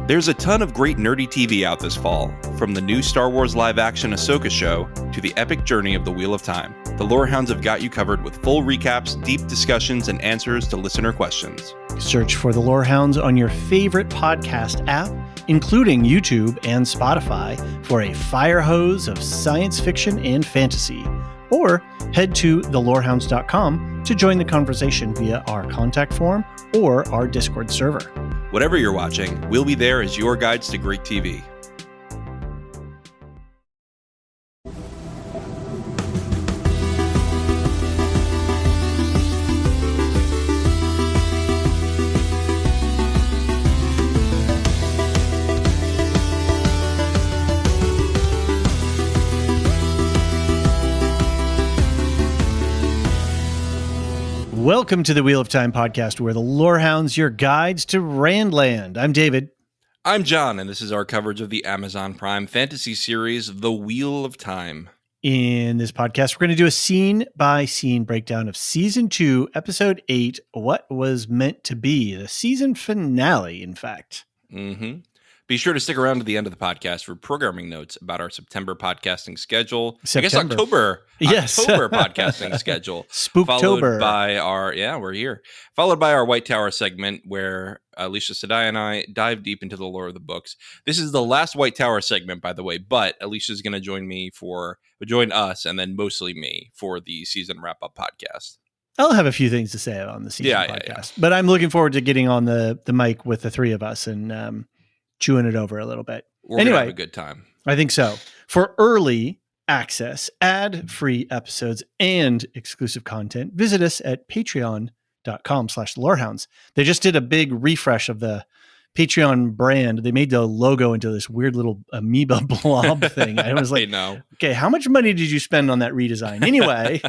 There's a ton of great nerdy TV out this fall, from the new Star Wars live-action Ahsoka show to the epic journey of the Wheel of Time. The Lorehounds have got you covered with full recaps, deep discussions, and answers to listener questions. Search for the Lorehounds on your favorite podcast app, including YouTube and Spotify, for a fire hose of science fiction and fantasy. Or head to thelorehounds.com to join the conversation via our contact form or our Discord server. Whatever you're watching, we'll be there as your guides to great TV. Welcome to the Wheel of Time podcast, where the Lorehounds, your guides to Randland. I'm David. I'm John, and this is our coverage of the Amazon Prime fantasy series, The Wheel of Time. In this podcast, we're going to do a scene-by-scene breakdown of Season 2, Episode 8, What Was Meant to Be, the season finale, in fact. Mm-hmm. Be sure to stick around to the end of the podcast for programming notes about our September podcasting schedule. September. I guess October podcasting schedule. Spooktober. Followed by we're here. Followed by our White Tower segment where Elysia Sedai and I dive deep into the lore of the books. This is the last White Tower segment, by the way, but Elysia is going to join us and then mostly me for the season wrap-up podcast. I'll have a few things to say on the season podcast, but I'm looking forward to getting on the mic with the three of us and chewing it over a little bit. We're going to have a good time. I think so. For early access, ad-free episodes, and exclusive content, visit us at patreon.com/lorehounds. They just did a big refresh of the Patreon brand. They made the logo into this weird little amoeba blob thing. I was like, okay, how much money did you spend on that redesign? Anyway,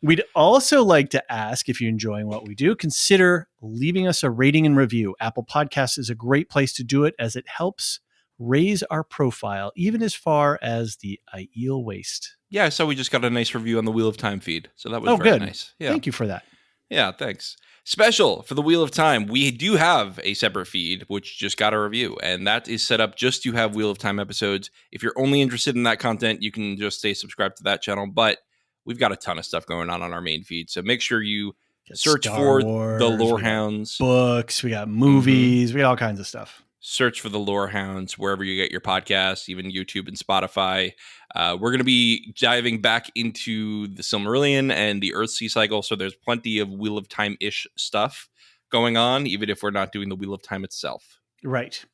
we'd also like to ask, if you're enjoying what we do, consider leaving us a rating and review. Apple Podcasts is a great place to do it, as it helps raise our profile, even as far as the Aiel waste. Yeah, so we just got a nice review on the Wheel of Time feed. So that was very nice. Yeah. Thank you for that. Yeah, thanks. Special for the Wheel of Time, we do have a separate feed, which just got a review, and that is set up just to have Wheel of Time episodes. If you're only interested in that content, you can just stay subscribed to that channel, but we've got a ton of stuff going on our main feed, so make sure you search for the Lorehounds. Books, we got movies, we got all kinds of stuff. Search for the Lorehounds wherever you get your podcasts, even YouTube and Spotify. We're going to be diving back into the Silmarillion and the Earthsea cycle, so there's plenty of Wheel of Time-ish stuff going on, even if we're not doing the Wheel of Time itself. Right.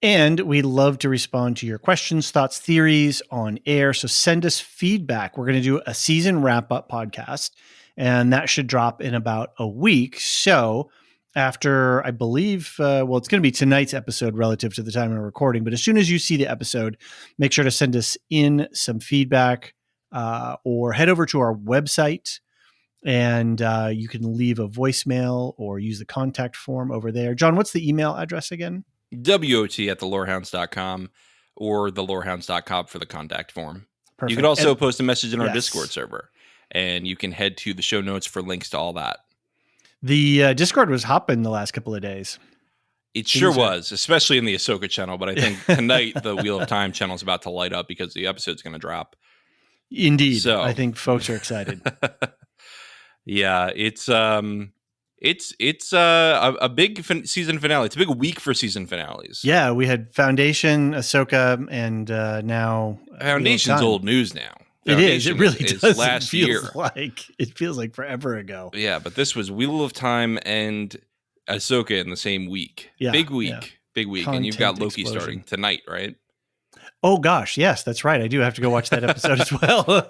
And we love to respond to your questions, thoughts, theories on air, so send us feedback. We're going to do a season wrap-up podcast, and that should drop in about a week. So after, I believe, it's going to be tonight's episode relative to the time of recording, but as soon as you see the episode, make sure to send us in some feedback or head over to our website, and you can leave a voicemail or use the contact form over there. John, what's the email address again? WOT@thelorehounds.com or thelorehounds.com for the contact form. Perfect. You can also post a message in our Discord server, and you can head to the show notes for links to all that. The Discord was hopping the last couple of days. It sure was, especially in the Ahsoka channel. But I think tonight the Wheel of Time channel is about to light up because the episode's going to drop. Indeed. So I think folks are excited. Yeah, it's a big season finale. It's a big week for season finales. Yeah, we had Foundation, Ahsoka, and now Foundation's old news now. It is. It really does. Last year. It feels like forever ago. Yeah, but this was Wheel of Time and Ahsoka in the same week. Yeah, big week. Content and you've got Loki explosion. starting tonight, right? Oh, gosh. Yes, that's right. I do have to go watch that episode as well.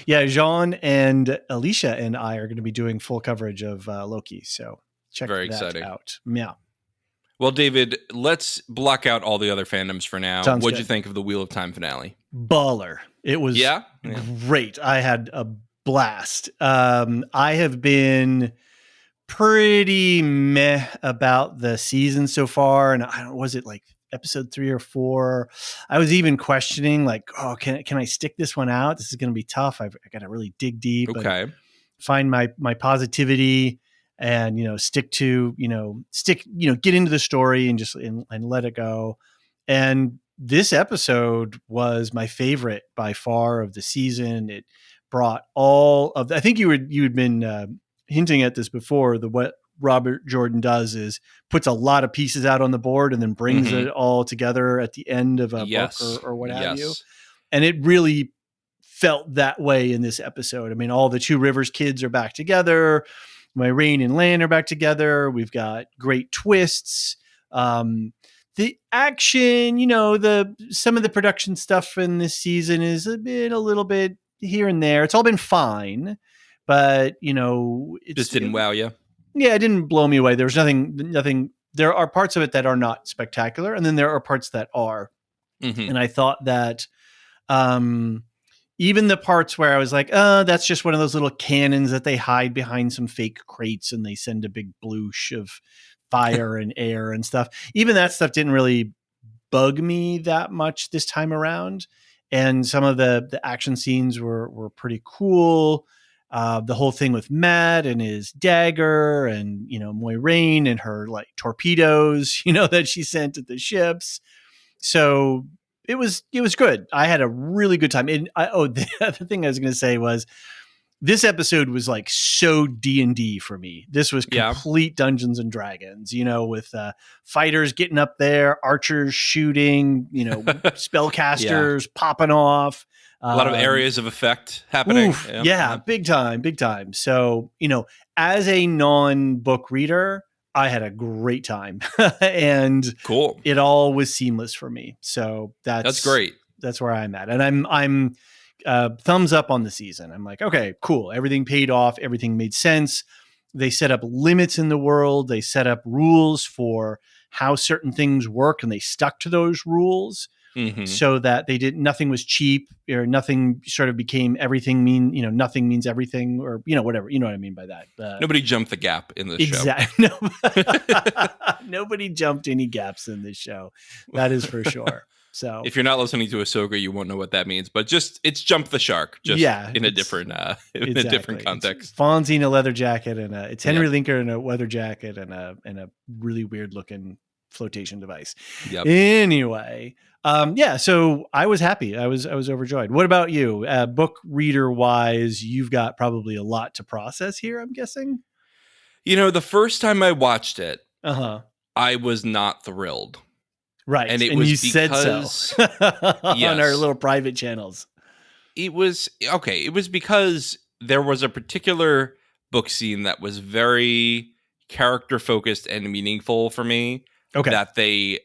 Yeah, Jean and Elysia and I are going to be doing full coverage of Loki. So check that out. Yeah. Well, David, let's block out all the other fandoms for now. What'd you think of the Wheel of Time finale? Baller. It was great. I had a blast. I have been pretty meh about the season so far. And was it like episode 3 or 4? I was even questioning like, can I stick this one out? This is going to be tough. I got to really dig deep. Okay. Find my positivity. and, get into the story and let it go. And this episode was my favorite by far of the season. It brought all of I think you had been hinting at this before. What Robert Jordan does is puts a lot of pieces out on the board and then brings it all together at the end of a book or what have you. And it really felt that way in this episode. I mean, all the Two Rivers kids are back together. Moiraine and Lan are back together. We've got great twists. The action, some of the production stuff in this season is a little bit here and there. It's all been fine, but it just didn't wow you. Yeah, it didn't blow me away. There was nothing. There are parts of it that are not spectacular, and then there are parts that are. And I thought that even the parts where I was like, that's just one of those little cannons that they hide behind some fake crates and they send a big bloosh of fire and air and stuff. Even that stuff didn't really bug me that much this time around. And some of the action scenes were pretty cool. The whole thing with Matt and his dagger and, Moiraine and her like torpedoes, that she sent at the ships. So it was good. I had a really good time. And the other thing I was going to say was this episode was like so D&D for me. This was complete Dungeons and Dragons, with fighters getting up there, archers shooting, spellcasters popping off. A lot of areas of effect happening. Big time. So, as a non-book reader, I had a great time and cool. It all was seamless for me. So that's great. That's where I'm at. And I'm thumbs up on the season. I'm like, okay, cool. Everything paid off. Everything made sense. They set up limits in the world. They set up rules for how certain things work and they stuck to those rules. So that nothing was cheap or nothing sort of became everything nothing means everything or, whatever, you know what I mean by that. Nobody jumped the gap in this show. Exactly. Nobody jumped any gaps in this show. That is for sure. So if you're not listening to Ahsoka, you won't know what that means, but it's jump the shark, just in a different, in a different context. It's Fonzie in a leather jacket and it's Henry Linker in a weather jacket and a really weird looking flotation device. Anyway, so I was happy. I was overjoyed. What about you? Book reader wise, you've got probably a lot to process here, I'm guessing. The first time I watched it, I was not thrilled. Right. And you said so on our little private channels. It was okay. It was because there was a particular book scene that was very character focused and meaningful for me. Okay. That they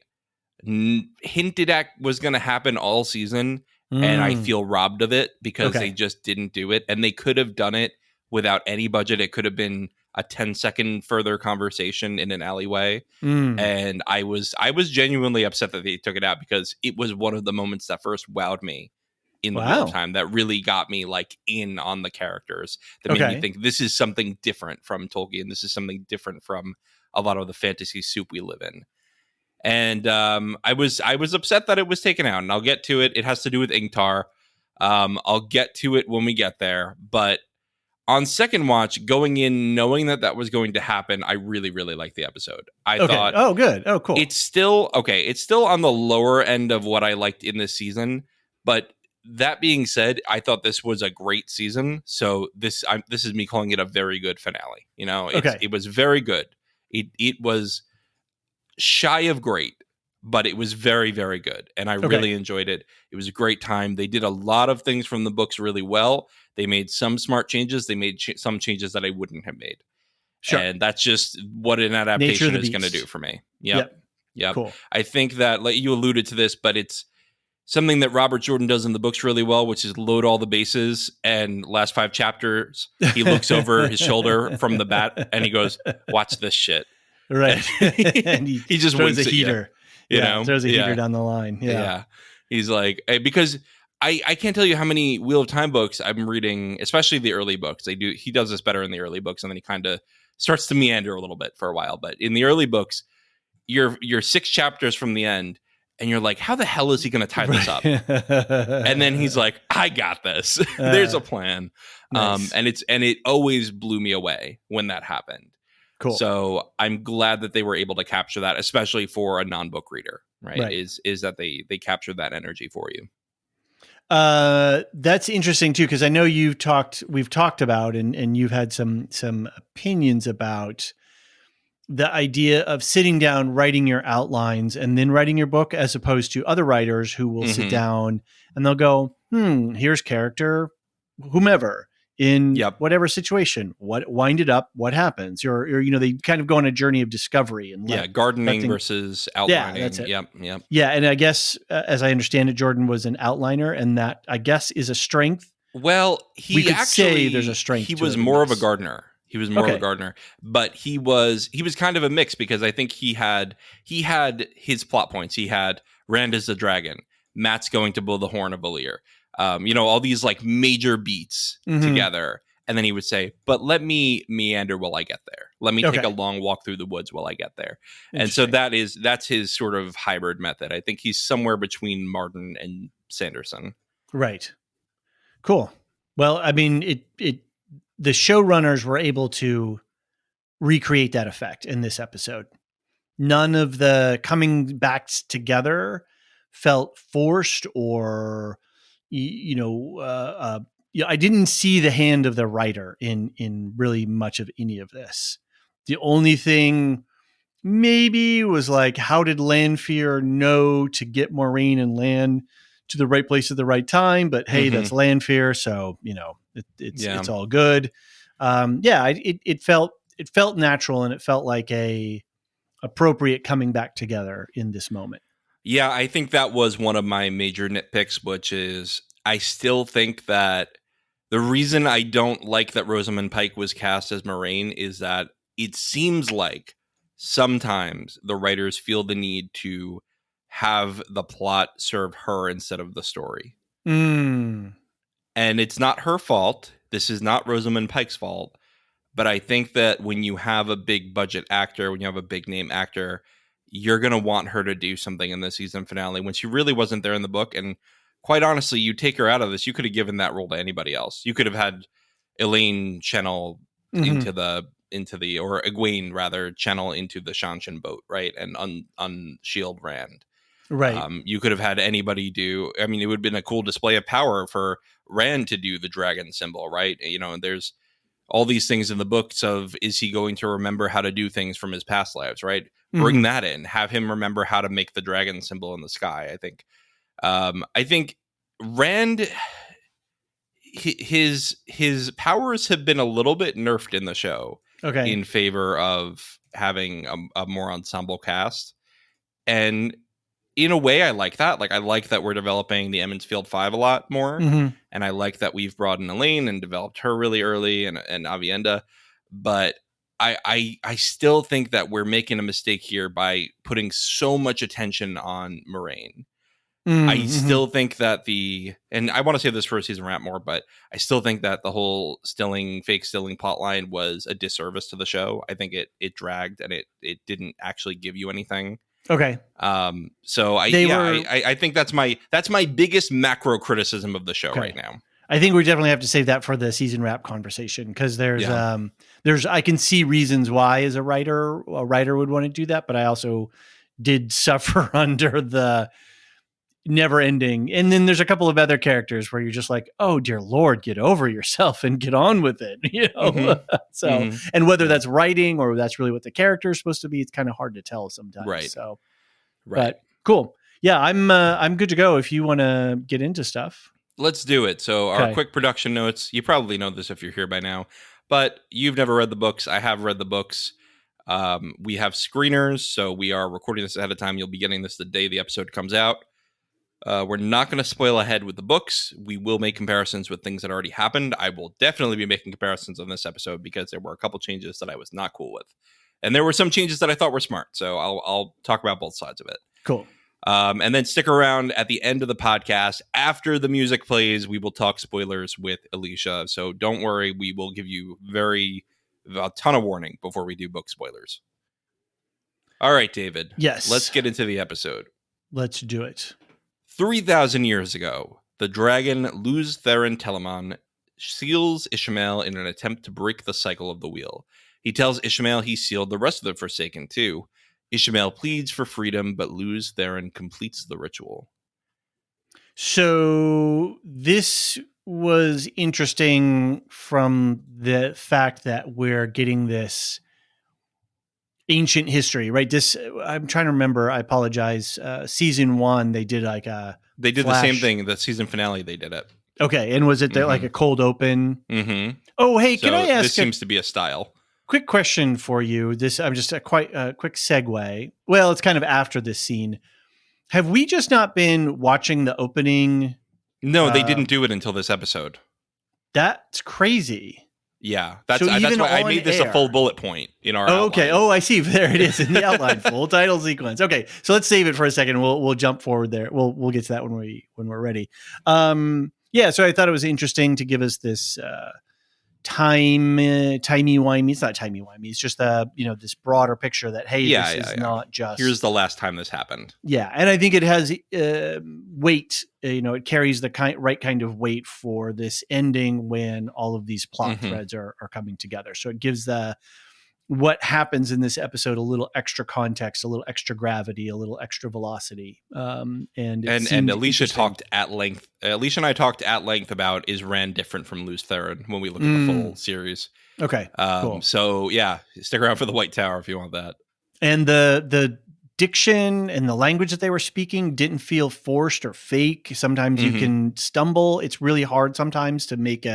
hinted at was going to happen all season. And I feel robbed of it because they just didn't do it. And they could have done it without any budget. It could have been a 10-second further conversation in an alleyway. And I was genuinely upset that they took it out because it was one of the moments that first wowed me in the real time, that really got me like in on the characters, that made me think this is something different from Tolkien. This is something different from a lot of the fantasy soup we live in. And I was upset that it was taken out, and I'll get to it. It has to do with Ingtar. I'll get to it when we get there. But on second watch, going in knowing that was going to happen, I really, really liked the episode. I thought, oh, good. Oh, cool. It's still on the lower end of what I liked in this season. But that being said, I thought this was a great season. So this is me calling it a very good finale. It was very good. It was shy of great, but it was very, very good. And I really enjoyed it. It was a great time. They did a lot of things from the books really well. They made some smart changes. They made some changes that I wouldn't have made. Sure. And that's just what an adaptation is going to do for me. Yep. Cool. I think that, like you alluded to this, but it's something that Robert Jordan does in the books really well, which is load all the bases. And last 5 chapters, he looks over his shoulder from the bat and he goes, "Watch this shit." Right. And he just throws a heater. Throws a heater down the line. Yeah. He's like, because I can't tell you how many Wheel of Time books I'm reading, especially the early books. He does this better in the early books, and then he kind of starts to meander a little bit for a while. But in the early books, you're 6 chapters from the end, and you're like, how the hell is he going to tie this up? And then he's like, I got this. There's a plan. Nice. And it always blew me away when that happened. Cool. So I'm glad that they were able to capture that, especially for a non-book reader, right? Right. Is that they captured that energy for you. That's interesting too, because I know we've talked about, and you've had some opinions about the idea of sitting down, writing your outlines, and then writing your book, as opposed to other writers who will sit down and they'll go, here's character, whomever in Yep. whatever situation, wind it up, what happens, or they kind of go on a journey of discovery and gardening versus outlining. that's it. Yep. Yeah, and I guess as I understand it, Jordan was an outliner, and that I guess is a strength. Well, We could say there's a strength. He to was it in more of a this. gardener. He was more of a gardener, but he was kind of a mix, because I think he had his plot points. He had Rand as the dragon, Matt's going to blow the horn of Valir. All these like major beats together. And then he would say, but let me meander while I get there. Let me take a long walk through the woods while I get there. And so that's his sort of hybrid method. I think he's somewhere between Martin and Sanderson. Right. Cool. Well, I mean, the showrunners were able to recreate that effect in this episode. None of the coming back together felt forced or, I didn't see the hand of the writer in really much of any of this. The only thing maybe was like, how did Lanfear know to get Moiraine and Lan to the right place at the right time? But hey, that's Lanfear, so it's all good. It felt natural, and it felt like a appropriate coming back together in this moment. Yeah, I think that was one of my major nitpicks, which is I still think that the reason I don't like that Rosamund Pike was cast as Moiraine is that it seems like sometimes the writers feel the need to have the plot serve her instead of the story. And it's not her fault. This is not Rosamund Pike's fault. But I think that when you have a big budget actor, when you have a big name actor, you're going to want her to do something in the season finale when she really wasn't there in the book. And quite honestly, you take her out of this, you could have given that role to anybody else. You could have had Elaine channel into the or Egwene rather channel into the Shanshan boat, right? And unshield Rand. Right. You could have had anybody do. I mean, it would have been a cool display of power for Rand to do the dragon symbol, right? There's all these things in the books of, is he going to remember how to do things from his past lives, right? Bring that in, have him remember how to make the dragon symbol in the sky. I think Rand, his powers have been a little bit nerfed in the show in favor of having a more ensemble cast. And in a way, I like that. Like, I like that we're developing the Emmons Field 5 a lot more. And I like that we've brought in Elaine and developed her really early and Avienda. But I still think that we're making a mistake here by putting so much attention on Moiraine. I still think that and I want to say this for a season wrap more, but I still think that the whole fake stilling plotline was a disservice to the show. I think it dragged and it didn't actually give you anything. Okay. So I think that's my biggest macro criticism of the show right now. I think we definitely have to save that for the season wrap conversation, because there's I can see reasons why as a writer would want to do that, but I also did suffer under the never ending. And then there's a couple of other characters where you're just like, oh dear Lord, get over yourself and get on with it. And whether that's writing or that's really what the character is supposed to be, it's kind of hard to tell sometimes. Right. So, but cool. Yeah. I'm good to go if you want to get into stuff. Let's do it. So our quick production notes, you probably know this if you're here by now, but you've never read the books. I have read the books. We have screeners. So we are recording this ahead of time. You'll be getting this the day the episode comes out. We're not going to spoil ahead with the books. We will make comparisons with things that already happened. I will definitely be making comparisons on this episode because there were a couple changes that I was not cool with. And there were some changes that I thought were smart. So I'll talk about both sides of it. Cool. And then stick around at the end of the podcast. After the music plays, we will talk spoilers with Elysia. So don't worry. We will give you a ton of warning before we do book spoilers. All right, David. Yes. Let's get into the episode. Let's do it. 3,000 years ago, the dragon Luz Theron Telamon seals Ishmael in an attempt to break the cycle of the wheel. He tells Ishmael he sealed the rest of the Forsaken too. Ishmael pleads for freedom, but Luz Theron completes the ritual. So this was interesting from the fact that we're getting this ancient history, right? This, I'm trying to remember. I apologize. Season 1, they did like a They did flash. the same thing. The season finale, they did it. Okay, and was it like a cold open? Mm-hmm. Oh, hey, So can I ask? This seems to be a style. Quick question for you. This, I'm just quite quick segue. Well, it's kind of after this scene. Have we just not been watching the opening? No, they didn't do it until this episode. That's crazy. Yeah, that's So that's even why I on made this air- a full bullet point in our Oh, okay. outline. Oh, I see. There it is in the outline. Full title sequence. Okay, so let's save it for a second. We'll jump forward there. We'll get to that when we're ready. Yeah. So I thought it was interesting to give us this timey-wimey. It's not timey-wimey. It's just this broader picture that, hey, this is not just... Here's the last time this happened. Yeah, and I think it has weight. It carries the right kind of weight for this ending when all of these plot threads are coming together. So it gives what happens in this episode a little extra context, a little extra gravity, a little extra velocity. And Elysia talked at length. Elysia and I talked at length about, is Rand different from Luz Theron when we look at the full series. Okay, cool. So yeah, stick around for the White Tower if you want that. And the diction and the language that they were speaking didn't feel forced or fake. Sometimes you can stumble. It's really hard sometimes to make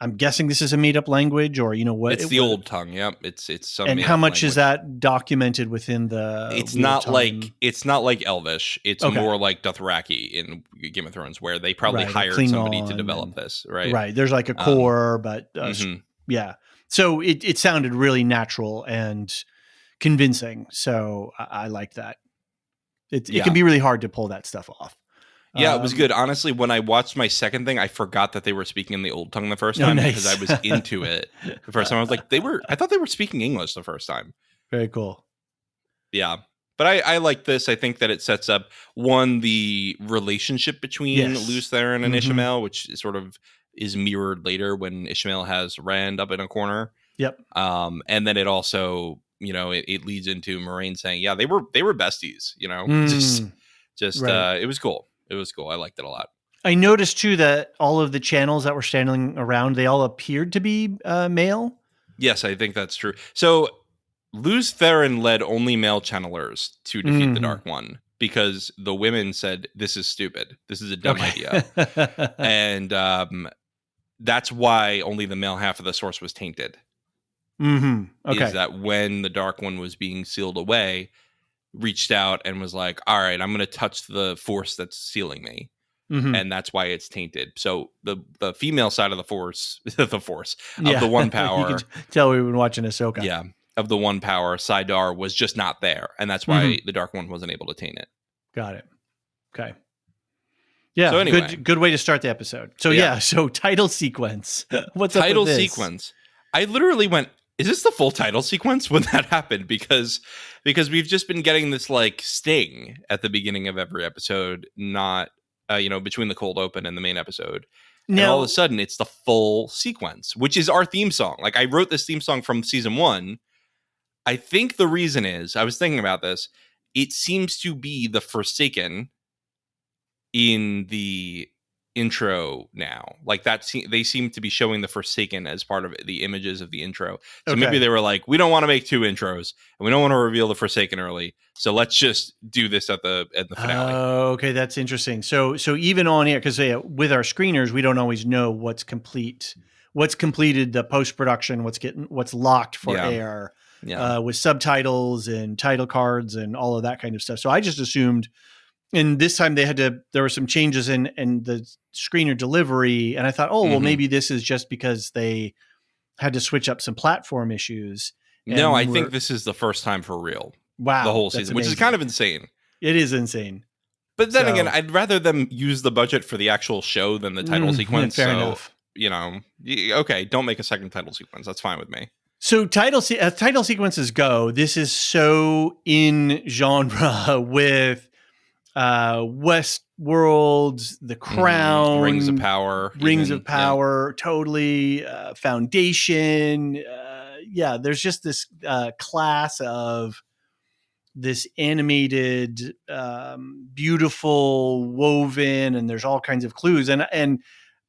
I'm guessing this is a made up language, or what? It's the old tongue. Yep. It's some. And how much is that documented within the? It's not like Elvish. It's more like Dothraki in Game of Thrones, where they probably hired somebody to develop this. Right. Right. There's like a core, but yeah. So it sounded really natural and convincing. So I like that. It can be really hard to pull that stuff off. Yeah, it was good. Honestly, when I watched my second thing, I forgot that they were speaking in the old tongue the first time because I was into it the first time. I was like, I thought they were speaking English the first time. Very cool. Yeah. But I like this. I think that it sets up, one, the relationship between Luz Theron and Ishmael, which sort of is mirrored later when Ishmael has Rand up in a corner. Yep. And then it also, it leads into Moraine saying, yeah, they were besties, it was cool. It was cool. I liked it a lot. I noticed too that all of the channels that were standing around, they all appeared to be male. Yes, I think that's true. So Luz Theron led only male channelers to defeat the Dark One because the women said, this is stupid. This is a dumb idea. And that's why only the male half of the source was tainted. Okay. Is that when the Dark One was being sealed away, reached out and was like, all right, I'm going to touch the force that's sealing me. And that's why it's tainted. So the female side of the force, of the one power. You can tell we've been watching Ahsoka. Yeah. Of the one power, Sidar was just not there. And that's why the Dark One wasn't able to taint it. Got it. Okay. Yeah. So anyway. Good way to start the episode. So so title sequence. What's title up with this? sequence? I literally went, is this the full title sequence when that happened? Because we've just been getting this like sting at the beginning of every episode, not between the cold open and the main episode. And all of a sudden it's the full sequence, which is our theme song. Like I wrote this theme song from season 1. I think the reason is, I was thinking about this, it seems to be the Forsaken in the intro now. Like they seem to be showing the Forsaken as part of the images of the intro. So maybe they were like, we don't want to make 2 intros and we don't want to reveal the Forsaken early, so let's just do this at the finale. Oh, okay, that's interesting. So even on air, because with our screeners, we don't always know what's completed the post-production, what's locked for air with subtitles and title cards and all of that kind of stuff. So I just assumed. And this time there were some changes in the screener delivery. And I thought, well, maybe this is just because they had to switch up some platform issues. No, I think this is the first time for real. Wow. The whole season, which is kind of insane. It is insane. But then again, I'd rather them use the budget for the actual show than the title sequence. Fair enough. Okay, don't make a second title sequence. That's fine with me. So title sequences go. This is so in genre with Westworld, The Crown, Rings of Power, totally Foundation, yeah, there's just this class of this animated, beautiful woven, and there's all kinds of clues. And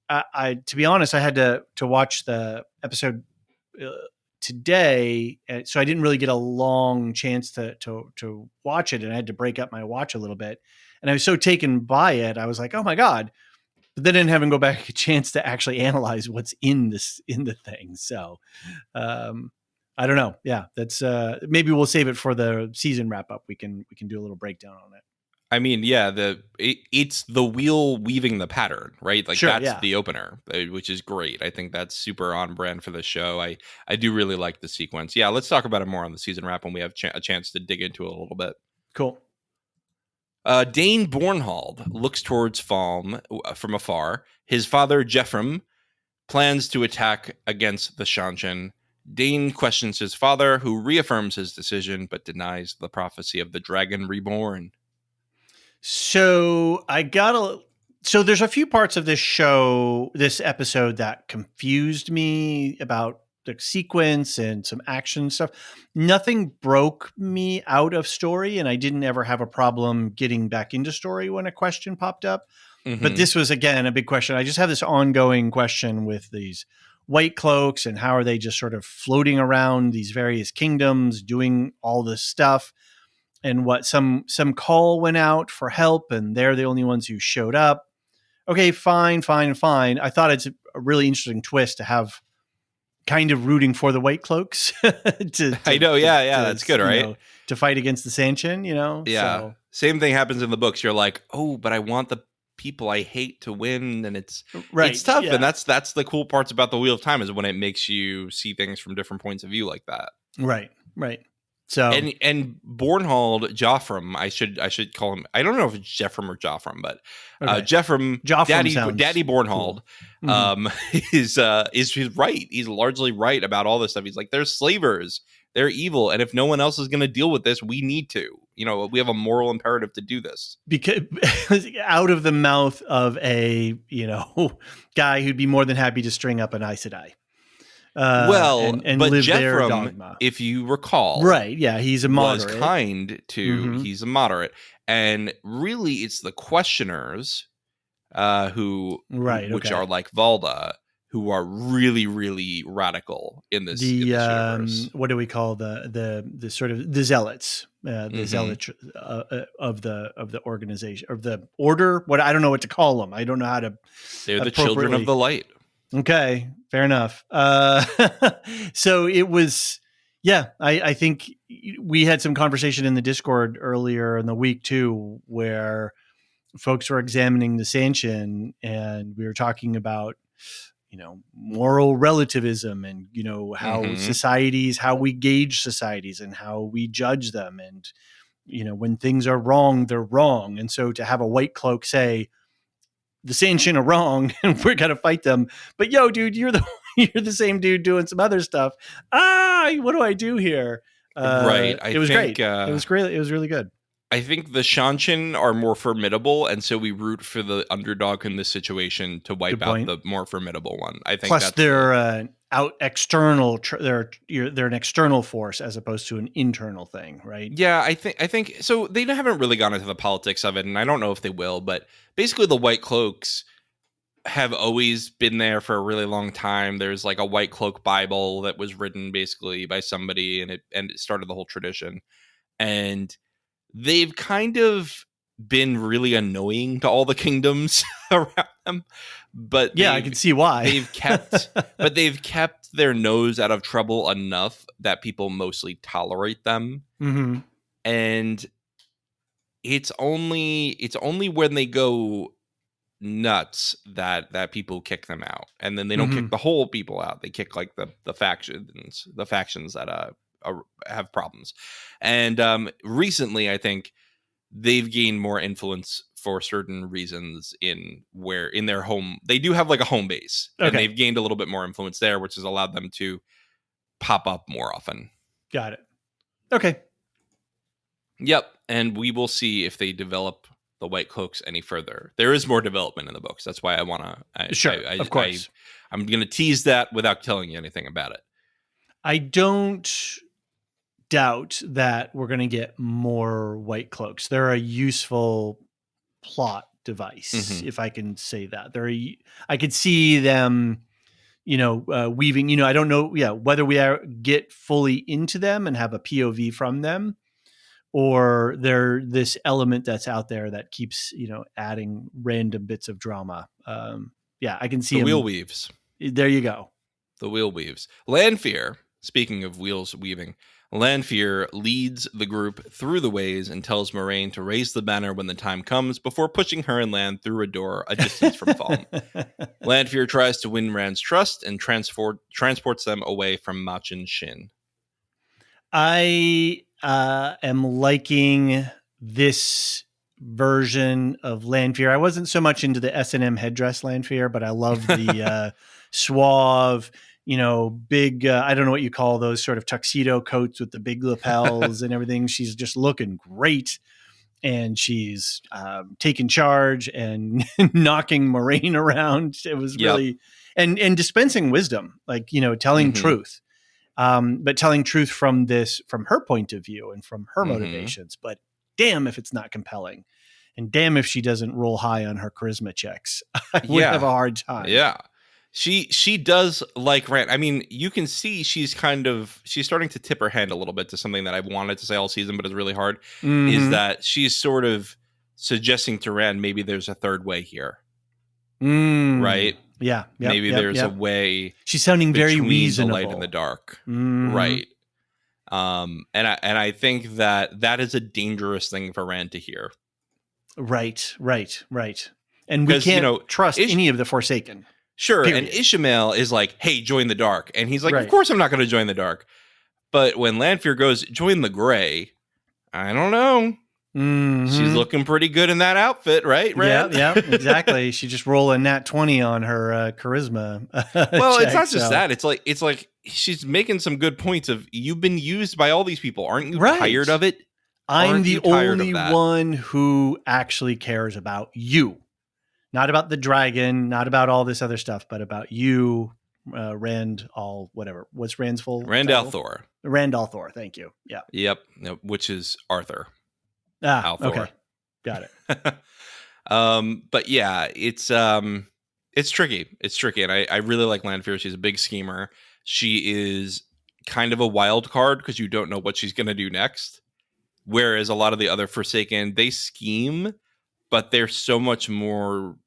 I to be honest, I had to watch the episode uh, today, so I didn't really get a long chance to watch it, and I had to break up my watch a little bit. And I was so taken by it, I was like, "Oh my god!" But then I didn't have him go back a chance to actually analyze what's in the thing. So um, I don't know. Yeah, that's maybe we'll save it for the season wrap up. We can do a little breakdown on it. I mean, yeah, it's the wheel weaving the pattern, right? Like Sure. that's Yeah. the opener, which is great. I think that's super on brand for the show. I do really like the sequence. Yeah, let's talk about it more on the season wrap when we have a chance to dig into it a little bit. Cool. Dane Bornhald looks towards Falm from afar. His father, Jeffrem, plans to attack against the Shanshan. Dane questions his father, who reaffirms his decision but denies the prophecy of the dragon reborn. So so there's a few parts of this episode that confused me about the sequence and some action stuff. Nothing broke me out of story, and I didn't ever have a problem getting back into story when a question popped up. But this was, again, a big question. I just have this ongoing question with these white cloaks and how are they just sort of floating around these various kingdoms doing all this stuff. And what some call went out for help, and they're the only ones who showed up. Okay, fine. I thought it's a really interesting twist to have kind of rooting for the White Cloaks. I know, yeah, that's good, right? To fight against the Sanchin, Yeah. So. Same thing happens in the books. You're like, oh, but I want the people I hate to win, and it's tough. Yeah. And that's the cool parts about the Wheel of Time is when it makes you see things from different points of view like that. Right. So and Bornhald Joffrem, I should call him. I don't know if it's Jeffrem or Joffrem, but Jeffrem, Daddy Bornhald, cool. Is right. He's largely right about all this stuff. He's like, there's slavers, they're evil, and if no one else is going to deal with this, we need to. We have a moral imperative to do this. Because out of the mouth of a guy who'd be more than happy to string up an Aes Sedai. And but Jeffrem, if you recall, right? Yeah, he's a moderate. Was kind to he's a moderate, and really, it's the questioners, which are like Valda, who are really, really radical in this. Universe. What do we call the sort of the zealots, the zealots of the organization, of the order? What I don't know what to call them. I don't know how to. They're the children of the light. Okay, fair enough. So it was, yeah, I think we had some conversation in the Discord earlier in the week too, where folks were examining the Sanchin, and we were talking about, moral relativism and, how societies, how we gauge societies and how we judge them. And, when things are wrong, they're wrong. And so to have a white cloak say, the Sanchin are wrong and we're going to fight them. But yo, dude, you're the same dude doing some other stuff. What do I do here? Right. It was great. It was great. It was really good. I think the Shanshin are more formidable, and so we root for the underdog in this situation to wipe out the more formidable one. I think. Plus, they're external. They're an external force as opposed to an internal thing, right? Yeah, I think so. They haven't really gone into the politics of it, and I don't know if they will. But basically, the White Cloaks have always been there for a really long time. There's like a White Cloak Bible that was written basically by somebody, and it started the whole tradition, and they've kind of been really annoying to all the kingdoms around them. But yeah, I can see why. they've kept their nose out of trouble enough that people mostly tolerate them. Mm-hmm. And it's only when they go nuts that people kick them out. And then they don't kick the whole people out. They kick like the factions that have problems. And recently, I think they've gained more influence for certain reasons in their home. They do have like a home base, and they've gained a little bit more influence there, which has allowed them to pop up more often. Got it. Okay. Yep. And we will see if they develop the White Cloaks any further. There is more development in the books. That's why I want to. Sure, of course. I'm going to tease that without telling you anything about it. I don't doubt that we're going to get more white cloaks. They're a useful plot device, if I can say that. I could see them, weaving. I don't know, whether we get fully into them and have a POV from them, or they're this element that's out there that keeps, adding random bits of drama. I can see the him. wheel weaves. There you go. The wheel weaves. Lanfear, speaking of wheels weaving, Lanfear leads the group through the ways and tells Moraine to raise the banner when the time comes before pushing her and Lan through a door a distance from Falm. Lanfear tries to win Rand's trust and transports them away from Machin Shin. I am liking this version of Lanfear. I wasn't so much into the S&M headdress Lanfear, but I love the suave, big, I don't know what you call those sort of tuxedo coats with the big lapels and everything. She's just looking great. And she's taking charge and knocking Moraine around. It was really, and dispensing wisdom, like, telling truth. But telling truth from her point of view and from her motivations. But damn if it's not compelling. And damn if she doesn't roll high on her charisma checks. I would have a hard time. Yeah. She does like Rand. I mean, you can see she's starting to tip her hand a little bit to something that I've wanted to say all season, but it's really hard, is that she's sort of suggesting to Rand maybe there's a third way here. Right? Yeah. Maybe there's a way. She's sounding very reasonable. The light and the dark. Right. And I think that is a dangerous thing for Rand to hear. Right. And we can't trust any of the Forsaken. Sure. Period. And Ishamael is like, hey, join the dark. And he's like, of course I'm not going to join the dark. But when Lanfear goes, join the gray, I don't know. She's looking pretty good in that outfit, right, Rand? Yeah, exactly. She just rolled a nat 20 on her charisma. Well, it's not just that. It's like she's making some good points of, you've been used by all these people. Aren't you tired of it? I'm the only one who actually cares about you. Not about the dragon, not about all this other stuff, but about you, Rand, whatever. What's Rand's full Rand al'Thor. Rand al'Thor, thank you. Yeah. Yep, which is Arthur. al'Thor. Okay. Got it. But yeah, it's tricky. It's tricky. And I really like Lanfear. She's a big schemer. She is kind of a wild card because you don't know what she's going to do next. Whereas a lot of the other Forsaken, they scheme, but they're so much more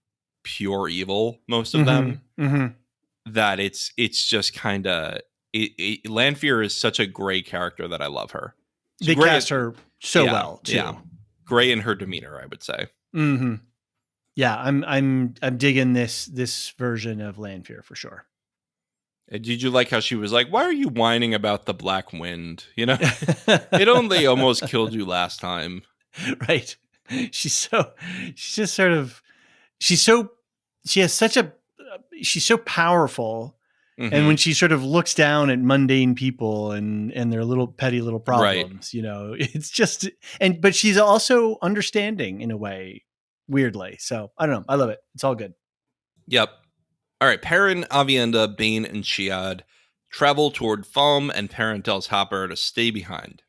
pure evil, most of them, that it's just kind of Lanfear is such a gray character that I love her. They cast her so well too. Yeah, gray in her demeanor, I would say. Yeah, I'm digging this version of Lanfear for sure. Did you like how she was like, "Why are you whining about the black wind? It only almost killed you last time." Right. She's so powerful. And when she sort of looks down at mundane people and their petty little problems, it's just, but she's also understanding in a way, weirdly. So I don't know. I love it. It's all good. Yep. All right. Perrin, Aviendha, Bane, and Chiad travel toward Falm, and Perrin tells Hopper to stay behind.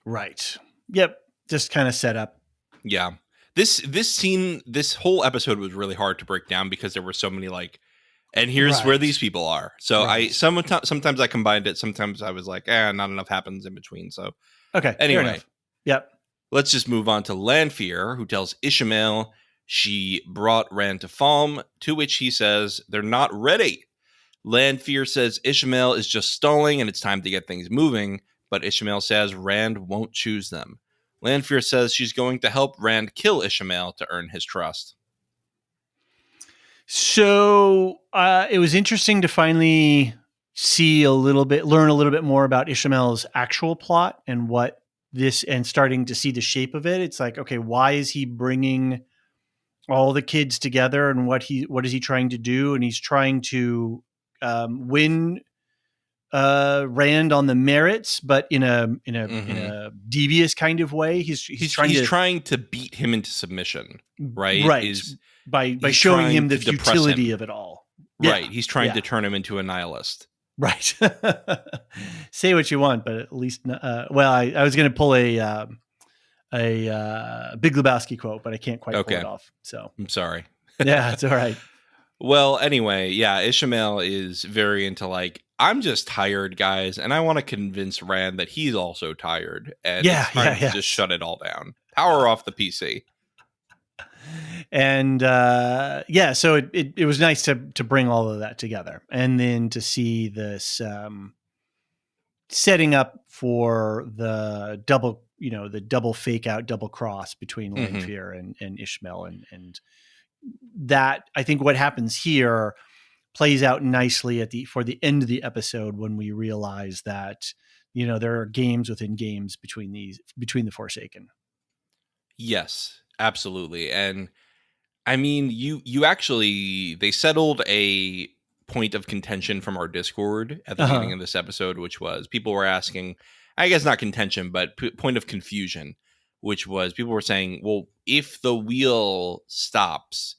Right. Yep. Just kind of set up. Yeah. This scene, this whole episode was really hard to break down because there were so many and here's where these people are. So sometimes I combined it. Sometimes I was like, not enough happens in between. So okay. Anyway. Yep. Let's just move on to Lanfear, who tells Ishamael she brought Rand to Falm, to which he says they're not ready. Lanfear says Ishamael is just stalling and it's time to get things moving, but Ishamael says Rand won't choose them. Lanfear says she's going to help Rand kill Ishamael to earn his trust. So it was interesting to finally learn a little bit more about Ishamael's actual plot and and starting to see the shape of it. It's like, okay, why is he bringing all the kids together, and what is he trying to do? And he's trying to win Rand on the merits, but in a devious kind of way. He's trying to beat him into submission, right? Right. By showing him the futility of it all. Right. He's trying to turn him into a nihilist. Right. Say what you want, but at least, well, I was going to pull a Big Lebowski quote, but I can't quite pull it Okay, off. So I'm sorry. yeah, it's all right. Well, anyway, yeah, Ishmael is very into like, I'm just tired, guys, and I want to convince Rand that he's also tired, and Yeah, it's time yeah, to just yes. shut it all down. Power off the PC. And yeah, so it was nice to bring all of that together, and then to see this setting up for the double, the double fake out, double cross between Hmm. Lanfear and Ishmael, and that, I think what happens here plays out nicely for the end of the episode, when we realize that there are games within games between the Forsaken. Yes, absolutely. And I mean, you actually, they settled a point of contention from our Discord at the beginning Uh-huh. of this episode, which was people were asking, I guess not contention, but point of confusion, which was people were saying, well, if the wheel stops,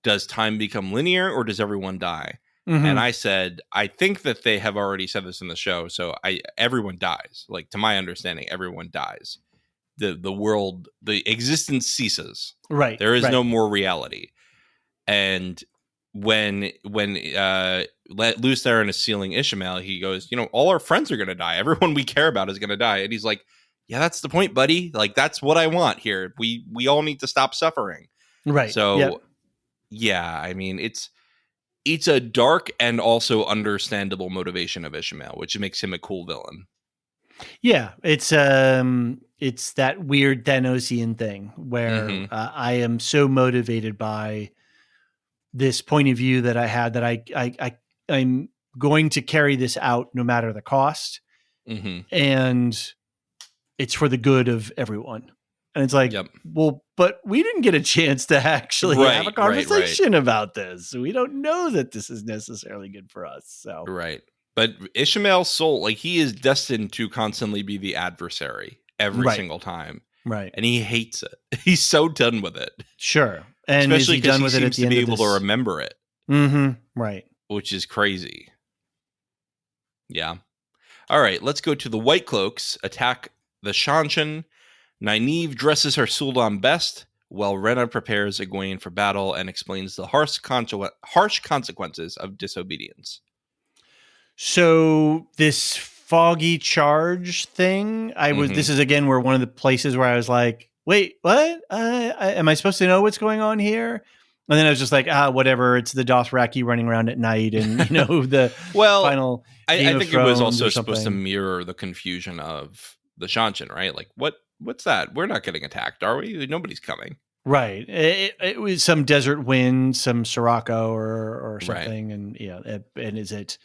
does time become linear or does everyone die? And Mm-hmm. I said, I think that they have already said this in the show. So everyone dies. Like, to my understanding, everyone dies. The world, the existence ceases. Right, There is right. no more reality. And when Lutharen is sealing Ishmael, he goes, all our friends are gonna die. Everyone we care about is gonna die. And he's like, yeah, that's the point, buddy. Like, that's what I want here. We all need to stop suffering. Right. Yep. So yeah, I mean, it's a dark and also understandable motivation of Ishmael, which makes him a cool villain. Yeah, it's that weird Thanosian thing where Hmm. I am so motivated by this point of view that I had, that I'm going to carry this out no matter the cost, Hmm. and it's for the good of everyone. And it's like, Yep. well, but we didn't get a chance to actually have a Right. conversation about this. We don't know that this is necessarily good for us. So Right. But Ishmael's soul, like, he is destined to constantly be the adversary every right, single time. right, And he hates it. He's so done with it. sure. And is Especially he because done he with it at seems the to end be of able to this? remember it, Mm-hmm. Right. which is crazy. Yeah. All right, let's go to the White Cloaks attack the Shanshan. Nynaeve dresses her Sul'dam best, while Rena prepares Egwene for battle and explains the harsh consequences of disobedience. So this foggy charge thing, Hmm. this is again where one of the places where I was like, wait, what? Am I supposed to know what's going on here? And then I was just like, whatever. It's the Dothraki running around at night, and the Well, final I Game of think it was Thrones also or supposed to something. mirror the confusion of the Shanshan, right? Like, what's that? We're not getting attacked, are we? Nobody's coming. Right. It was some desert wind, some Sirocco or Right. something, and and is it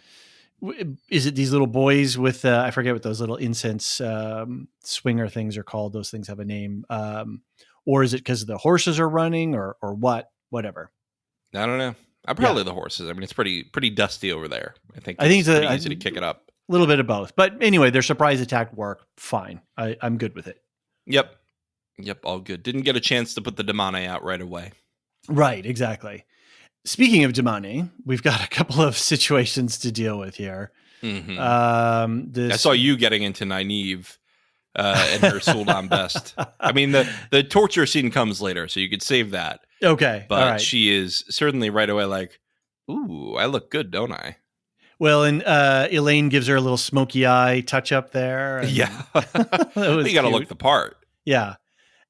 these little boys with I forget what those little incense swinger things are called? Those things have a name, or is it because the horses are running, or what? Whatever. I don't know. Yeah, Probably the horses. I mean, it's pretty dusty over there. I think I think it's it's pretty a easy to kick it up. little bit of both. But anyway, their surprise attack worked fine. I'm good with it. Yep. Yep, all good. Didn't get a chance to put the Damane out right away. Right, exactly. Speaking of Damani, we've got a couple of situations to deal with here. Hmm. I This saw you getting into Nynaeve and her Sul'dam best. I mean, the torture scene comes later, so you could save that. Okay, all But right. she is certainly right away like, ooh, I look good, don't I? Well, and Elaine gives her a little smoky eye touch up there, Yeah. and that was You got to look cute. the part. Yeah,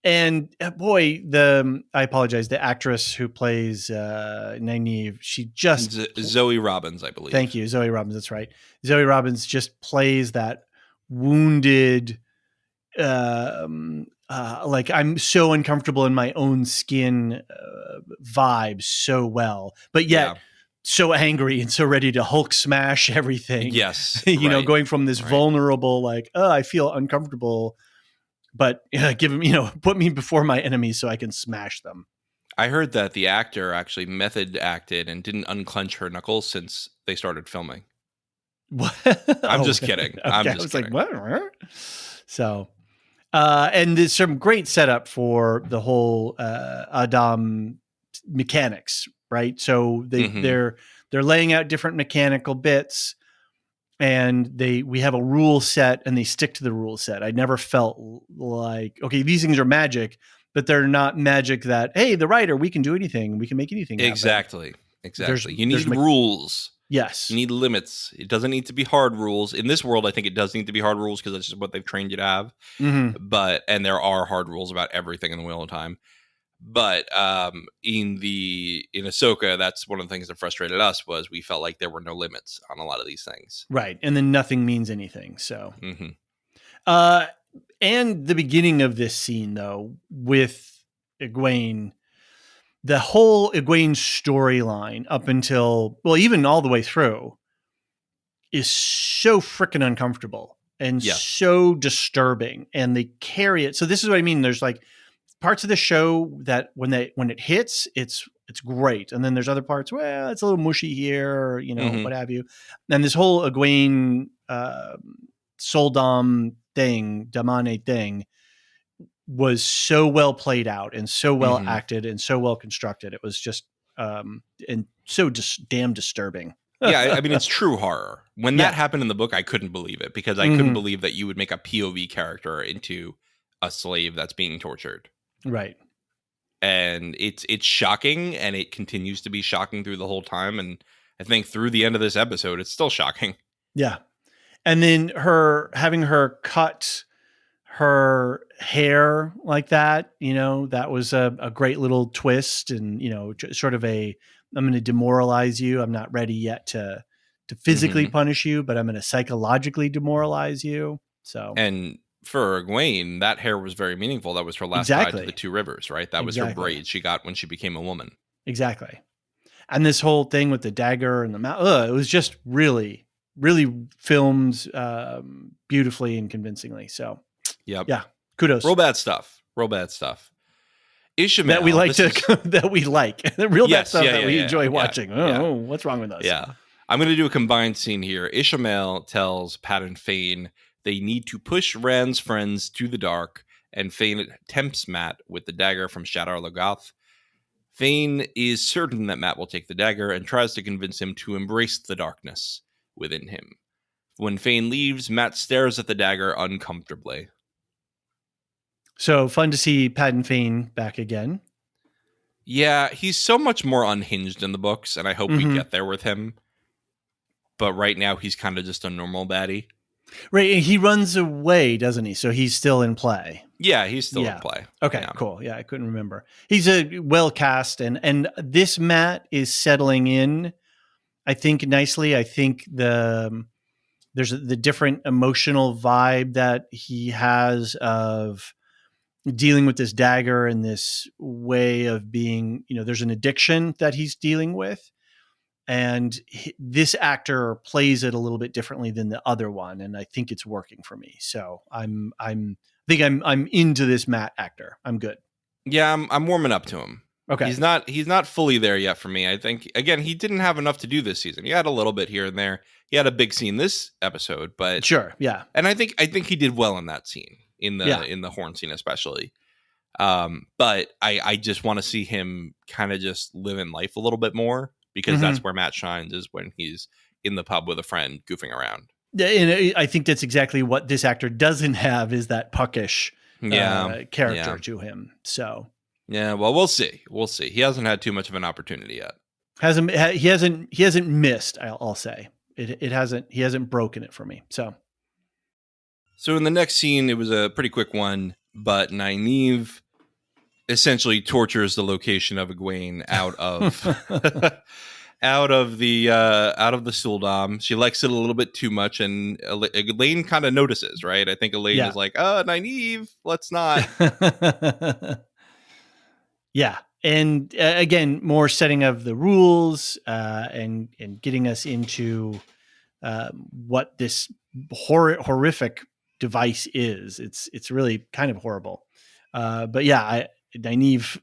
and boy, I apologize. The actress who plays Nynaeve, she just Zoe Robbins, I thank believe. you, Zoe Robbins. That's right. Zoe Robbins just plays that wounded. Like, I'm so uncomfortable in my own skin vibe so well, but Yeah. yet so angry and so ready to Hulk smash everything. Yes. Right. Going from this Right. vulnerable, like, oh, I feel uncomfortable, but give him, put me before my enemies so I can smash them. I heard that the actor actually method acted and didn't unclench her knuckles since they started filming. What? I'm Oh, just kidding. I'm okay. I just was like, kidding. what? So, and there's some great setup for the whole Adam mechanics, right? So Hmm. they're laying out different mechanical bits. and we have a rule set and they stick to the rule set. I never felt like, okay, these things are magic, but they're not magic that, hey, the writer, we can do anything, we can make anything happen. Exactly. You need rules. Yes. You need limits. It doesn't need to be hard rules. In this world, I think it does need to be hard rules because that's just what they've trained you to have. And there are hard rules about everything in the Wheel of Time. But in Ahsoka, that's one of the things that frustrated us was we felt like there were no limits on a lot of these things. Right. And then nothing means anything. So, Mm-hmm. And the beginning of this scene, though, with Egwene, the whole Egwene storyline up until, well, even all the way through, is so freaking uncomfortable and so disturbing. And they carry it. So this is what I mean. There's like parts of the show that when it hits, it's great. And then there's other parts, well, it's a little mushy here, what have you. And this whole Egwene Soldam thing, Damane thing, was so well played out and so well acted and so well constructed. It was just and so just damn disturbing. Yeah, I mean, it's true horror. When that happened in the book, I couldn't believe it because I couldn't believe that you would make a POV character into a slave that's being tortured. Right. And it's shocking, and it continues to be shocking through the whole time. And I think through the end of this episode, it's still shocking. Yeah. And then having her cut her hair like that, that was a great little twist, and, sort of I'm going to demoralize you. I'm not ready yet to physically punish you, but I'm going to psychologically demoralize you. So, and for Egwene, that hair was very meaningful. That was her last tie to the Two Rivers, right? That was her braid she got when she became a woman. Exactly. And this whole thing with the dagger and the mouth, it was just really, really filmed beautifully and convincingly. So, yeah, kudos. Real bad stuff. Ishamael, that we like that we like real bad stuff that we enjoy watching. What's wrong with us? Yeah, I'm going to do a combined scene here. Ishamael tells Pat and Fane they need to push Rand's friends to the dark, and Fane tempts Matt with the dagger from Shadar Logoth. Fane is certain that Matt will take the dagger and tries to convince him to embrace the darkness within him. When Fane leaves, Matt stares at the dagger uncomfortably. So fun to see Pat and Fane back again. Yeah, he's so much more unhinged in the books, and I hope we get there with him. But right now, he's kind of just a normal baddie. Right, and he runs away, doesn't he? So he's still in play. Yeah, he's still in play. Okay, cool. Yeah, I couldn't remember. He's a well cast, and this Matt is settling in, I think, nicely. I think there's the different emotional vibe that he has of dealing with this dagger and this way of being, there's an addiction that he's dealing with. And this actor plays it a little bit differently than the other one. And I think it's working for me. So I'm into this Matt actor. I'm good. Yeah, I'm warming up to him. Okay. He's not fully there yet for me. I think, again, he didn't have enough to do this season. He had a little bit here and there. He had a big scene this episode, but sure. Yeah. And I think he did well in that scene, in the horn scene, especially. But I just want to see him kind of just living life a little bit more, because that's where Matt shines, is when he's in the pub with a friend goofing around. And I think that's exactly what this actor doesn't have, is that puckish character to him. So yeah, well, we'll see. He hasn't had too much of an opportunity yet. He hasn't missed. I'll say it hasn't. He hasn't broken it for me. So in the next scene, it was a pretty quick one, but Nynaeve essentially tortures the location of Egwene out of out of the Suldam. She likes it a little bit too much, and Elaine kind of notices, right? I think Elaine is like, Nynaeve, let's not. Yeah. And again, more setting of the rules and getting us into what this horrific device is. It's really kind of horrible. But yeah, Nynaeve,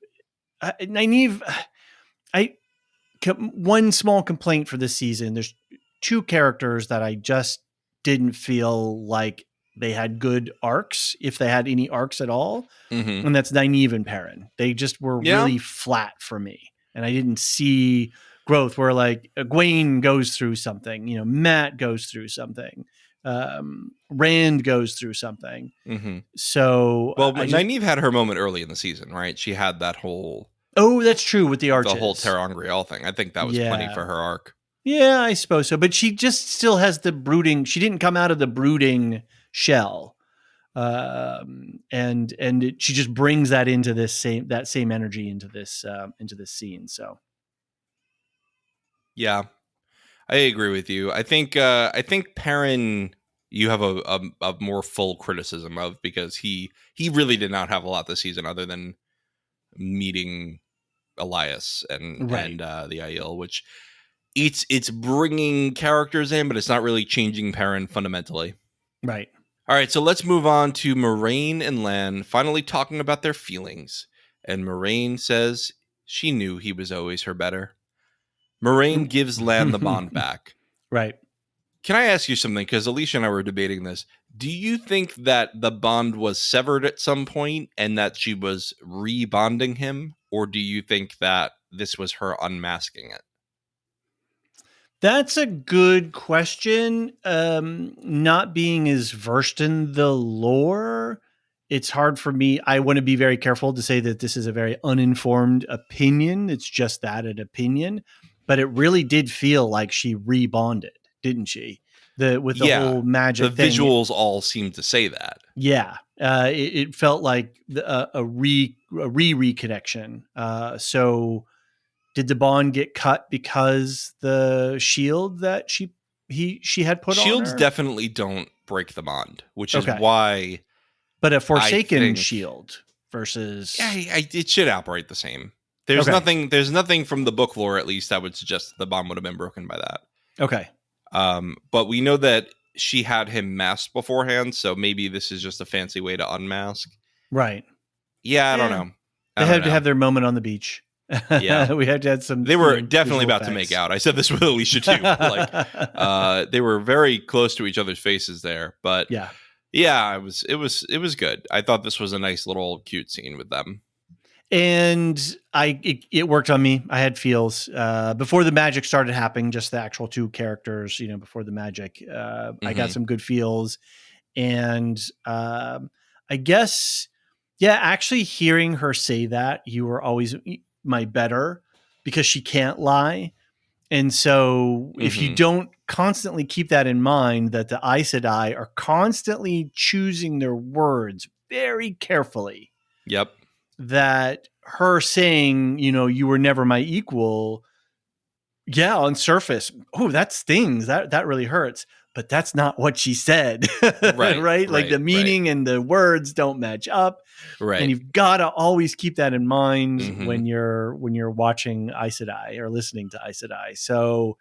one small complaint for this season. There's two characters that I just didn't feel like they had good arcs, if they had any arcs at all. And that's Nynaeve and Perrin. They just were really flat for me. And I didn't see growth where like Egwene goes through something, Matt goes through something, Rand goes through something. Mm-hmm. So Well, I just, Nynaeve had her moment early in the season, right? She had that whole oh, that's true with the the whole arches. Terangrial thing. I think that was plenty Yeah. for her arc. Yeah, I suppose so. But she just still has the brooding. She didn't come out of the brooding shell. She just brings that into that same energy into this scene. So Yeah, I agree with you. I think Perrin, you have a more full criticism of, because he really did not have a lot this season other than meeting Elias and right, the Aiel, which it's bringing characters in, but it's not really changing Perrin fundamentally. right. All right, so let's move on to Moraine and Lan finally talking about their feelings. And Moraine says she knew he was always her better. Moraine gives Lan the bond back. Right. Can I ask you something? Because Elysia and I were debating this. Do you think that the bond was severed at some point and that she was rebonding him? Or do you think that this was her unmasking it? That's a good question. Not being as versed in the lore, it's hard for me. I want to be very careful to say that this is a very uninformed opinion. It's just that, an opinion, but it really did feel like she rebonded, didn't she? With the Yeah, whole the magic thing. visuals all seem to say that. Yeah, it felt like a reconnection. So did the bond get cut because the shield that she had put on Shields her? definitely don't break the bond, which is Okay, why but a I Forsaken think, shield yeah, versus it should outright the same. There's okay, nothing. There's nothing from the book lore, at least, that would suggest the bond would have been broken by that. okay, But we know that she had him masked beforehand, so maybe this is just a fancy way to unmask. right. Yeah, I don't Yeah, know. I they don't had to know. have their moment on the beach. Yeah, We had to have some they were definitely visual about to make effects. out. I said this with Elysia too. Like, they were very close to each other's faces there. But Yeah. yeah, it was good. I thought this was a nice little cute scene with them. And it worked on me. I had feels before the magic started happening. Just the actual two characters, before the magic, I got Mm-hmm. some good feels, and I guess, yeah. Actually, hearing her say that you were always my better because she can't lie, and so if you Mm-hmm. don't constantly keep that in mind, that the Aes Sedai are constantly choosing their words very carefully, Yep. that her saying, you were never my equal, yeah, on surface, oh, that stings. That really hurts. But that's not what she said. Right. Right? Like Right. the meaning and the words don't match up. And Right. you've got to always keep that in mind Mm-hmm. when you're watching Aes Sedai or listening to Aes Sedai. So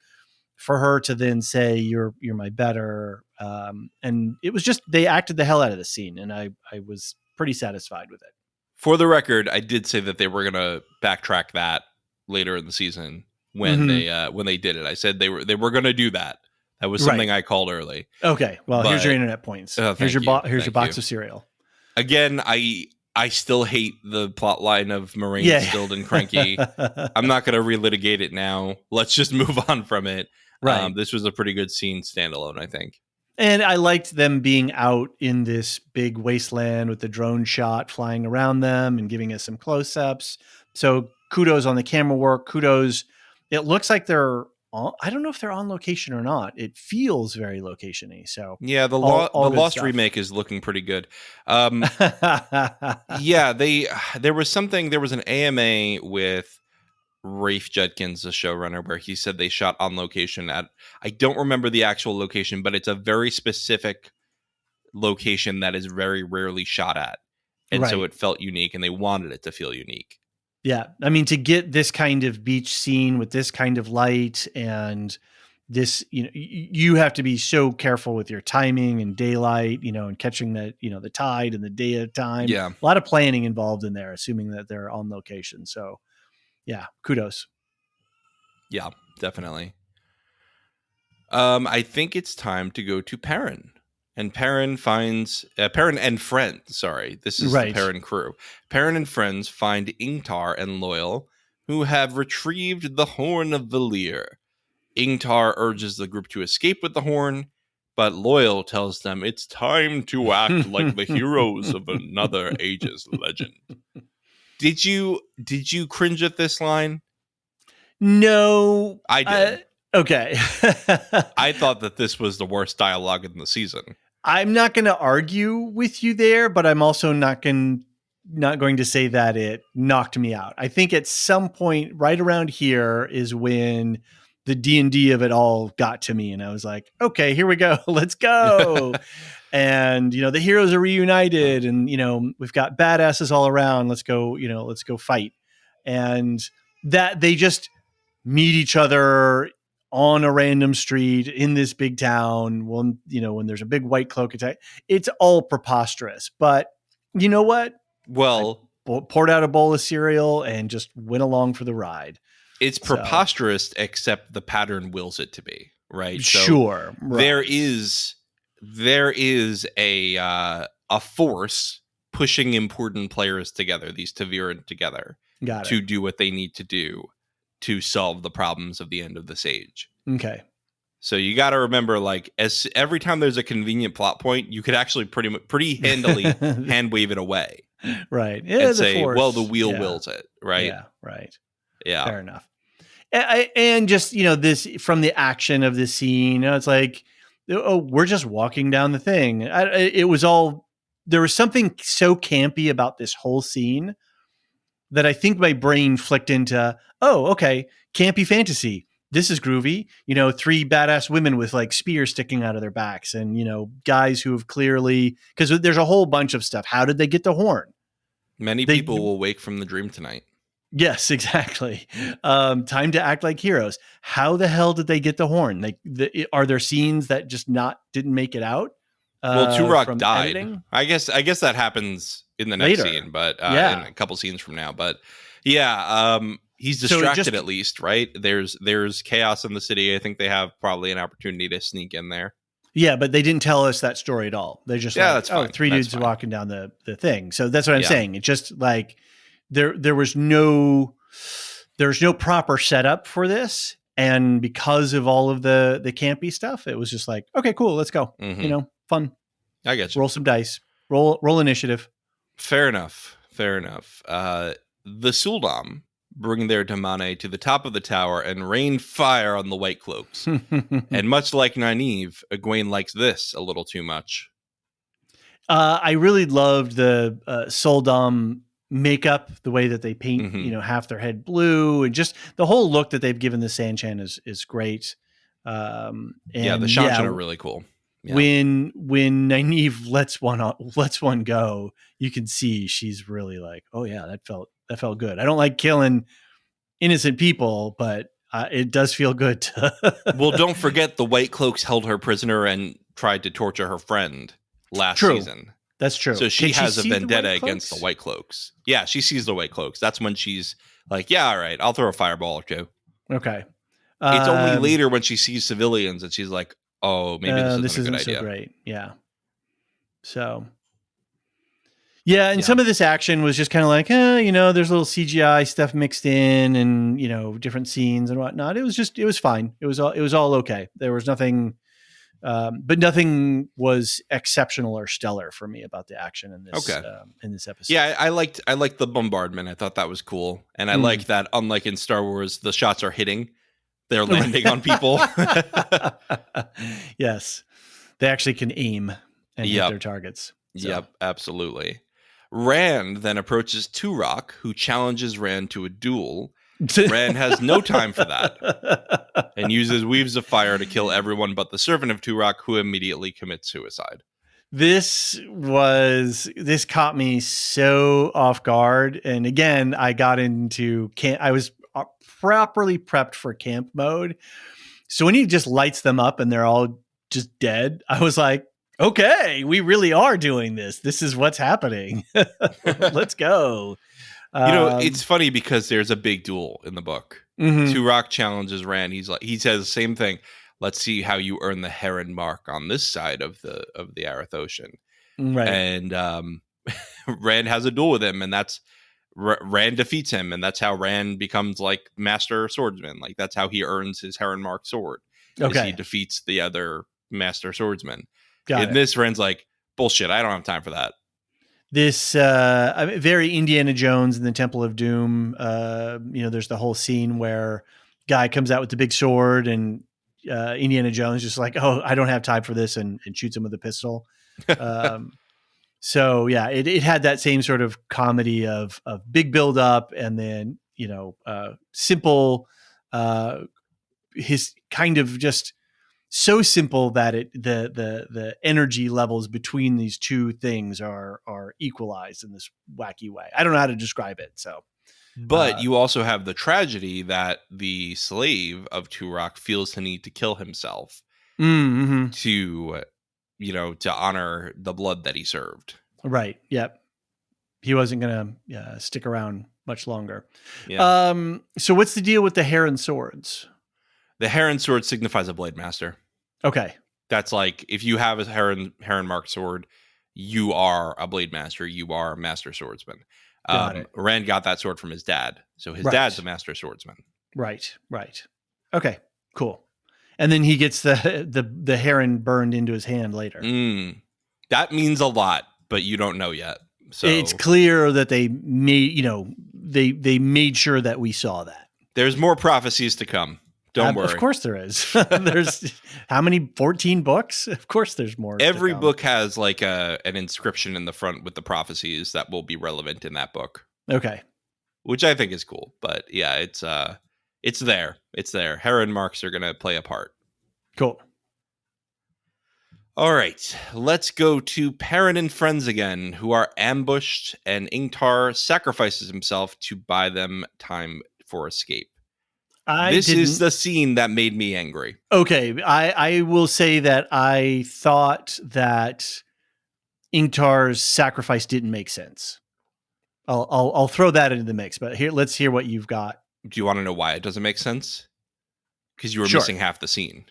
for her to then say you're my better, and it was just, they acted the hell out of the scene, and I was pretty satisfied with it. For the record, I did say that they were gonna backtrack that later in the season when Mm-hmm. they did it. I said they were gonna do that. That was Right. something I called early. Okay. Well, here's your But internet points. Here's thank your you. here's your Thank box you. of cereal. Again, I still hate the plot line of Moraine Yeah. stilled and cranky. I'm not going to relitigate it now. Let's just move on from it. Right. This was a pretty good scene standalone, I think. And I liked them being out in this big wasteland with the drone shot flying around them and giving us some close-ups. So kudos on the camera work. Kudos. It looks like they're on, I don't know if they're on location or not. It feels very location-y. So Yeah, the all good Lost stuff. remake is looking pretty good. Yeah, there was an AMA with Rafe Judkins, the showrunner, where he said they shot on location at, I don't remember the actual location, but it's a very specific location that is very rarely shot at. And so Right. it felt unique and they wanted it to feel unique. Yeah. I mean, to get this kind of beach scene with this kind of light and this, you have to be so careful with your timing and daylight, and catching the tide and the daytime. Yeah. A lot of planning involved in there, assuming that they're on location. So yeah, kudos. Yeah, definitely. I think it's time to go to Perrin. And Perrin finds Perrin and friends. Sorry, this is Right. the Perrin crew. Perrin and friends find Ingtar and Loyal who have retrieved the Horn of Valir. Ingtar urges the group to escape with the horn, but Loyal tells them it's time to act like the heroes of another age's legend. Did you cringe at this line? No. I did. Okay. I thought that this was the worst dialogue in the season. I'm not going to argue with you there, but I'm also not going to say that it knocked me out. I think at some point right around here is when the D&D of it all got to me, and I was like, okay, here we go. Let's go. And, the heroes are reunited, and, we've got badasses all around. Let's go fight. And that they just meet each other on a random street in this big town when there's a big white cloak attack. It's all preposterous, but you know what? Well, poured out a bowl of cereal and just went along for the ride. It's preposterous, except the pattern wills it to be, right? Sure. So right. There is a force pushing important players together, these Ta'veren together, to do what they need to do to solve the problems of the end of the Sage. Okay. So you got to remember, as every time there's a convenient plot point, you could actually pretty handily hand wave it away, right? Yeah, and say, force. Well, the wheel wills it, right? Yeah, right. Yeah, fair enough. And just this from the action of the scene, it's like, oh, we're just walking down the thing. It was all, there was something so campy about this whole scene that I think my brain flicked into, oh, okay, campy fantasy. This is groovy. 3 badass women with spears sticking out of their backs, and guys who have clearly, because there's a whole bunch of stuff. How did they get the horn? Many people will wake from the dream tonight. Yes, exactly. Time to act like heroes. How the hell did they get the horn? Are there scenes that just didn't make it out? Well, Turok died. Editing? I guess that happens in the next scene, but in a couple scenes from now. But yeah, he's distracted at least, right? There's chaos in the city. I think they have probably an opportunity to sneak in there. Yeah, but they didn't tell us that story at all. They just that's fine. 3 dudes walking down the thing. So that's what I'm saying. It's just there's no proper setup for this, and because of all of the campy stuff, it was just like, okay, cool, let's go. Mm-hmm. Fun. I get you. Roll some dice. Roll initiative. Fair enough. The Suldam bring their Damane to the top of the tower and rain fire on the White Cloaks. And much like Nynaeve, Egwene likes this a little too much. I really loved the Suldam makeup, the way that they paint, half their head blue, and just the whole look that they've given the Sanchan is great. And the Sanchan are really cool. Yeah. When Nynaeve lets one go, you can see she's really like, oh yeah, that felt good. I don't like killing innocent people, but it does feel good. Well, don't forget the White Cloaks held her prisoner and tried to torture her friend last season. That's true. So she has a vendetta against the White Cloaks. Yeah, she sees the White Cloaks. That's when she's like, yeah, all right, I'll throw a fireball or two. Okay. It's only later when she sees civilians that she's like, oh, maybe this isn't a good idea. So great. Yeah. So, yeah, and some of this action was just kind of like, there's a little CGI stuff mixed in, and different scenes and whatnot. It was fine. It was all okay. There was nothing, but nothing was exceptional or stellar for me about the action in this. In this episode. Yeah, I liked the bombardment. I thought that was cool, and I liked that. Unlike in Star Wars, the shots are hitting. They're landing on people. Yes. They actually can aim and hit their targets. So. Yep, absolutely. Rand then approaches Turok, who challenges Rand to a duel. Rand has no time for that and uses weaves of fire to kill everyone but the servant of Turok, who immediately commits suicide. This caught me so off guard. And again, I got into I was properly prepped for camp mode. So when he just lights them up and they're all just dead, I was like, okay, we really are doing this. This is what's happening. Let's go. It's funny because there's a big duel in the book. Mm-hmm. Turok challenges Rand. He says the same thing. Let's see how you earn the Heron mark on this side of the Arath Ocean. Right. And Rand has a duel with him, and that's Rand defeats him, and that's how Rand becomes like master swordsman. Like that's how he earns his Heron Mark sword. Is he Okay. defeats the other master swordsman. Got In it. this, Rand's like, bullshit, I don't have time for that. This very Indiana Jones and the Temple of Doom. There's the whole scene where guy comes out with the big sword and Indiana Jones just like, oh, I don't have time for this, and shoots him with a pistol. So yeah, it had that same sort of comedy of big build up and then simple. His kind of just so simple that the energy levels between these two things are equalized in this wacky way. I don't know how to describe it. So, but you also have the tragedy that the slave of Turok feels the need to kill himself to, to honor the blood that he served. Right. Yep. He wasn't going to stick around much longer. Yeah. So what's the deal with the Heron swords? The Heron sword signifies a blade master. Okay. That's like, if you have a Heron Mark sword, you are a blade master. You are a master swordsman. Rand got that sword from his dad. So his dad's a master swordsman. Right. Okay, cool. And then he gets the Heron burned into his hand later. That means a lot, but you don't know yet. So it's clear that they made, they made sure that we saw that. There's more prophecies to come. Don't worry. Of course there is. There's how many? 14 books? Of course there's more. Every book has like an inscription in the front with the prophecies that will be relevant in that book. Okay. Which I think is cool. But yeah, it's there. It's there. Heron marks are going to play a part. Cool. All right. Let's go to Perrin and friends again, who are ambushed, and Ingtar sacrifices himself to buy them time for escape. This is the scene that made me angry. Okay, I will say that I thought that Ingtar's sacrifice didn't make sense. I'll throw that into the mix, but let's hear what you've got. Do you want to know why it doesn't make sense? Because you were missing half the scene.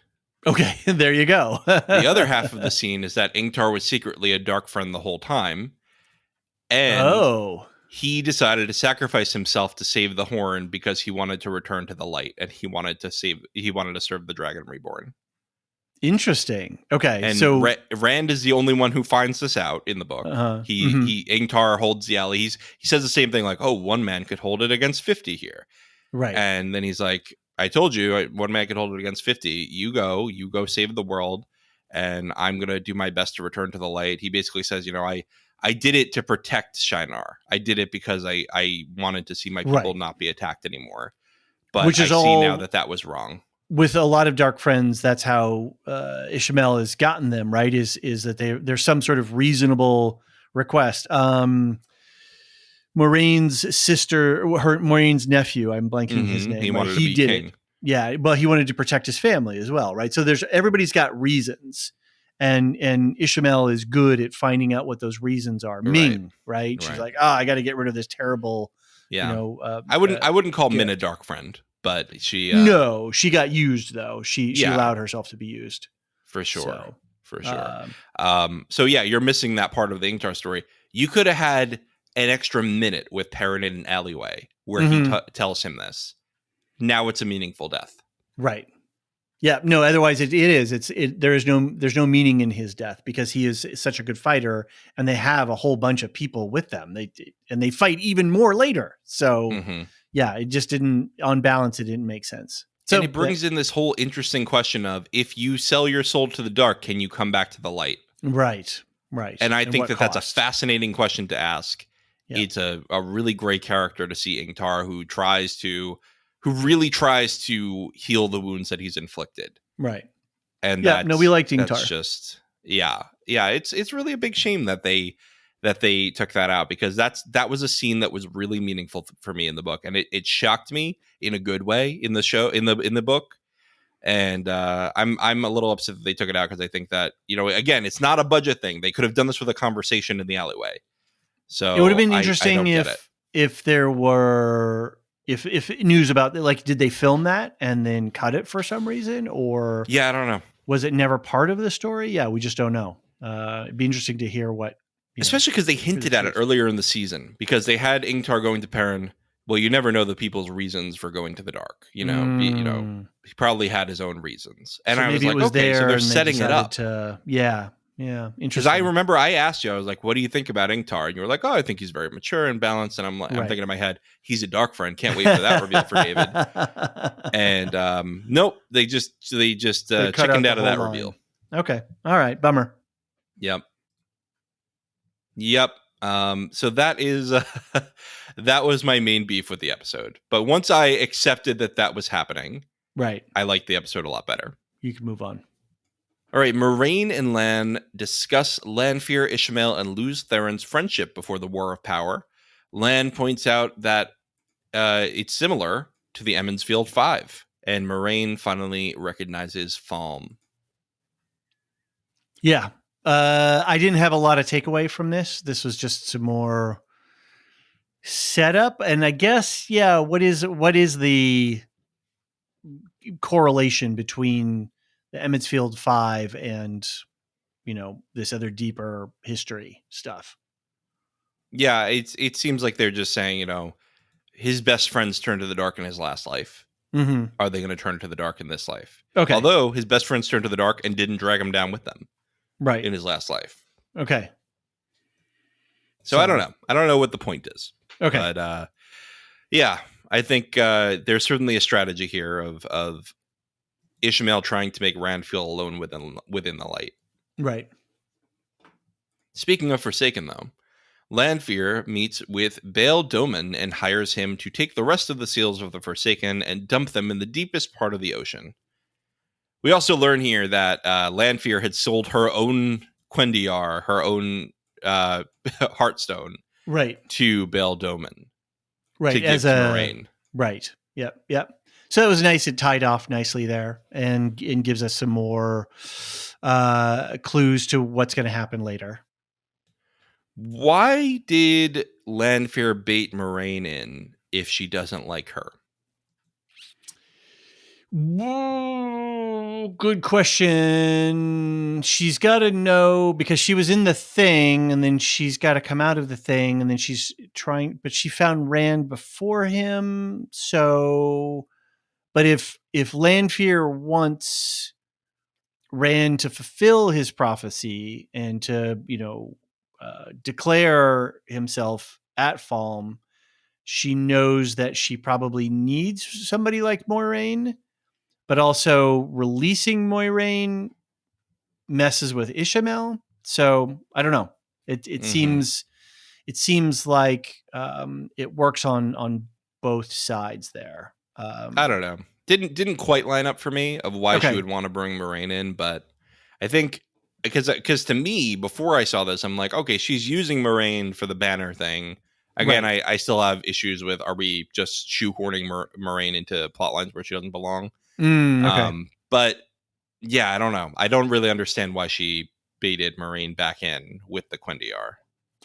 Okay, there you go. The other half of the scene is that Ingtar was secretly a dark friend the whole time, and he decided to sacrifice himself to save the horn because he wanted to return to the light, and he wanted to serve the Dragon Reborn. Interesting. Okay, and so Rand is the only one who finds this out in the book. Ingtar holds the alley. He says the same thing, like, "Oh, one man could hold it against 50 here." Right. And then he's like, "I told you, one man could hold it against 50. You go save the world, and I'm going to do my best to return to the light." He basically says, I did it to protect Shinar. I did it because I wanted to see my people not be attacked anymore. But I see now that was wrong. With a lot of dark friends, that's how Ishmael has gotten them, right? Is that there's some sort of reasonable request. Moiraine's sister, Moiraine's nephew, I'm blanking his name. He wanted to be king. It. Yeah, but he wanted to protect his family as well, right? So everybody's got reasons. And Ishmael is good at finding out what those reasons are. Ming, right? She's like, I got to get rid of this terrible. Yeah. I wouldn't call Min a dark friend, but she. No, she got used though. She allowed herself to be used. For sure. So yeah, you're missing that part of the Ingtar story. You could have had an extra minute with Perrin in an alleyway where he tells him this. Now it's a meaningful death. Right. Yeah, no, otherwise it is. There's no meaning in his death because he is such a good fighter and they have a whole bunch of people with them. They fight even more later. So yeah, it just didn't, on balance, it didn't make sense. So and it brings in this whole interesting question of, if you sell your soul to the dark, can you come back to the light? Right. And I think that's a fascinating question to ask. Yeah. It's a really great character to see Ingtar who really tries to heal the wounds that he's inflicted. Right. And we liked Ingtar. That's just, it's really a big shame that they took that out, because that was a scene that was really meaningful for me in the book. And it shocked me in a good way in the show, in the book. And I'm a little upset that they took it out, because I think that, again, it's not a budget thing. They could have done this with a conversation in the alleyway. So it would have been interesting if there were, if news about, like, did they film that and then cut it for some reason, or I don't know. Was it never part of the story? Yeah, we just don't know. It'd be interesting to hear what Especially because they hinted at it earlier in the season, because they had Ingtar going to Perrin. Well, you never know the people's reasons for going to the dark. He probably had his own reasons. And so I was maybe like, okay, so they're setting it up. Yeah. Because Interesting. I remember I asked you, I was like, what do you think about Ingtar? And you were like, oh, I think he's very mature and balanced. And I'm thinking in my head, he's a dark friend. Can't wait for that reveal for David. And nope, they just chickened out of that reveal. Okay. All right. Bummer. Yep. So that is that was my main beef with the episode. But once I accepted that was happening, right, I liked the episode a lot better. You can move on. All right, Moiraine and Lan discuss Lanfear, Ishamael, and Luz Theron's friendship before the War of Power. Lan points out that it's similar to the Emond's Field 5, and Moiraine finally recognizes Falme. Yeah. I didn't have a lot of takeaway from this. This was just some more setup. And I guess, what is the correlation between the Emond's Field 5 and, this other deeper history stuff? Yeah, it seems like they're just saying, his best friends turned to the dark in his last life. Mm-hmm. Are they going to turn to the dark in this life? Okay. Although his best friends turned to the dark and didn't drag him down with them. Right. In his last life. Okay. So I don't know. I don't know what the point is. Okay. But I think there's certainly a strategy here of Ishamael trying to make Rand feel alone within the light. Right. Speaking of Forsaken, though, Lanfear meets with Bael Doman and hires him to take the rest of the seals of the Forsaken and dump them in the deepest part of the ocean. We also learn here that Lanfear had sold her own Quendiar, her own Heartstone, right, to Bael Doman, right, to give to Moiraine. Right. Yep. So it was nice. It tied off nicely there, and gives us some more clues to what's going to happen later. Why did Lanfear bait Moiraine in if she doesn't like her? Whoa, good question. She's got to know, because she was in the thing, and then she's got to come out of the thing, and then she's trying, but she found Rand before him. So, but if Lanfear wants Rand to fulfill his prophecy and to, declare himself at Falme, she knows that she probably needs somebody like Moiraine. But also releasing Moiraine messes with Ishamael. So I don't know. It seems like it works on both sides there. I don't know. Didn't quite line up for me of why she would want to bring Moiraine in, but I think because to me, before I saw this, I'm like, okay, she's using Moiraine for the banner thing. Again, right. I still have issues with, are we just shoehorning Moiraine into plot lines where she doesn't belong? Okay. But yeah, I don't know. I don't really understand why she baited Moiraine back in with the Quendiar.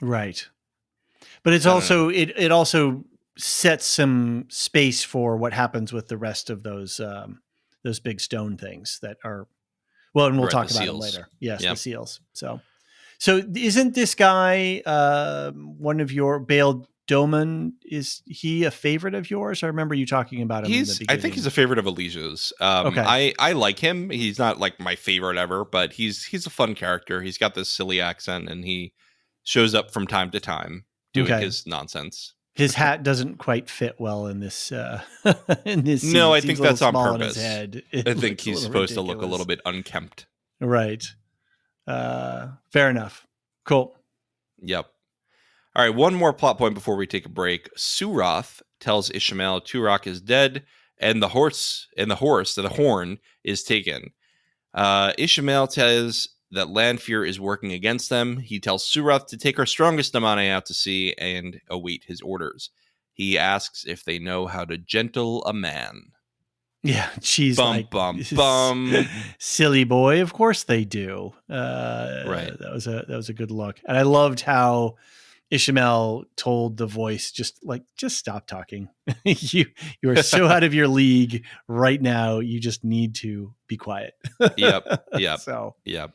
Right. But it's also it also sets some space for what happens with the rest of those big stone things that are, well, and we'll talk about them later. Yes, the seals. So isn't this guy one of your Bael Doman? Is he a favorite of yours? I remember you talking about him in the beginning. I think he's a favorite of Elysia's. I like him. He's not like my favorite ever, but he's a fun character. He's got this silly accent, and he shows up from time to time doing his nonsense. His hat doesn't quite fit well in this. In this scene. No, I think that's on purpose. I think he's supposed to look a little bit unkempt. Right. Fair enough. Cool. Yep. All right, one more plot point before we take a break. Suroth tells Ishamael Turok is dead, and the horn is taken. Ishamael says that Lanfear is working against them. He tells Suroth to take her strongest Damane out to sea and await his orders. He asks if they know how to gentle a man. Yeah, she's bum, silly boy. Of course they do. Right. That was a good look, and I loved how Ishamael told the voice, just stop talking. you are so out of your league right now. You just need to be quiet. Yep. So, yep.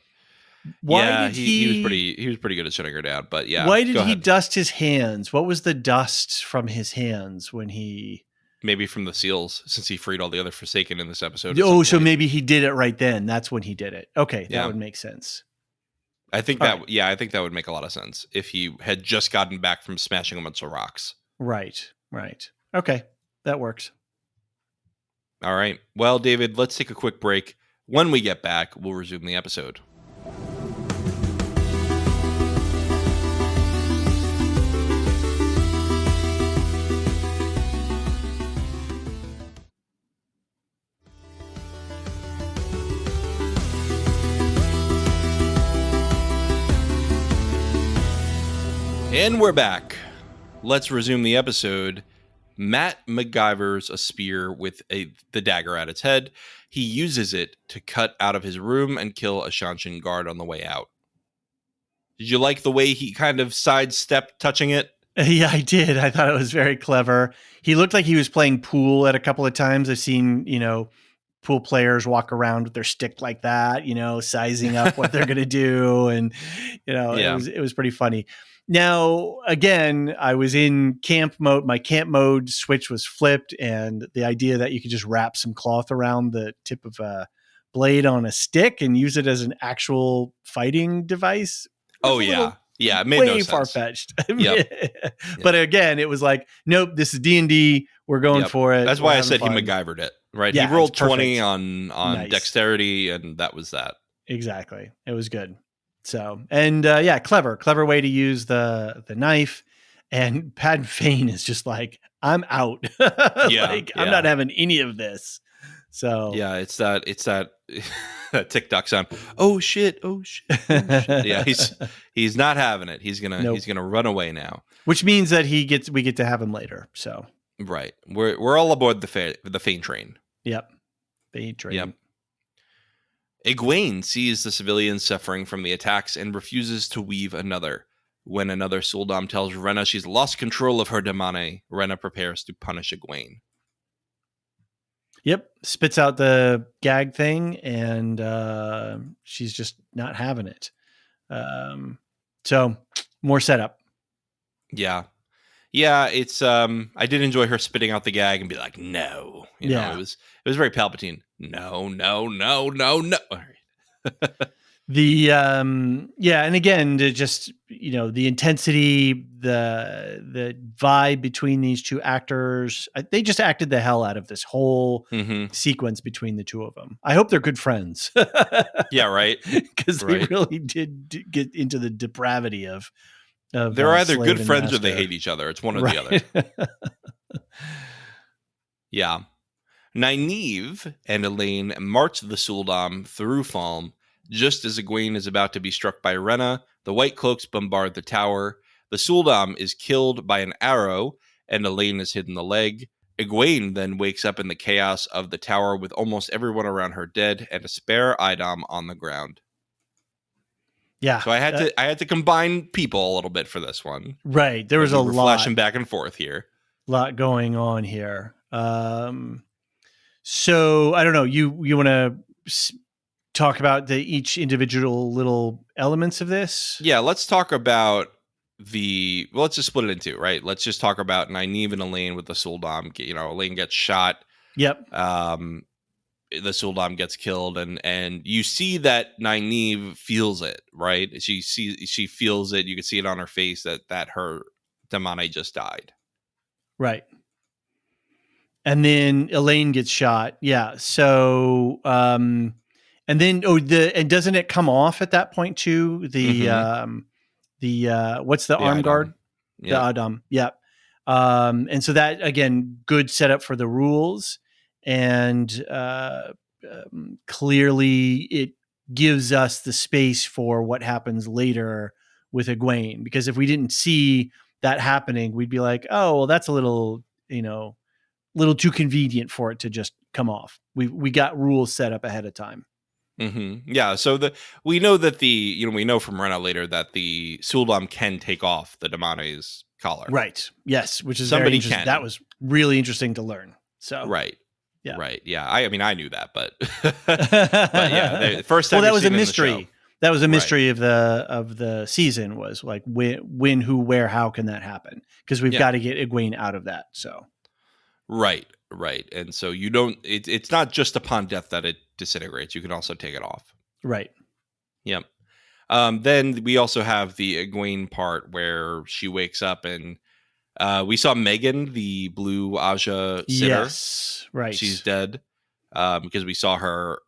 Why Yeah, did he was he? pretty good at shutting her down. But yeah, Why did go he ahead. dust his hands? What was the dust from his hands when he? Maybe from the seals, since he freed all the other Forsaken in this episode at some Oh, so point. maybe he did it right then. That's when he did it. Okay, that Yeah, would make sense. I think All that. right. Yeah, I think that would make a lot of sense if he had just gotten back from smashing a bunch of rocks. Right. Okay, that works. All right. Well, David, let's take a quick break. When we get back, we'll resume the episode. And we're back. Let's resume the episode. Matt MacGyver's a spear with the dagger at its head. He uses it to cut out of his room and kill a Shanshin guard on the way out. Did you like the way he kind of sidestepped touching it? Yeah, I did. I thought it was very clever. He looked like he was playing pool at a couple of times. I've seen, pool players walk around with their stick like that, sizing up what they're going to do. And, Yeah. it was pretty funny. Now, again, I was in camp mode. My camp mode switch was flipped. And the idea that you could just wrap some cloth around the tip of a blade on a stick and use it as an actual fighting device. Oh, yeah. Yeah, it made way no sense. far-fetched. Yep. But again, it was like, nope, this is D&D. We're going for it. That's why I said fun. He MacGyvered it, right? Yeah, he rolled 20 on nice. Dexterity, and that was that. Exactly. It was good. So, and clever way to use the knife. And Pad Fane is just like, I'm out. I'm not having any of this. So yeah, it's that that TikTok sound. Oh shit! Oh shit! Oh shit. Yeah, he's not having it. He's gonna run away now. Which means that we get to have him later. So right, we're all aboard the Fane train. Yep, Fane train. Yep. Egwene sees the civilians suffering from the attacks and refuses to weave another. When another Suldam tells Renna she's lost control of her damane, Renna prepares to punish Egwene. Yep, spits out the gag thing, and she's just not having it. So more setup. Yeah, it's I did enjoy her spitting out the gag and be like, no, you know, it was very Palpatine. No. And again, to just, the intensity, the vibe between these two actors, they just acted the hell out of this whole sequence between the two of them. I hope they're good friends. Yeah, right. Because they really did get into the depravity of they're either good friends Maester. or they hate each other. It's one or the other. Yeah. Nynaeve and Elaine march the Suldam through Falm. Just as Egwene is about to be struck by Renna, the White Cloaks bombard the tower. The Suldam is killed by an arrow, and Elaine is hit in the leg. Egwene then wakes up in the chaos of the tower with almost everyone around her dead and a spare Idam on the ground. Yeah. So I had to combine people a little bit for this one. Right. There was a lot flashing back and forth here. Lot going on here. So I don't know. You want to talk about each individual little elements of this? Yeah, let's talk about let's just split it in two, right? Let's just talk about Nynaeve and Elaine with the Suldam. Elaine gets shot. Yep. The Suldam gets killed, and you see that Nynaeve feels it, right? She feels it. You can see it on her face that her damane just died. Right. And then Elaine gets shot. Yeah. So, and then and doesn't it come off at that point too? What's the arm guard? Yep. The Adam. Yep. And so that, again, good setup for the rules, and clearly it gives us the space for what happens later with Egwene, because if we didn't see that happening, we'd be like, oh, well, that's a little, little too convenient for it to just come off. We got rules set up ahead of time. Mm-hmm. Yeah, so we know that we know from Renna later that the Suldam can take off the damane's collar. Right. Yes, which is somebody very can. That was really interesting to learn. So right. Yeah. Right. Yeah. I mean, I knew that, but but yeah, the first time. Well, that was a mystery. That was a Right. mystery of the season, was like when, who, where, how can that happen? Because we've Yeah. got to get Egwene out of that. So Right. Right. And so you don't. It's not just upon death that it disintegrates. You can also take it off. right. Yep. Then we also have the Egwene part where she wakes up and we saw Megan, the blue Aja sitter. Yes. Right. She's dead because we saw her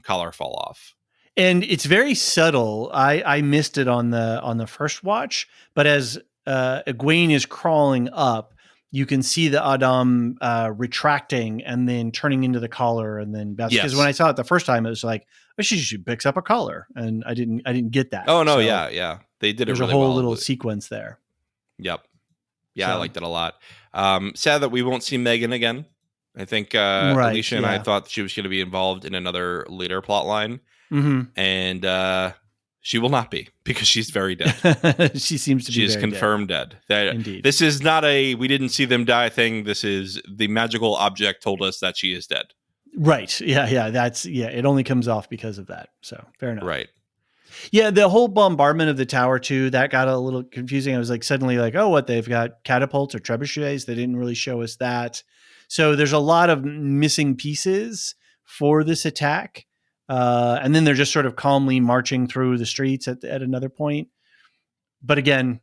collar fall off. And it's very subtle. I missed it on the first watch, but as Egwene is crawling up, you can see the Adam retracting and then turning into the collar, and then because Yes. when I saw it the first time, it was like, oh, she picks up a collar, and I didn't get that. Oh no, So yeah, they did it there's really a whole well. little sequence there. Yep. Yeah, I So- liked it a lot. Sad that we won't see Megan again. I think Right, Elysia and I yeah. thought she was going to be involved in another later plot line, hmm and she will not be because she's very dead. She seems to be She is very confirmed dead. That Indeed. This is not a we didn't see them die thing. This is the magical object told us that she is dead. Right. Yeah. It only comes off because of that. So fair enough. Right. Yeah, the whole bombardment of the tower too, that got a little confusing. I was like suddenly like, oh, what, they've got catapults or trebuchets? They didn't really show us that. So there's a lot of missing pieces for this attack. And then they're just sort of calmly marching through the streets at another point. But again,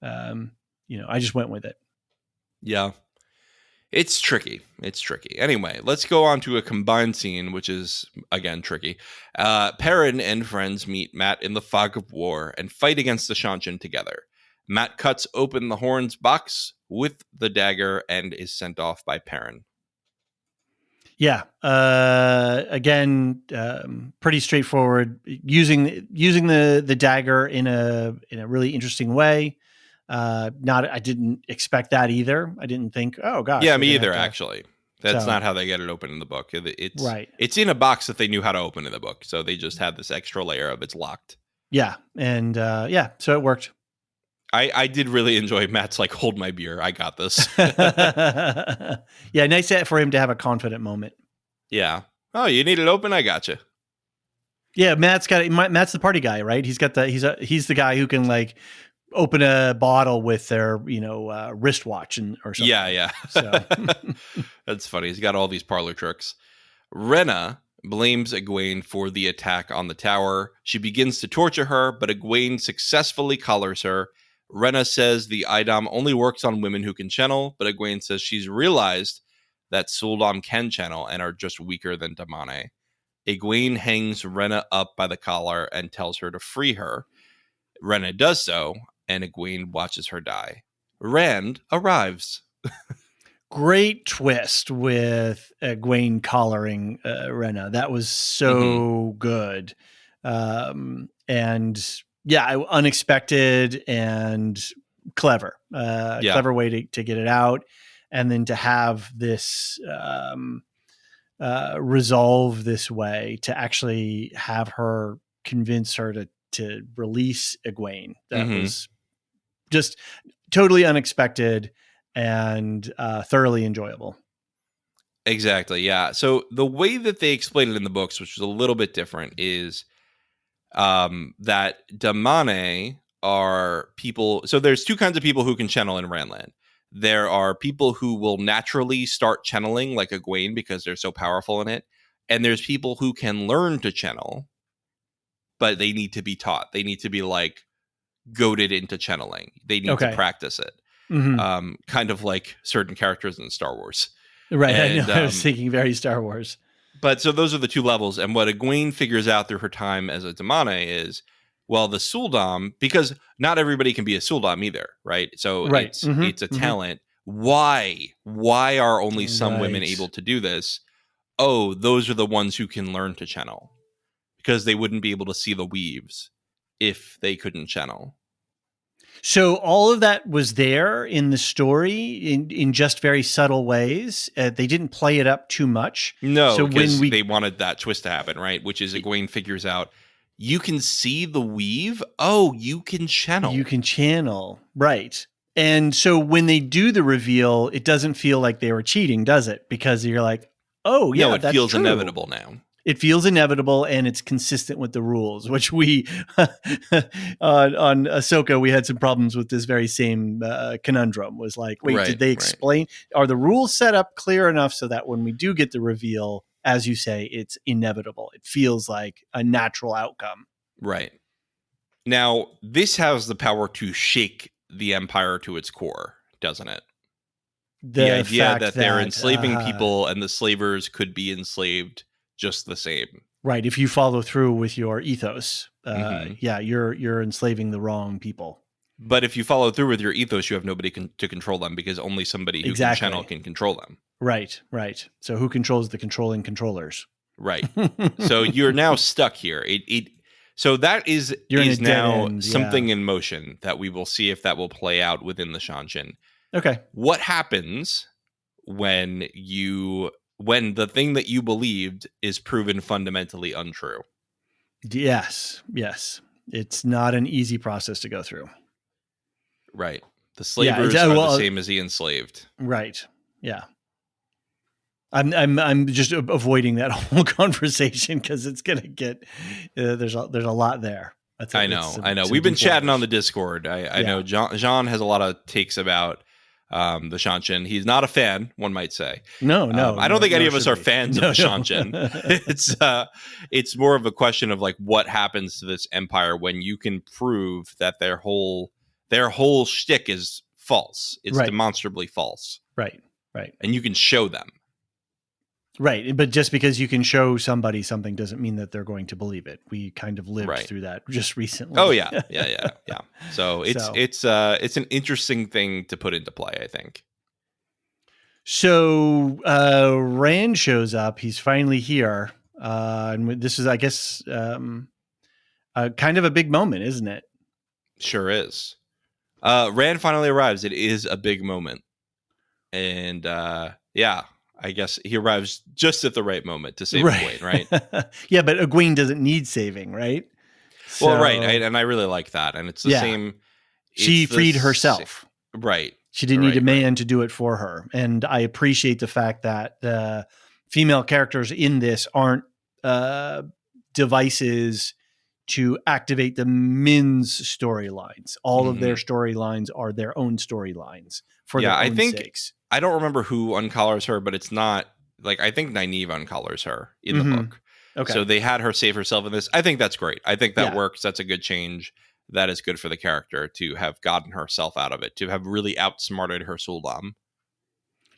I just went with it. Yeah. It's tricky. Anyway, let's go on to a combined scene, which is, again, tricky. Perrin and friends meet Matt in the fog of war and fight against the Shanshan together. Matt cuts open the horn's box with the dagger and is sent off by Perrin. Yeah. Again, pretty straightforward. Using the dagger in a really interesting way. I didn't expect that either. I didn't think, oh gosh. Yeah, me either. Actually, that's So- not how they get it open in the book. It's Right. It's in a box that they knew how to open in the book, so they just had this extra layer of it's locked. Yeah. And so it worked. I did really enjoy Matt's like, hold my beer, I got this. Yeah, nice for him to have a confident moment. Yeah. Oh, you need it open? I got you. Yeah, Matt's the party guy, right? He's the guy who can like open a bottle with their wristwatch or something. Yeah. So. That's funny. He's got all these parlor tricks. Rena blames Egwene for the attack on the tower. She begins to torture her, but Egwene successfully collars her. Rena says the Idam only works on women who can channel, but Egwene says she's realized that Suldam can channel and are just weaker than Damane. Egwene hangs Rena up by the collar and tells her to free her. Rena does so, and Egwene watches her die. Rand arrives. Great twist with Egwene collaring Rena. That was so good. And yeah, unexpected and clever. Clever way to get it out. And then to have this resolve this way, to actually have her convince her to release Egwene. That was just totally unexpected and thoroughly enjoyable. Exactly, yeah. So the way that they explain it in the books, which was a little bit different, is that Damane are people. So there's two kinds of people who can channel in Randland. There are people who will naturally start channeling like Egwene because they're so powerful in it. And there's people who can learn to channel, but they need to be taught. They need to be like goaded into channeling. They need to practice it. Mm-hmm. Kind of like certain characters in Star Wars. Right. And, I was thinking very Star Wars. But so those are the two levels. And what Egwene figures out through her time as a Damane is, well, the Suldam, because not everybody can be a Suldam either, right? So it's a talent. Why are only some women able to do this? Oh, those are the ones who can learn to channel, because they wouldn't be able to see the weaves if they couldn't channel. So all of that was there in the story in just very subtle ways. They didn't play it up too much. No, so because they wanted that twist to happen, right? Which is Egwene figures out, you can see the weave. Oh, you can channel. You can channel, right. And so when they do the reveal, it doesn't feel like they were cheating, does it? Because you're like, oh, yeah, no, it that's feels true. inevitable now. It feels inevitable, and it's consistent with the rules, which we on Ahsoka, we had some problems with this very same conundrum. Was like, wait, did they explain? Are the rules set up clear enough so that when we do get the reveal, as you say, it's inevitable? It feels like a natural outcome. Right. Now, this has the power to shake the Empire to its core, doesn't it? The idea that they're enslaving people and the slavers could be enslaved just the same. Right. If you follow through with your ethos, yeah, you're enslaving the wrong people. But if you follow through with your ethos, you have nobody to control them, because only somebody who can channel can control them. Right. So who controls the controlling controllers? Right. So you're now stuck here. So that is now something in motion that we will see if that will play out within the Shanshin. Okay. What happens when the thing that you believed is proven fundamentally untrue? Yes. It's not an easy process to go through. Right. The slavers are the same as the enslaved. Right. Yeah. I'm just avoiding that whole conversation because it's gonna get there's a lot there. I know. We've been chatting on the Discord. I know Jean has a lot of takes about the Shanshin. He's not a fan, one might say. No. I don't think any of us are fans of the Shanshin. It's more of a question of like what happens to this empire when you can prove that their whole shtick is false. It's demonstrably false. Right. And you can show them. Right. But just because you can show somebody something doesn't mean that they're going to believe it. We kind of lived through that just recently. Oh yeah. So it's an interesting thing to put into play, I think. So Rand shows up. He's finally here. And this is, I guess, kind of a big moment, isn't it? Sure is. Rand finally arrives. It is a big moment. And I guess he arrives just at the right moment to save Egwene, right? Yeah, but Egwene doesn't need saving, right? Well, right. And I really like that. And it's the same. She freed herself. Right. She didn't need a man to do it for her. And I appreciate the fact that the female characters in this aren't devices to activate the men's storylines. All of their storylines are their own storylines for their own sakes. I don't remember who uncollars her, but it's not like, I think Nynaeve uncollars her in the book. Okay. So they had her save herself in this. I think that's great. I think that works. That's a good change. That is good for the character to have gotten herself out of it, to have really outsmarted her Suldam.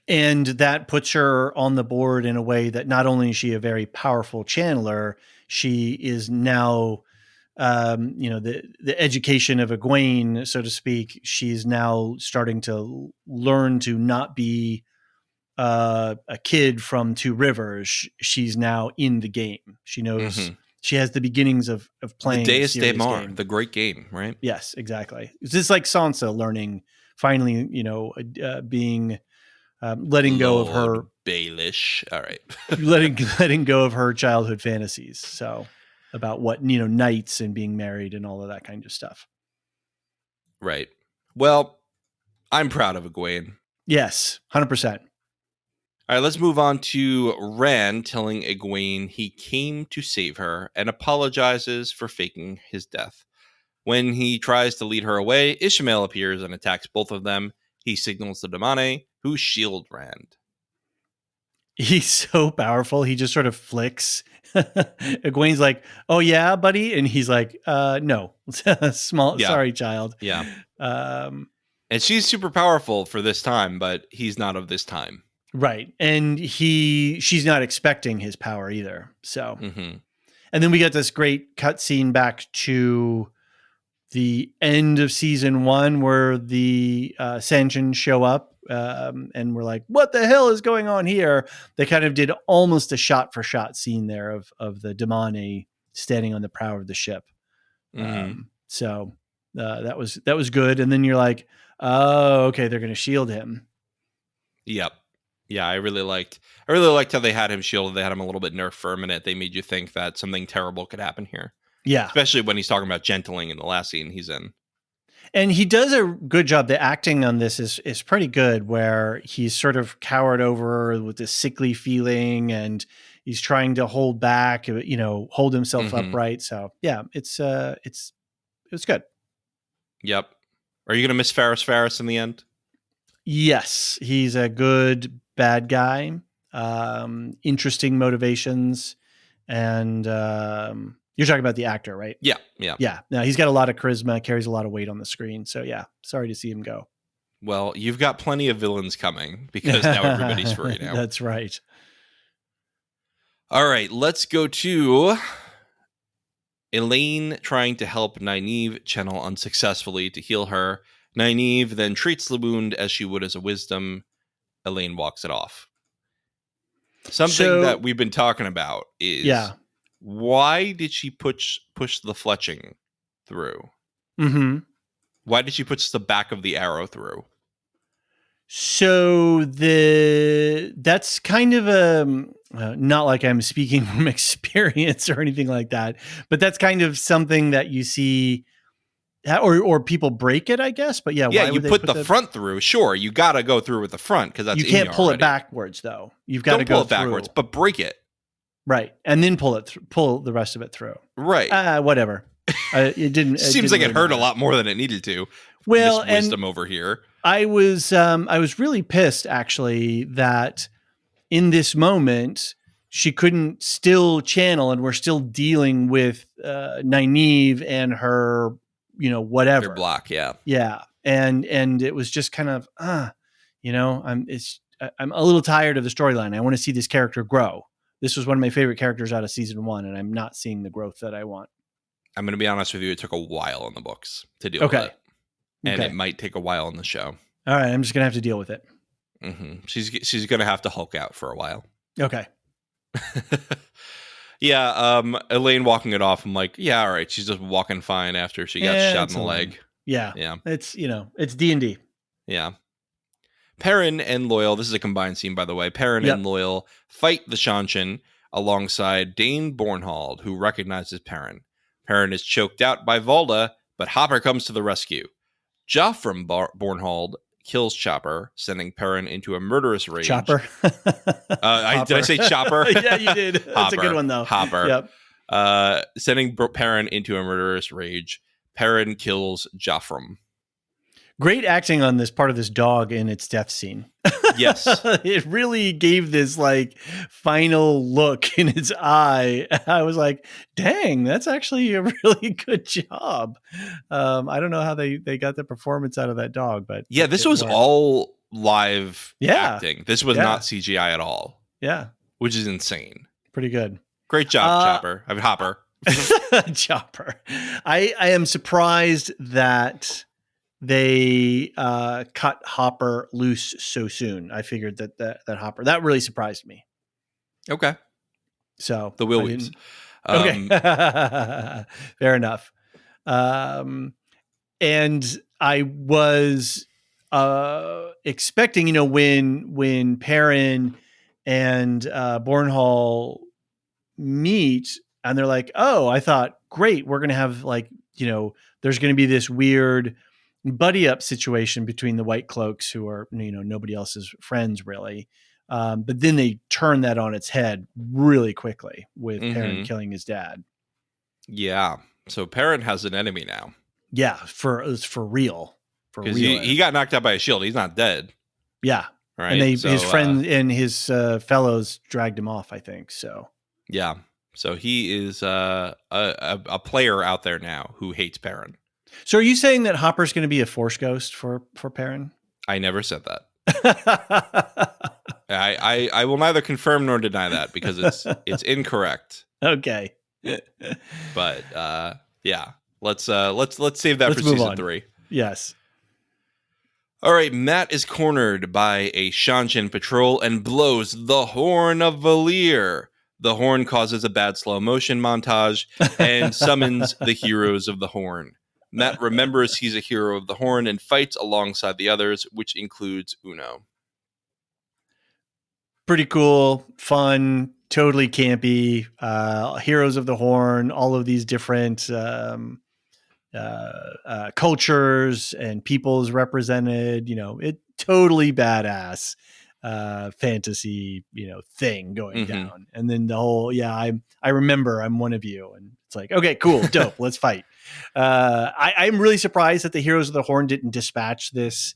And that puts her on the board in a way that not only is she a very powerful channeler, she is now, the education of Egwene, so to speak. She's now starting to learn to not be a kid from Two Rivers. She's now in the game. She knows she has the beginnings of playing the Deus de Mar, the great game, right? Yes, exactly. It's just like Sansa learning, finally, being letting go of her Baelish. All right, letting go of her childhood fantasies. So about what knights and being married and all of that kind of stuff. Right. Well, I'm proud of Egwene. Yes, 100%. All right, let's move on to Rand telling Egwene he came to save her and apologizes for faking his death. When he tries to lead her away, Ishmael appears and attacks both of them. He signals the Damane, who shield Rand. He's so powerful. He just sort of flicks. Egwene's like, "Oh yeah, buddy," and he's like, "No, sorry, child." Yeah. And she's super powerful for this time, but he's not of this time. Right. And she's not expecting his power either. So, and then we get this great cutscene back to the end of season 1 where the Sanshin show up and we're like, what the hell is going on here? They kind of did almost a shot for shot scene there of the Damane standing on the prow of the ship. So that was good. And then you're like, oh, okay, they're going to shield him. Yep. Yeah, I really liked how they had him shielded. They had him a little bit nerfed for a minute. They made you think that something terrible could happen here. Yeah. Especially when he's talking about gentling in the last scene he's in. And he does a good job. The acting on this is pretty good, where he's sort of cowered over with this sickly feeling, and he's trying to hold back, hold himself upright. So yeah, it's good. Yep. Are you gonna miss Ferris in the end? Yes, he's a good bad guy. Interesting motivations, and you're talking about the actor, right? Yeah. Yeah. No, he's got a lot of charisma, carries a lot of weight on the screen. So yeah, sorry to see him go. Well, you've got plenty of villains coming because now everybody's free now. That's right. All right, let's go to Elaine trying to help Nynaeve channel unsuccessfully to heal her. Nynaeve then treats the wound as she would as a wisdom. Elaine walks it off. Something that we've been talking about is why did she push the fletching through? Mm-hmm. Why did she push the back of the arrow through? So that's kind of not like I'm speaking from experience or anything like that, but that's kind of something that you see, or people break it, I guess. But yeah, yeah, why you would they put the front through. Sure, you got to go through with the front because that's you can't pull already. It backwards though. You've got to go pull it backwards, but break it. Right, and then pull the rest of it through. Right, whatever. It didn't. Seems like it hurt a lot more than it needed to. Well, Miss Wisdom over here. I was really pissed actually that in this moment she couldn't still channel, and we're still dealing with Nynaeve and her, whatever. Your block, yeah, and it was just kind of, I'm a little tired of the storyline. I want to see this character grow. This was one of my favorite characters out of season 1, and I'm not seeing the growth that I want. I'm going to be honest with you. It took a while in the books to deal with it. And it might take a while in the show. All right. I'm just going to have to deal with it. Mm-hmm. She's going to have to Hulk out for a while. Okay. Yeah. Elaine walking it off. I'm like, yeah, all right. She's just walking fine after she got shot in the leg. Yeah. Yeah. It's, it's D&D. Yeah. Perrin and Loyal, this is a combined scene, by the way. Perrin and Loyal fight the Shanshan alongside Dane Bornhald, who recognizes Perrin. Perrin is choked out by Valda, but Hopper comes to the rescue. Joffrey Bornhald kills Chopper, sending Perrin into a murderous rage. Chopper? Did I say Chopper? Yeah, you did. That's a good one, though. Hopper. Yep. Sending Perrin into a murderous rage. Perrin kills Joffrey. Great acting on this part of this dog in its death scene. Yes. It really gave this like final look in its eye. I was like, dang, that's actually a really good job. I don't know how they got the performance out of that dog, but yeah, this was all live acting. This was not CGI at all. Yeah. Which is insane. Pretty good. Great job, Chopper. I mean, Hopper. Chopper. I am surprised that they cut Hopper loose so soon. I figured that Hopper, that really surprised me. Okay. So the wheel weaves. Okay. Fair enough. And I was expecting, when Perrin and Bornhall meet, and they're like, oh, I thought, great, we're going to have there's going to be this weird buddy up situation between the White Cloaks, who are, nobody else's friends really. But then they turn that on its head really quickly with Perrin killing his dad. Yeah. So Perrin has an enemy now. Yeah. For real. Because he got knocked out by a shield. He's not dead. Yeah. Right. And his friend and his fellows dragged him off, I think. So. Yeah. So he is a player out there now who hates Perrin. So are you saying that Hopper's going to be a Force ghost for Perrin? I never said that. I will neither confirm nor deny that because it's incorrect. Okay. But yeah, let's save that for season 3. Yes. All right, Matt is cornered by a Shanshan patrol and blows the horn of Valir. The horn causes a bad slow motion montage and summons the heroes of the horn. Matt remembers he's a hero of the horn and fights alongside the others, which includes Uno. Pretty cool, fun, totally campy. Heroes of the Horn, all of these different cultures and peoples represented. It totally badass fantasy thing going down. And then the whole I remember I'm one of you, and it's like, okay, cool, dope, let's fight. I'm really surprised that the Heroes of the Horn didn't dispatch this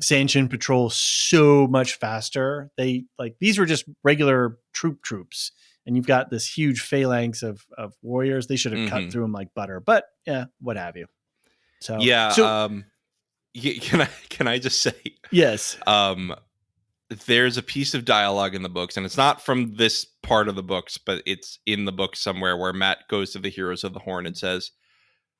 Sanchin patrol so much faster. These were just regular troops, and you've got this huge phalanx of warriors. They should have cut through them like butter, but yeah, what have you. So can I just say, yes, there's a piece of dialogue in the books, and it's not from this part of the books, but it's in the book somewhere, where Matt goes to the Heroes of the Horn and says,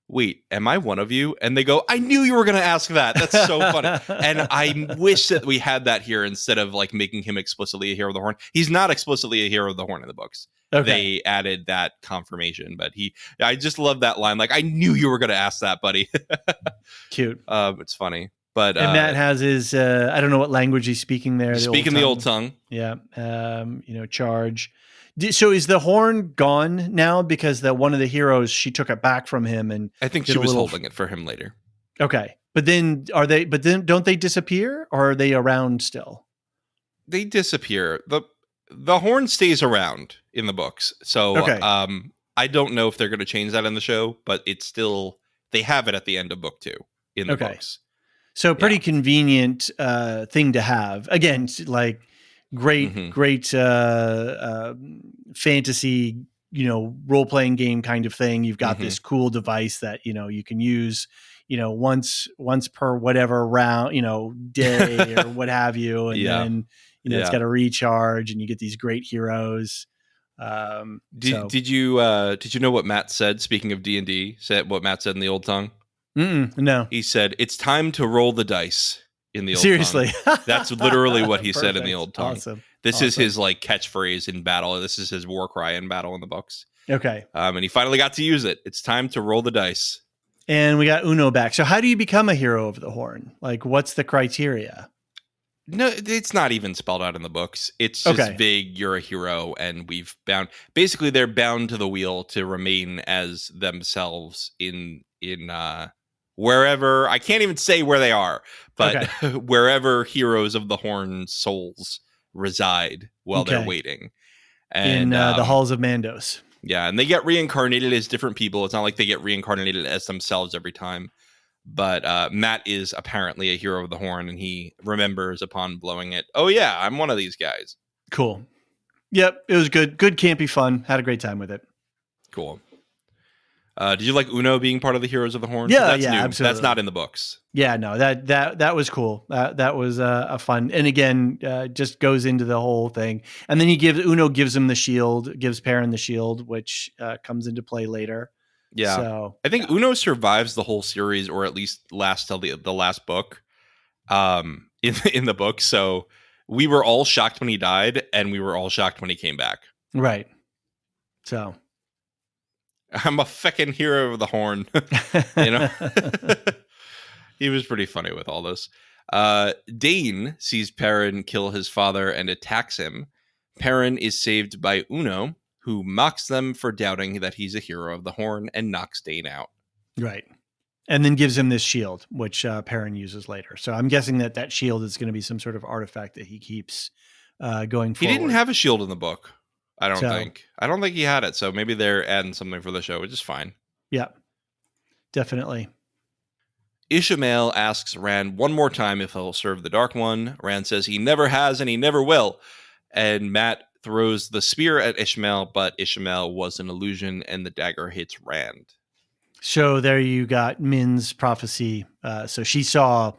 "Wait, am I one of you?" And they go, "I knew you were going to ask that." That's so funny. And I wish that we had that here instead of like making him explicitly a hero of the Horn. He's not explicitly a hero of the Horn in the books. Okay. They added that confirmation, but I just love that line. Like, I knew you were going to ask that, buddy. Cute. It's funny. But and Matt has his I don't know what language he's speaking there. Speaking the old tongue. Yeah. Charge. So is the horn gone now? Because one of the heroes, she took it back from him, and I think she was holding it for him later. Okay, but then don't they disappear, or are they around still? They disappear. The horn stays around in the books, so okay. I don't know if they're going to change that in the show, but it's still, they have it at the end of book 2 in the books. So pretty convenient thing to have. Again, like great fantasy, role-playing game kind of thing. You've got this cool device that, you can use, once per whatever round, day or what have you. And then, it's got a recharge, and you get these great heroes. Did you know what Matt said? Speaking of D&D, what Matt said in the old tongue? No. He said, "It's time to roll the dice." In the old Seriously, tongue. That's literally what he said in the old tongue. Awesome. This is his like catchphrase in battle. This is his war cry in battle in the books. Okay. And he finally got to use it. It's time to roll the dice. And we got Uno back. So how do you become a hero of the Horn? Like, what's the criteria? No, it's not even spelled out in the books. It's just vague. You're a hero, and basically they're bound to the wheel to remain as themselves in wherever, I can't even say where they are, but wherever Heroes of the Horn souls reside while they're waiting. And in the halls of Mandos. Yeah, and they get reincarnated as different people. It's not like they get reincarnated as themselves every time. But Matt is apparently a hero of the Horn, and he remembers upon blowing it, "Oh yeah, I'm one of these guys." Cool. Yep, it was good. Good campy fun. Had a great time with it. Cool. Did you like Uno being part of the Heroes of the Horn? Yeah, that's new. Absolutely. That's not in the books. Yeah, no, that was cool. That was a fun, and again, just goes into the whole thing. And then Uno gives him the shield, gives Perrin the shield, which comes into play later. Yeah, so I think Uno survives the whole series, or at least lasts till the last book. In the book, so we were all shocked when he died, and we were all shocked when he came back. Right. So. I'm a feckin' hero of the Horn. He was pretty funny with all this. Dane sees Perrin kill his father and attacks him. Perrin is saved by Uno, who mocks them for doubting that he's a hero of the Horn and knocks Dane out. Right. And then gives him this shield, which Perrin uses later. So I'm guessing that shield is going to be some sort of artifact that he keeps going forward. He didn't have a shield in the book. I don't think he had it, so maybe they're adding something for the show, which is fine. Yeah, definitely. Ishmael asks Rand one more time if he'll serve the Dark One. Rand says he never has and he never will. And Matt throws the spear at Ishmael, but Ishmael was an illusion, and the dagger hits Rand. So there you got Min's prophecy. So she saw,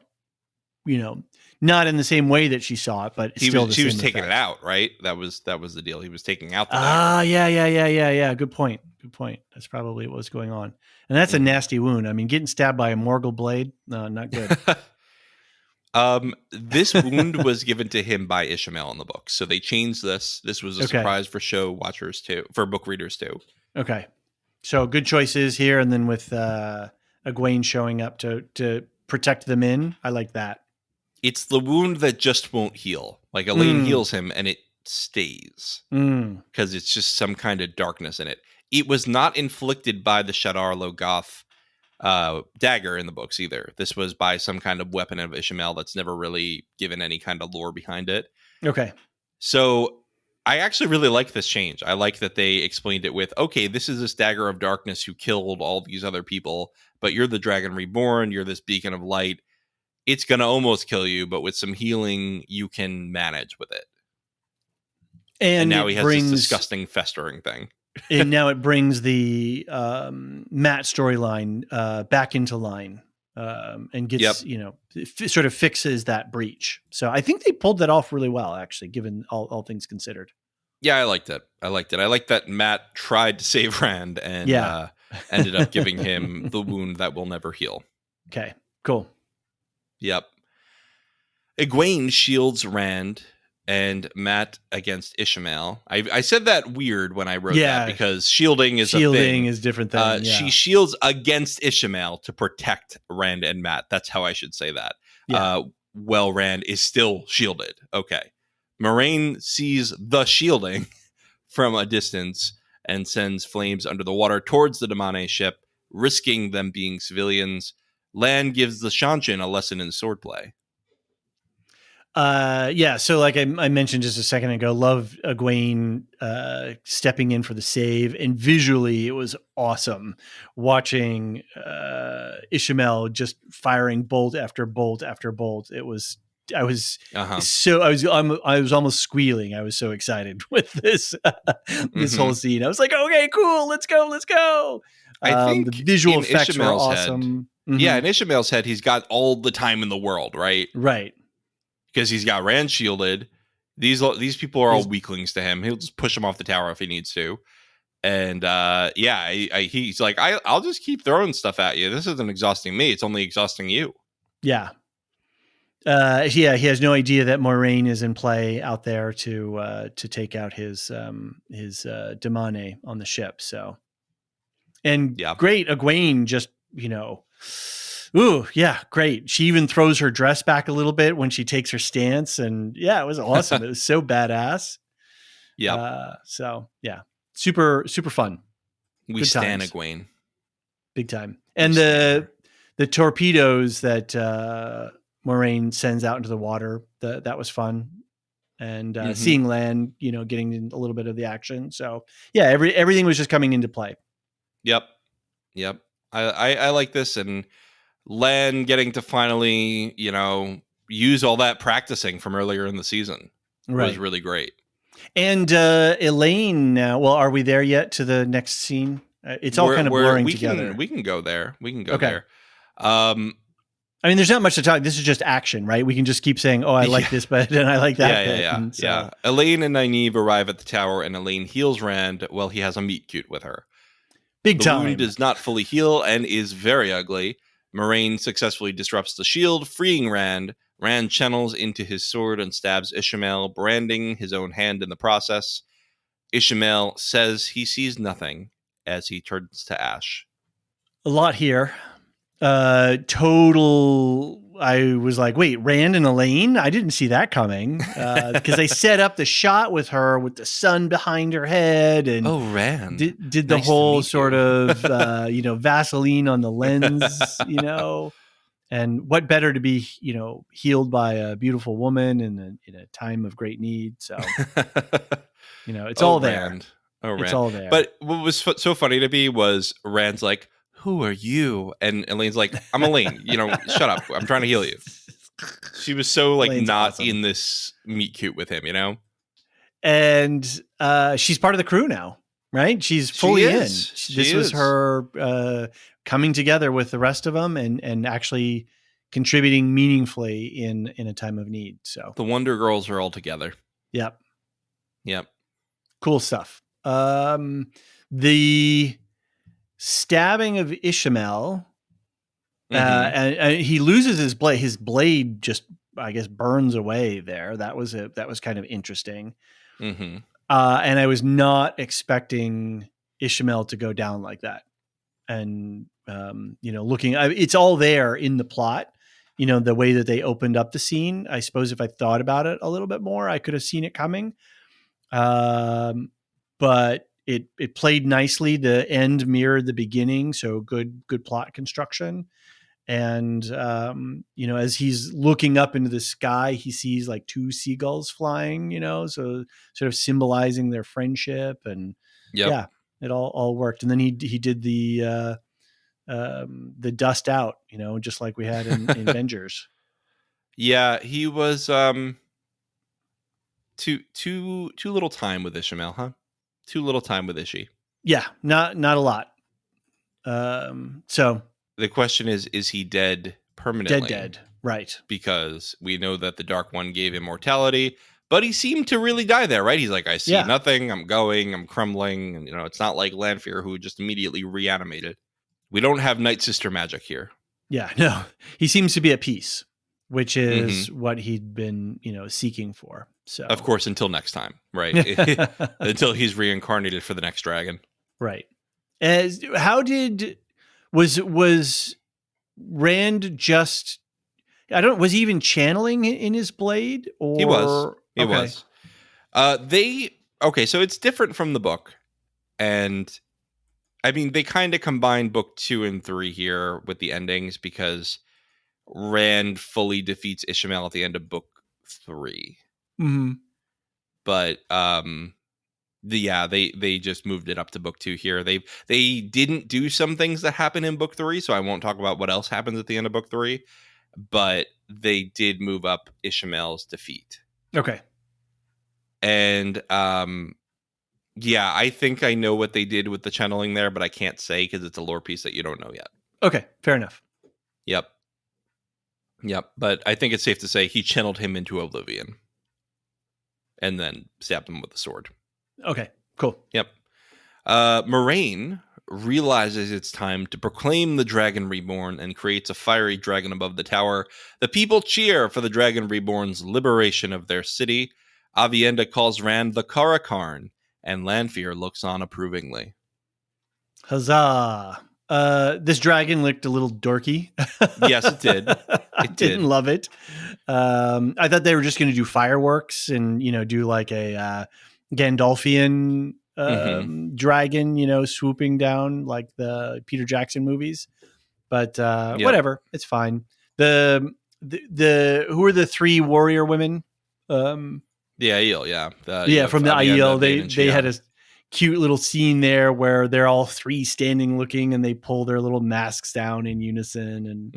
not in the same way that she saw it, but she was taking it out, right? That was the deal. He was taking out the dagger. Yeah. Good point. That's probably what was going on. And that's a nasty wound. I mean, getting stabbed by a Morgul blade, no, not good. This wound was given to him by Ishmael in the book. So they changed this. This was a surprise for show watchers too, for book readers too. Okay. So good choices here. And then with Egwene showing up to protect the Min, I like that. It's the wound that just won't heal. Like Elaine heals him and it stays because it's just some kind of darkness in it. It was not inflicted by the Shadar Logoth dagger in the books either. This was by some kind of weapon of Ishmael that's never really given any kind of lore behind it. Okay. So I actually really like this change. I like that they explained it with, okay, this is this dagger of darkness who killed all these other people, but you're the dragon reborn. You're this beacon of light. It's going to almost kill you, but with some healing, you can manage with it. And now he has this disgusting festering thing. And now it brings the Matt storyline back into line and gets, sort of fixes that breach. So I think they pulled that off really well, actually, given all things considered. Yeah, I liked it. I liked that Matt tried to save Rand and ended up giving him the wound that will never heal. Okay, cool. Yep. Egwene shields Rand and Matt against Ishmael. I said that weird when I wrote that because shielding is a thing. Shielding is a different thing. She shields against Ishmael to protect Rand and Matt. That's how I should say that. Yeah. Rand is still shielded. Okay. Moraine sees the shielding from a distance and sends flames under the water towards the Damane ship, risking them being civilians. Lan gives the Shanshin a lesson in swordplay. So like I mentioned just a second ago, love Egwene stepping in for the save, and visually it was awesome watching Ishmael just firing bolt after bolt after bolt. I was almost squealing. I was so excited with this whole scene. I was like, okay, cool, let's go. I think the visual effects Ishmael's were awesome. Head, yeah, in Ishmael's head, he's got all the time in the world, right? Right. Because he's got Rand shielded. These people are all weaklings to him. He'll just push them off the tower if he needs to. And he's like, I'll just keep throwing stuff at you. This isn't exhausting me. It's only exhausting you. Yeah. He has no idea that Moraine is in play out there to take out his Damane on the ship. So, and great, Egwene just ooh, yeah, great. She even throws her dress back a little bit when she takes her stance, and yeah, it was awesome. It was so badass. Yeah. So yeah, super fun. We stan Egwene, big time. And the torpedoes that Moraine sends out into the water, that was fun. And seeing Lan, getting a little bit of the action. So yeah, everything was just coming into play. Yep. I like this, and Lan getting to finally, use all that practicing from earlier in the season was really great. And Elaine, are we there yet to the next scene? It's all kind of blurring together. We can go there. there. I mean, there's not much to talk. This is just action, right? We can just keep saying, "Oh, I like this bit and I like that bit." Yeah. Elaine and Nynaeve arrive at the tower, and Elaine heals Rand while he has a meet cute with her. Big time. The wound does not fully heal and is very ugly. Moraine successfully disrupts the shield, freeing Rand. Rand channels into his sword and stabs Ishmael, branding his own hand in the process. Ishmael says he sees nothing as he turns to ash. A lot here. I was like, wait, Rand and Elaine? I didn't see that coming. Because they set up the shot with her with the sun behind her head, and Rand did the whole sort of Vaseline on the lens, and what better to be healed by a beautiful woman in a time of great need. So it's all there. Rand. It's all there. But what was so funny to me was Rand's like, who are you? And Elaine's like, I'm Elaine. Shut up. I'm trying to heal you. She was so Elaine's not awesome. in this meet cute with him, And she's part of the crew now, right? She's fully in. This was her coming together with the rest of them and actually contributing meaningfully in a time of need. So the Wonder Girls are all together. Yep. Cool stuff. The stabbing of Ishmael, and he loses his blade. His blade just, I guess, burns away there. That was kind of interesting. Mm-hmm. And I was not expecting Ishmael to go down like that. And it's all there in the plot. The way that they opened up the scene. I suppose if I thought about it a little bit more, I could have seen it coming. But it played nicely. The end mirrored the beginning, so good plot construction. And as he's looking up into the sky, he sees like two seagulls flying, so sort of symbolizing their friendship. And Yep. yeah, it all worked. And then he did the dust out, just like we had in Avengers. Yeah, he was too little time with Ishmael, huh? Too little time with Ishi. Yeah, not a lot. So The question is he dead permanently? Dead. Right. Because we know that the Dark One gave immortality, but he seemed to really die there, right? He's like, I see nothing, I'm going, I'm crumbling. And, it's not like Lanfear who just immediately reanimated. We don't have Night Sister magic here. Yeah, no. He seems to be at peace, which is what he'd been, seeking for. So, of course, until next time, right? Until he's reincarnated for the next dragon. Right. Was Rand just, was he even channeling in his blade? Or He was. So it's different from the book. And I mean, they kind of combine book 2 and 3 here with the endings because Rand fully defeats Ishmael at the end of book 3. Mm-hmm. But they just moved it up to book 2 here. They didn't do some things that happen in book 3, so I won't talk about what else happens at the end of book 3. But they did move up Ishmael's defeat. Okay. And I think I know what they did with the channeling there, but I can't say because it's a lore piece that you don't know yet. Okay, fair enough. Yep. But I think it's safe to say he channeled him into oblivion and then stabbed him with the sword. Okay, cool. Yep. Moraine realizes it's time to proclaim the Dragon Reborn and creates a fiery dragon above the tower. The people cheer for the Dragon Reborn's liberation of their city. Aviendha calls Rand the Karakarn, and Lanfear looks on approvingly. Huzzah. This dragon looked a little dorky. Yes, it did. I didn't love it. I thought they were just going to do fireworks and, do like a Gandalfian dragon, swooping down like the Peter Jackson movies. But whatever, it's fine. The who are the 3 warrior women? The Aiel, yeah. From the Aiel, they had a cute little scene there where they're all 3 standing looking and they pull their little masks down in unison, and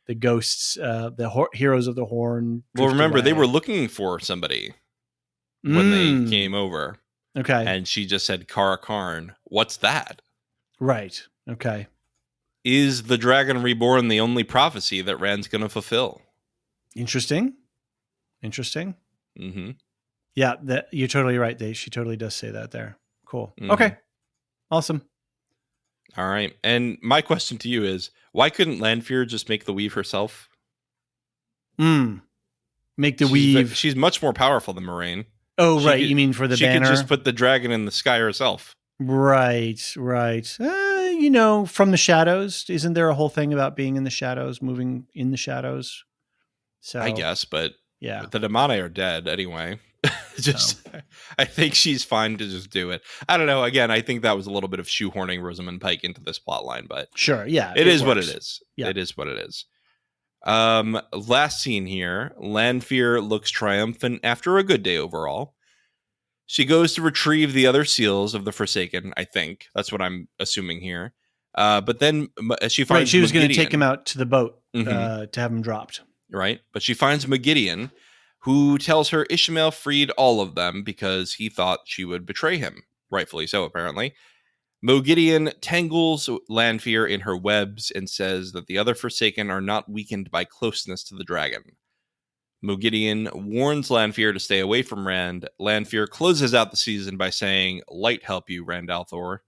the ghosts, the heroes of the Horn. Well, remember they were looking for somebody when they came over. Okay, and she just said Karakarn. What's that? Right. Okay. Is the Dragon Reborn the only prophecy that Rand's going to fulfill? Interesting. Mm-hmm. Yeah, you're totally right, Dave. She totally does say that there. Cool. Mm-hmm. Okay. Awesome. All right. And my question to you is, why couldn't Lanfear just make the weave herself? Make the weave. She's much more powerful than Moraine. Oh, right. You mean for the banner? She could just put the dragon in the sky herself. Right. From the shadows. Isn't there a whole thing about being in the shadows, moving in the shadows? So I guess, but yeah, the Damane are dead anyway. I think she's fine to just do it. I don't know. Again, I think that was a little bit of shoehorning Rosamund Pike into this plot line, but sure, yeah, it is what it is. Yeah. It is what it is. Last scene here, Lanfear looks triumphant after a good day overall. She goes to retrieve the other seals of the Forsaken, I think. That's what I'm assuming here. But then she finds she was going to take him out to the boat to have him dropped. Right. But she finds Magidion, who tells her Ishmael freed all of them because he thought she would betray him. Rightfully so, apparently. Mogideon tangles Lanfear in her webs and says that the other Forsaken are not weakened by closeness to the dragon. Mogideon warns Lanfear to stay away from Rand. Lanfear closes out the season by saying, "Light help you, Rand al'Thor."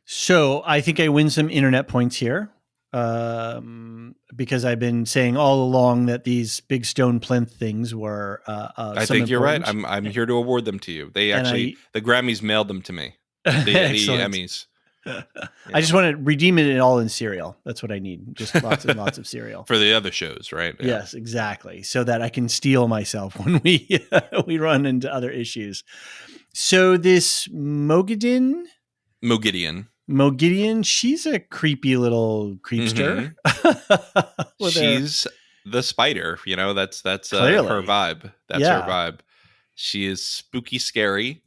So I think I win some internet points here because I've been saying all along that these big stone plinth things were I think you're right. I'm here to award them to you. They actually, the Grammys mailed them to me. The Emmys. I just want to redeem it all in cereal. That's what I need. Just lots and lots of cereal. For the other shows, right? Yeah. Yes, exactly. So that I can steal myself when we we run into other issues. So this Mogideon, she's a creepy little creepster. Mm-hmm. She's the spider. That's her vibe. That's her vibe. She is spooky, scary.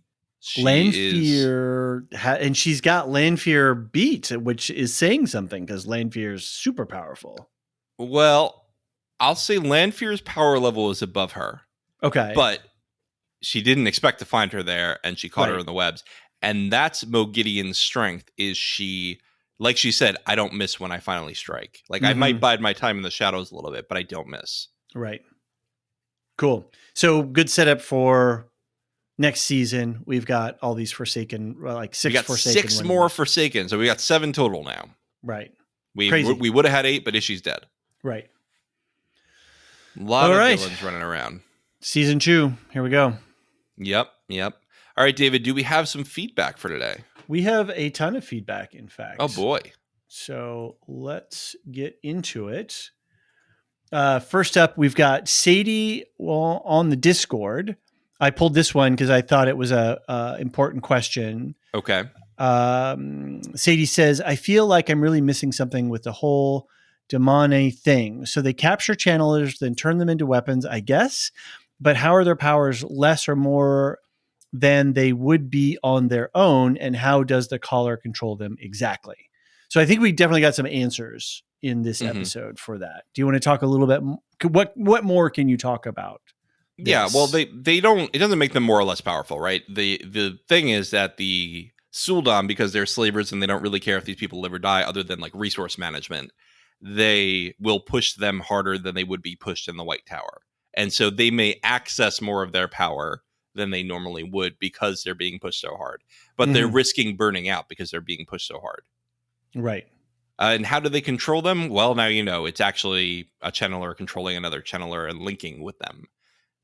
Lanfear, and she's got Lanfear beat, which is saying something because Lanfear is super powerful. Well, I'll say Lanfear's power level is above her. Okay. But she didn't expect to find her there, and she caught her in the webs. And that's Mogideon's strength, is she, like she said, I don't miss when I finally strike. Like, I might bide my time in the shadows a little bit, but I don't miss. Right. Cool. So good setup for next season. We've got all these Forsaken, like 6 we got Forsaken. 6 more Forsaken, so we got 7 total now. Right. We would have had 8, but Ishi's dead. Right. A lot of villains running around. Season 2. Here we go. Yep. All right, David, do we have some feedback for today? We have a ton of feedback, in fact. Oh, boy. So let's get into it. First up, we've got Sadie on the Discord. I pulled this one because I thought it was a important question. Okay. Sadie says, I feel like I'm really missing something with the whole Demone thing. So they capture channelers, then turn them into weapons, I guess. But how are their powers less or more than they would be on their own? And how does the caller control them exactly? So I think we definitely got some answers in this episode for that. Do you want to talk a little bit? What more can you talk about? This? Yeah, well, they don't. It doesn't make them more or less powerful, right? The thing is that the Sul'dam, because they're slavers and they don't really care if these people live or die, other than like resource management, they will push them harder than they would be pushed in the White Tower, and so they may access more of their power than they normally would because they're being pushed so hard. But they're risking burning out because they're being pushed so hard. Right. And how do they control them? Well, now you know. It's actually a channeler controlling another channeler and linking with them.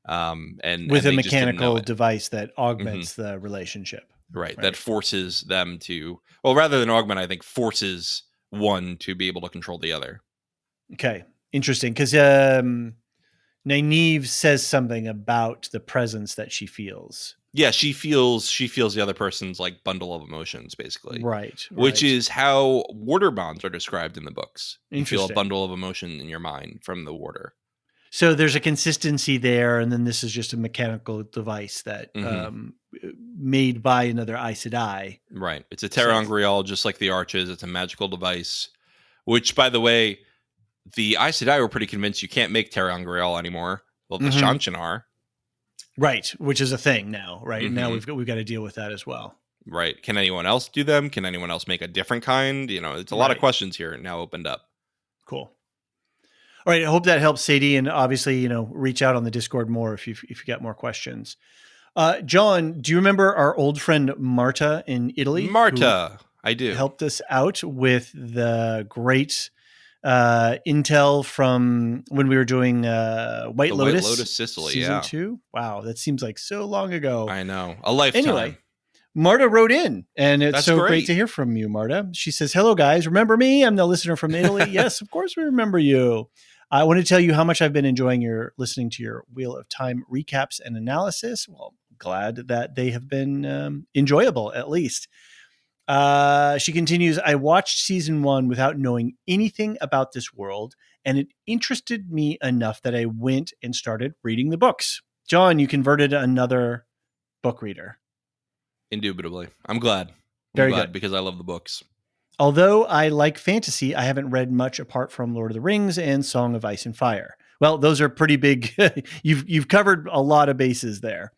And with a mechanical device that augments the relationship. Right. That forces them to, well, rather than augment, I think forces one to be able to control the other. Okay. Interesting. Because Nynaeve says something about the presence that she feels. Yeah, she feels the other person's like bundle of emotions, basically. Right. Which is how warder bonds are described in the books. You feel a bundle of emotion in your mind from the warder. So there's a consistency there, and then this is just a mechanical device that made by another Aes Sedai. Right. It's a ter'angreal, just like the arches. It's a magical device, which, by the way, the Aes Sedai were pretty convinced you can't make ter'angreal anymore. Well, the Shanshan are. Right, which is a thing now, right? Now we've got to deal with that as well. Right. Can anyone else do them? Can anyone else make a different kind? It's a lot of questions here now opened up. Cool. All right, I hope that helps, Sadie, and obviously, reach out on the Discord more if you got more questions. John, do you remember our old friend Marta in Italy? Marta, I do. Helped us out with the great intel from when we were doing White Lotus Sicily, season 2. Wow, that seems like so long ago. I know, a lifetime. Anyway, Marta wrote in, and it's great to hear from you, Marta. She says, "Hello, guys. Remember me? I'm the listener from Italy. Yes, of course we remember you. I want to tell you how much I've been enjoying listening to your Wheel of Time recaps and analysis. Well, glad that they have been enjoyable, at least." She continues, I watched season 1 without knowing anything about this world, and it interested me enough that I went and started reading the books. John, you converted another book reader. Indubitably. I'm glad. Very good. Because I love the books. Although I like fantasy, I haven't read much apart from Lord of the Rings and Song of Ice and Fire. Well, those are pretty big. You've covered a lot of bases there.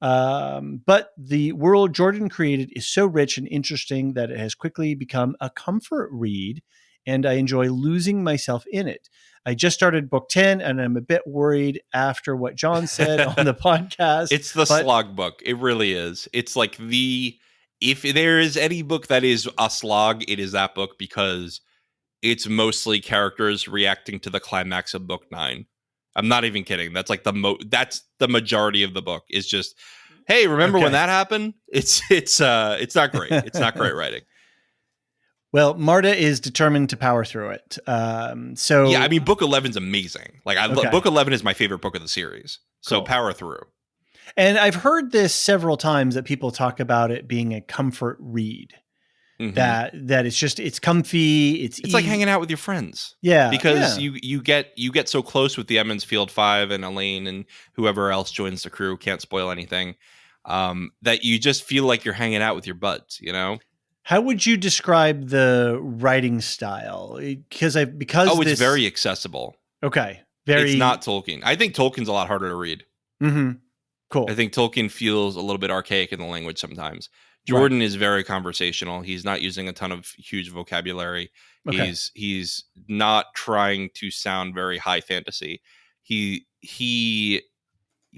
But the world Jordan created is so rich and interesting that it has quickly become a comfort read, and I enjoy losing myself in it. I just started book 10, and I'm a bit worried after what John said on the podcast. It's the slog book. It really is. It's like if there is any book that is a slog, it is that book, because it's mostly characters reacting to the climax of book 9. I'm not even kidding. That's like that's the majority of the book is just, hey, remember when that happened? It's not great. It's not great writing. Well, Marta is determined to power through it. Yeah, I mean, book 11's amazing. Like, Okay. book 11 is my favorite book of the series. So Cool. power through. And I've heard this several times that people talk about it being a comfort read. That it's comfy, it's like hanging out with your friends. Yeah, because you get so close with the Emmons Field 5 and Elaine and whoever else joins the crew. Can't spoil anything. That you just feel like you're hanging out with your buds. You know. How would you describe the writing style? Because it's very accessible. Okay, It's not Tolkien. I think Tolkien's a lot harder to read. Cool. I think Tolkien feels a little bit archaic in the language sometimes. Jordan is very conversational. He's not using a ton of huge vocabulary. Okay. He's not trying to sound very high fantasy. He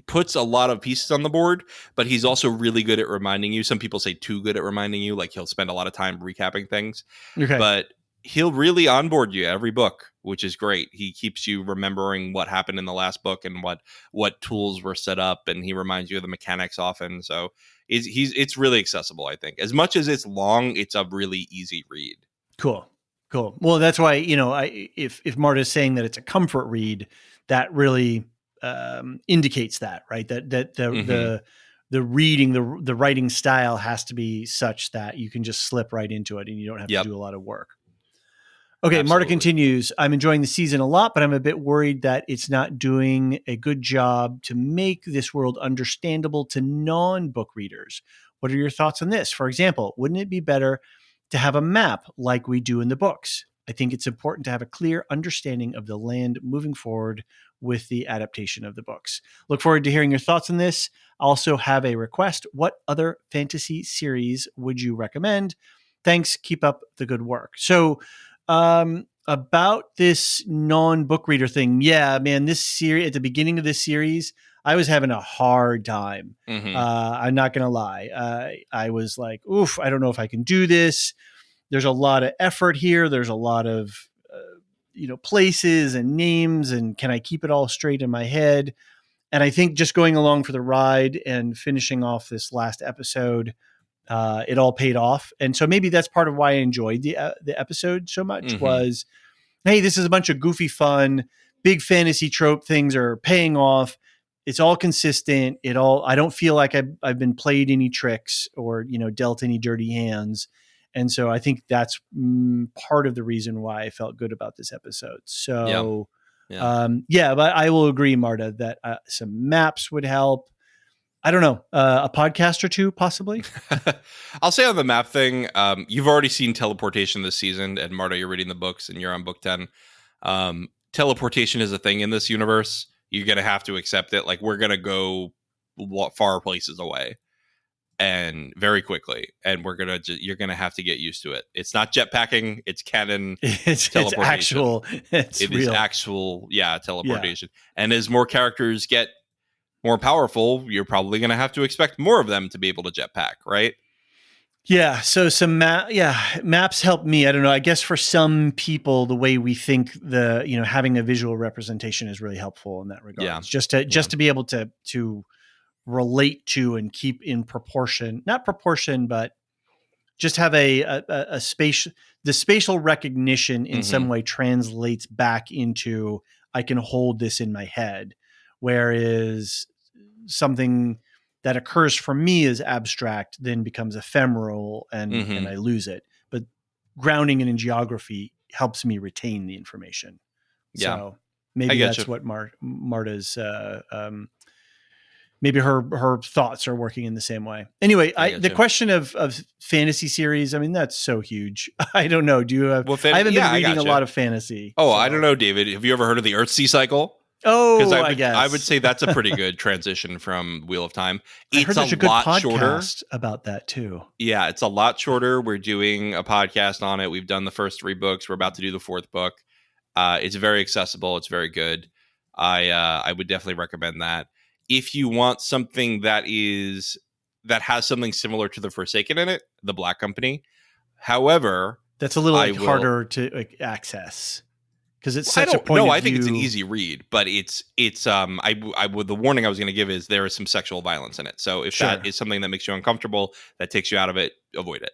puts a lot of pieces on the board, but he's also really good at reminding you. Some people say too good at reminding you, like he'll spend a lot of time recapping things. Okay. But he'll really onboard you every book, which is great. He keeps you remembering what happened in the last book and what tools were set up, and he reminds you of the mechanics often. So it's really accessible, I think. As much as it's long, it's a really easy read. Cool. Well, that's why, if Marta's saying that it's a comfort read, that really indicates that, right? That the reading, the writing style has to be such that you can just slip right into it and you don't have to do a lot of work. Okay, Absolutely. Marta continues, I'm enjoying the season a lot, but I'm a bit worried that it's not doing a good job to make this world understandable to non-book readers. What are your thoughts on this? For example, wouldn't it be better to have a map like we do in the books? I think it's important to have a clear understanding of the land moving forward with the adaptation of the books. Look forward to hearing your thoughts on this. I also have a request. What other fantasy series would you recommend? Thanks. Keep up the good work. So, about this non-book reader thing. Yeah, man, this series, at the beginning of this series, I was having a hard time. I'm not going to lie. I was like, oof, I don't know if I can do this. There's a lot of effort here. There's a lot of, places and names, and can I keep it all straight in my head? And I think just going along for the ride and finishing off this last episode, it all paid off. And so maybe that's part of why I enjoyed the episode so much was, hey, this is a bunch of goofy fun, big fantasy trope things are paying off. It's all consistent. I don't feel like I've been played any tricks or, dealt any dirty hands. And so I think that's part of the reason why I felt good about this episode. So, but I will agree, Marta, that some maps would help. I don't know, a podcast or two, possibly. I'll say on the map thing, you've already seen teleportation this season, and Marta, you're reading the books, and you're on book 10. Teleportation is a thing in this universe. You're going to have to accept it. Like, we're going to go far places away and very quickly, and you're going to have to get used to it. It's not jetpacking, it's canon teleportation. It is actual teleportation. Yeah. And as more characters get more powerful, you're probably going to have to expect more of them to be able to jetpack, right? Yeah. So some maps help me. I don't know. I guess for some people, the way we think having a visual representation is really helpful in that regard. Yeah. Just to be able to relate to and keep in proportion, not proportion, but just have a space. The spatial recognition in some way translates back into, I can hold this in my head. Whereas something that occurs for me as abstract then becomes ephemeral and I lose it. But grounding it in geography helps me retain the information. Yeah. So maybe that's what Marta's, maybe her thoughts are working in the same way. Anyway, the question of fantasy series, I mean, that's so huge. I don't know. Do you have, I haven't been reading a lot of fantasy. Oh, so. I don't know, David. Have you ever heard of the Earthsea cycle? Oh, because I guess I would say that's a pretty good transition from Wheel of Time. I heard there's a good podcast shorter about that too. Yeah, it's a lot shorter. We're doing a podcast on it. We've done the first 3 books. We're about to do the 4th book. It's very accessible. It's very good. I would definitely recommend that. If you want something that has something similar to The Forsaken in it, The Black Company. However, that's a little harder to access. Because it's such a point of view. I think it's an easy read, but the warning I was going to give is there is some sexual violence in it. So if that is something that makes you uncomfortable, that takes you out of it, avoid it.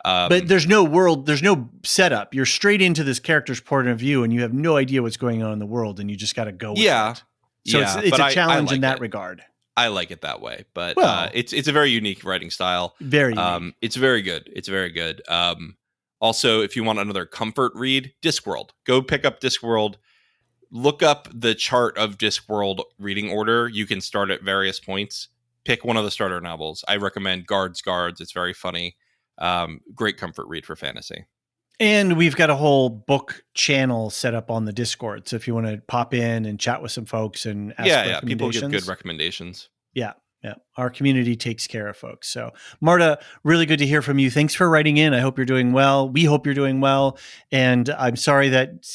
But there's no world, there's no setup. You're straight into this character's point of view, and you have no idea what's going on in the world, and you just got to go with it. So it's a challenge in that regard. I like it that way, but Well, it's a very unique writing style. Very unique. It's very good. It's very good. Also, if you want another comfort read, Discworld. Go pick up Discworld. Look up the chart of Discworld reading order. You can start at various points. Pick one of the starter novels. I recommend Guards. It's very funny. Great comfort read for fantasy. And we've got a whole book channel set up on the Discord. So if you want to pop in and chat with some folks and ask people give good recommendations. Yeah. Our community takes care of folks. So Marta, really good to hear from you. Thanks for writing in. I hope you're doing well. We hope you're doing well. And I'm sorry that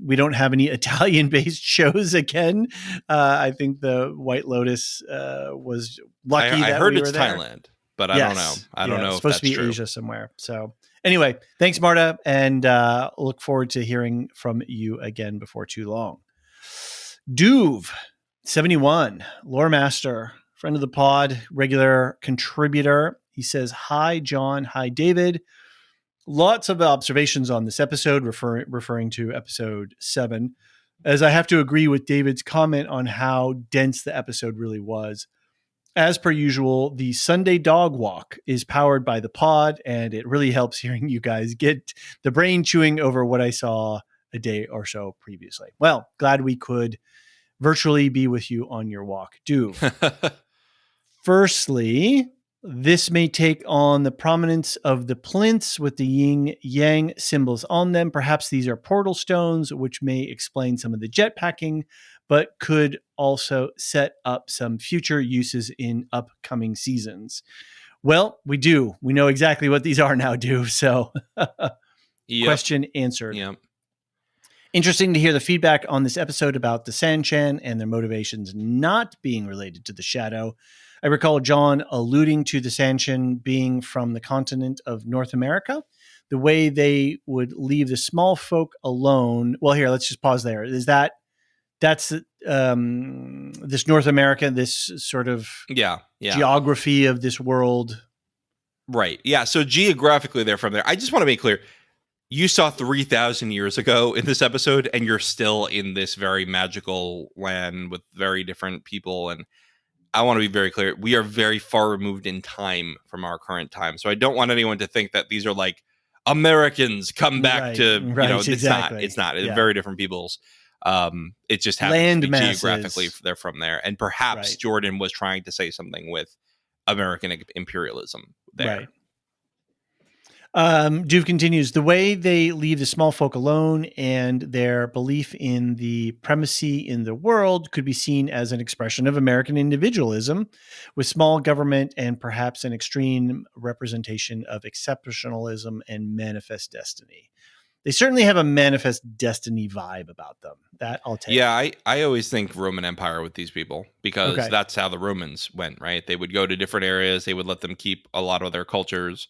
we don't have any Italian-based shows again. I think the White Lotus was lucky that I heard it's there. Thailand, but I don't know. I don't know it's if supposed to be true. Asia somewhere. So anyway, thanks, Marta, and look forward to hearing from you again before too long. Duve71, Lore Maester, friend of the pod, regular contributor. He says, hi, John. Hi, David. Lots of observations on this episode, referring to episode 7, as I have to agree with David's comment on how dense the episode really was. As per usual, the Sunday dog walk is powered by the pod, and it really helps hearing you guys get the brain chewing over what I saw a day or so previously. Well, glad we could virtually be with you on your walk. Firstly, this may take on the prominence of the plinths with the yin-yang symbols on them. Perhaps these are portal stones, which may explain some of the jetpacking, but could also set up some future uses in upcoming seasons. Well, we do. We know exactly what these are now, So question answered. Yep. Interesting to hear the feedback on this episode about the Sanchan and their motivations not being related to the shadow. I recall John alluding to the Sanchan being from the continent of North America. The way they would leave the small folk alone. Well, here, let's just pause there. That's this North America, this sort of geography of this world. Right. Yeah. So geographically, they're from there. I just want to make clear, you saw 3,000 years ago in this episode, and you're still in this very magical land with very different people. And I want to be very clear. We are very far removed in time from our current time. So I don't want anyone to think that these are like Americans come back to, exactly. It's not. It's very different peoples. It just happens to be geographically they're from there. And perhaps Jordan was trying to say something with American imperialism there. Right. Duve continues, the way they leave the small folk alone and their belief in the primacy in the world could be seen as an expression of American individualism with small government and perhaps an extreme representation of exceptionalism and manifest destiny. They certainly have a manifest destiny vibe about them. That I'll take. Yeah, I always think Roman Empire with these people because that's how the Romans went, right? They would go to different areas. They would let them keep a lot of their cultures.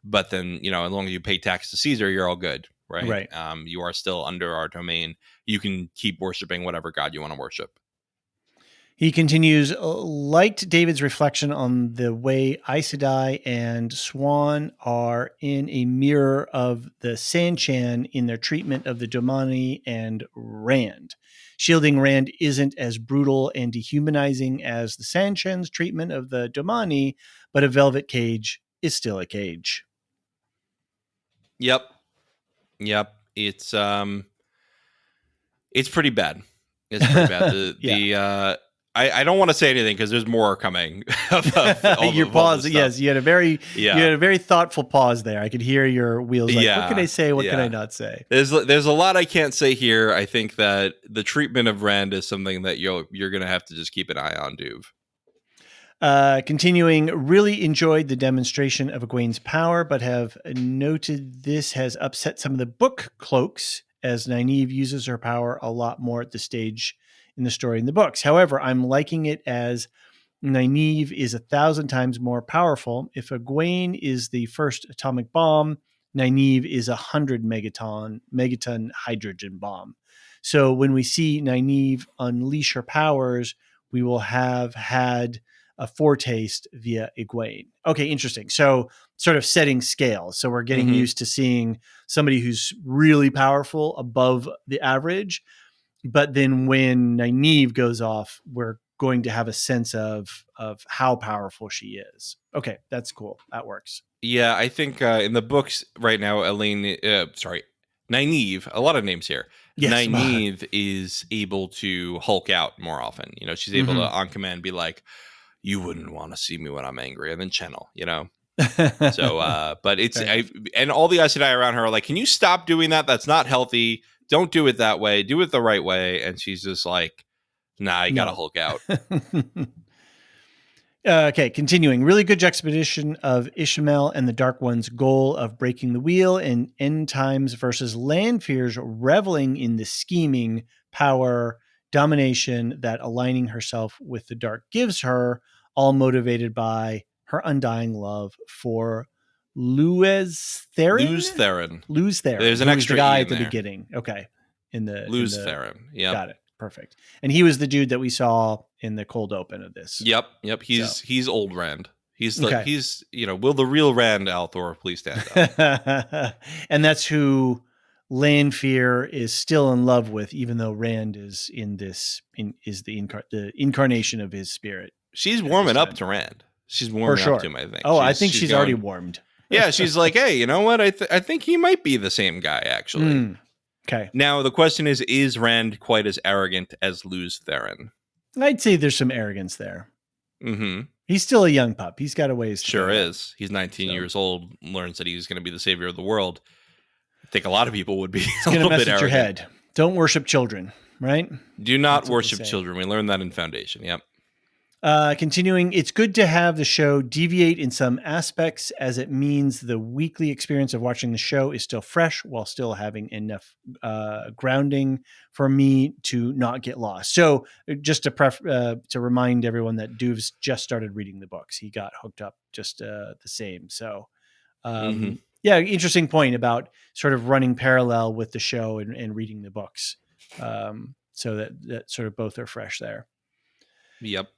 But then, as long as you pay tax to Caesar, you're all good, right? Right. You are still under our domain. You can keep worshiping whatever god you want to worship. He continues, liked David's reflection on the way Aes Sedai and Swan are in a mirror of the Sanchan in their treatment of the Domani and Rand. Shielding Rand isn't as brutal and dehumanizing as the Sanchan's treatment of the Domani, but a velvet cage is still a cage. Yep. It's pretty bad. It's pretty bad. I don't want to say anything because there's more coming. Your pause. Yes, you had a very thoughtful pause there. I could hear your wheels. Like, what can I say? What can I not say? There's a lot I can't say here. I think that the treatment of Rand is something that you're gonna have to just keep an eye on, Duve. Continuing, really enjoyed the demonstration of Egwene's power, but have noted this has upset some of the book cloaks as Nynaeve uses her power a lot more at this stage in the story in the books. However, I'm liking it as Nynaeve is 1,000 times more powerful. If Egwene is the first atomic bomb, Nynaeve is 100 megaton hydrogen bomb. So when we see Nynaeve unleash her powers, we will have had a foretaste via Egwene. Okay, interesting. So sort of setting scale. So we're getting used to seeing somebody who's really powerful above the average. But then when Nynaeve goes off, we're going to have a sense of how powerful she is. Okay, that's cool. That works. Yeah, I think in the books right now, Nynaeve, a lot of names here. Yes. Nynaeve is able to Hulk out more often. You know, she's able to on command be like, "You wouldn't want to see me when I'm angry," and then channel. You know. So, but and all the Aes Sedai around her are like, "Can you stop doing that? That's not healthy. Don't do it that way. Do it the right way." And she's just like, "Nah, you gotta Hulk out." Okay, continuing. Really good juxtaposition of Ishmael and the Dark One's goal of breaking the wheel in end times versus Lanfear's reveling in the scheming, power, domination that aligning herself with the Dark gives her, all motivated by her undying love for Luz Theron. There's an extra guy E at the there. beginning. Okay. Luz Theron. Yeah. Got it. Perfect. And he was the dude that we saw in the cold open of this. Yep. He's old Rand. He's will the real Rand Althor please stand up? And that's who Lanfear is still in love with, even though Rand is is the incarnation of his spirit. She's warming up to Rand. She's warming up to him, I think. I think she's already warmed. Yeah, she's like, hey, you know what? I think he might be the same guy, actually. Okay. Now, the question is Rand quite as arrogant as Luz Theron? I'd say there's some arrogance there. Mm-hmm. He's still a young pup. He's got a ways to go. Sure is. He's 19 years old, learns that he's going to be the savior of the world. I think a lot of people would be a little bit arrogant. Your head. Don't worship children, right? Do not worship children. We learned that in Foundation. Yep. Continuing, it's good to have the show deviate in some aspects, as it means the weekly experience of watching the show is still fresh while still having enough grounding for me to not get lost. So just to remind everyone that Duv's just started reading the books. He got hooked up just the same. So yeah, interesting point about sort of running parallel with the show and reading the books. So that sort of both are fresh there. Yep.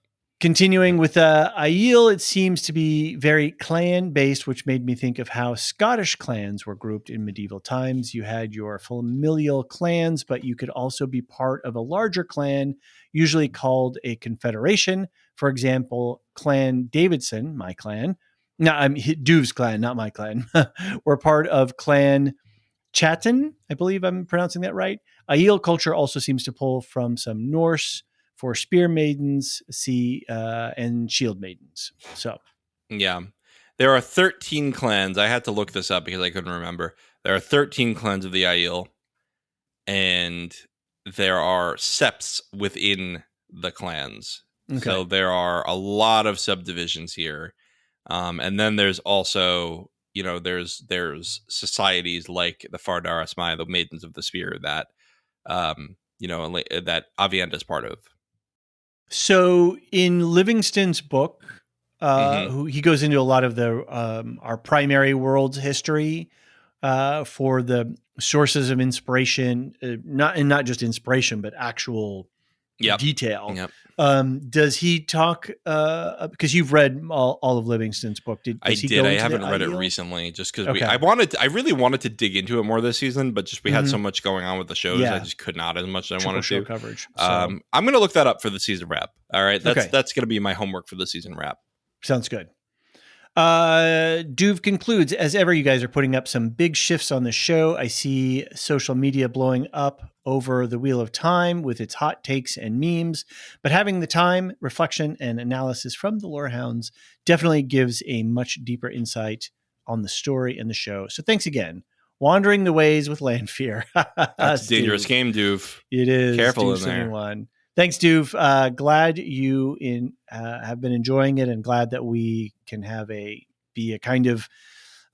Continuing with Aiel, it seems to be very clan-based, which made me think of how Scottish clans were grouped in medieval times. You had your familial clans, but you could also be part of a larger clan, usually called a confederation. For example, Clan Davidson, my clan, Duv's clan, not my clan, were part of Clan Chattan. I believe I'm pronouncing that right. Aiel culture also seems to pull from some Norse for spear maidens, and shield maidens. So, yeah, there are 13 clans. I had to look this up because I couldn't remember. There are 13 clans of the Aiel, and there are septs within the clans. Okay. So there are a lot of subdivisions here, and then there's also there's societies like the Fardar Asmai, the Maidens of the Spear, that that Avienda is part of. So in Livingston's book, he goes into a lot of the our primary world's history for the sources of inspiration, not just inspiration, but actual detail. Yep. Does he talk? Because you've read all of Livingston's book. I haven't read it recently, just because I really wanted to dig into it more this season, but just we had so much going on with the shows, I just could not as much as I wanted to. Coverage. So. I'm going to look that up for the season wrap. All right, that's going to be my homework for the season wrap. Sounds good. Duve concludes, as ever, you guys are putting up some big shifts on the show. I see social media blowing up over the Wheel of Time with its hot takes and memes, but having the time, reflection, and analysis from the Lorehounds definitely gives a much deeper insight on the story and the show. So thanks again. Wandering the Ways with Lanfear. That's a dangerous game, Duve. It is. Careful Duve in there. 71. Thanks, Duve. Glad you have been enjoying it, and glad that we can be a kind of,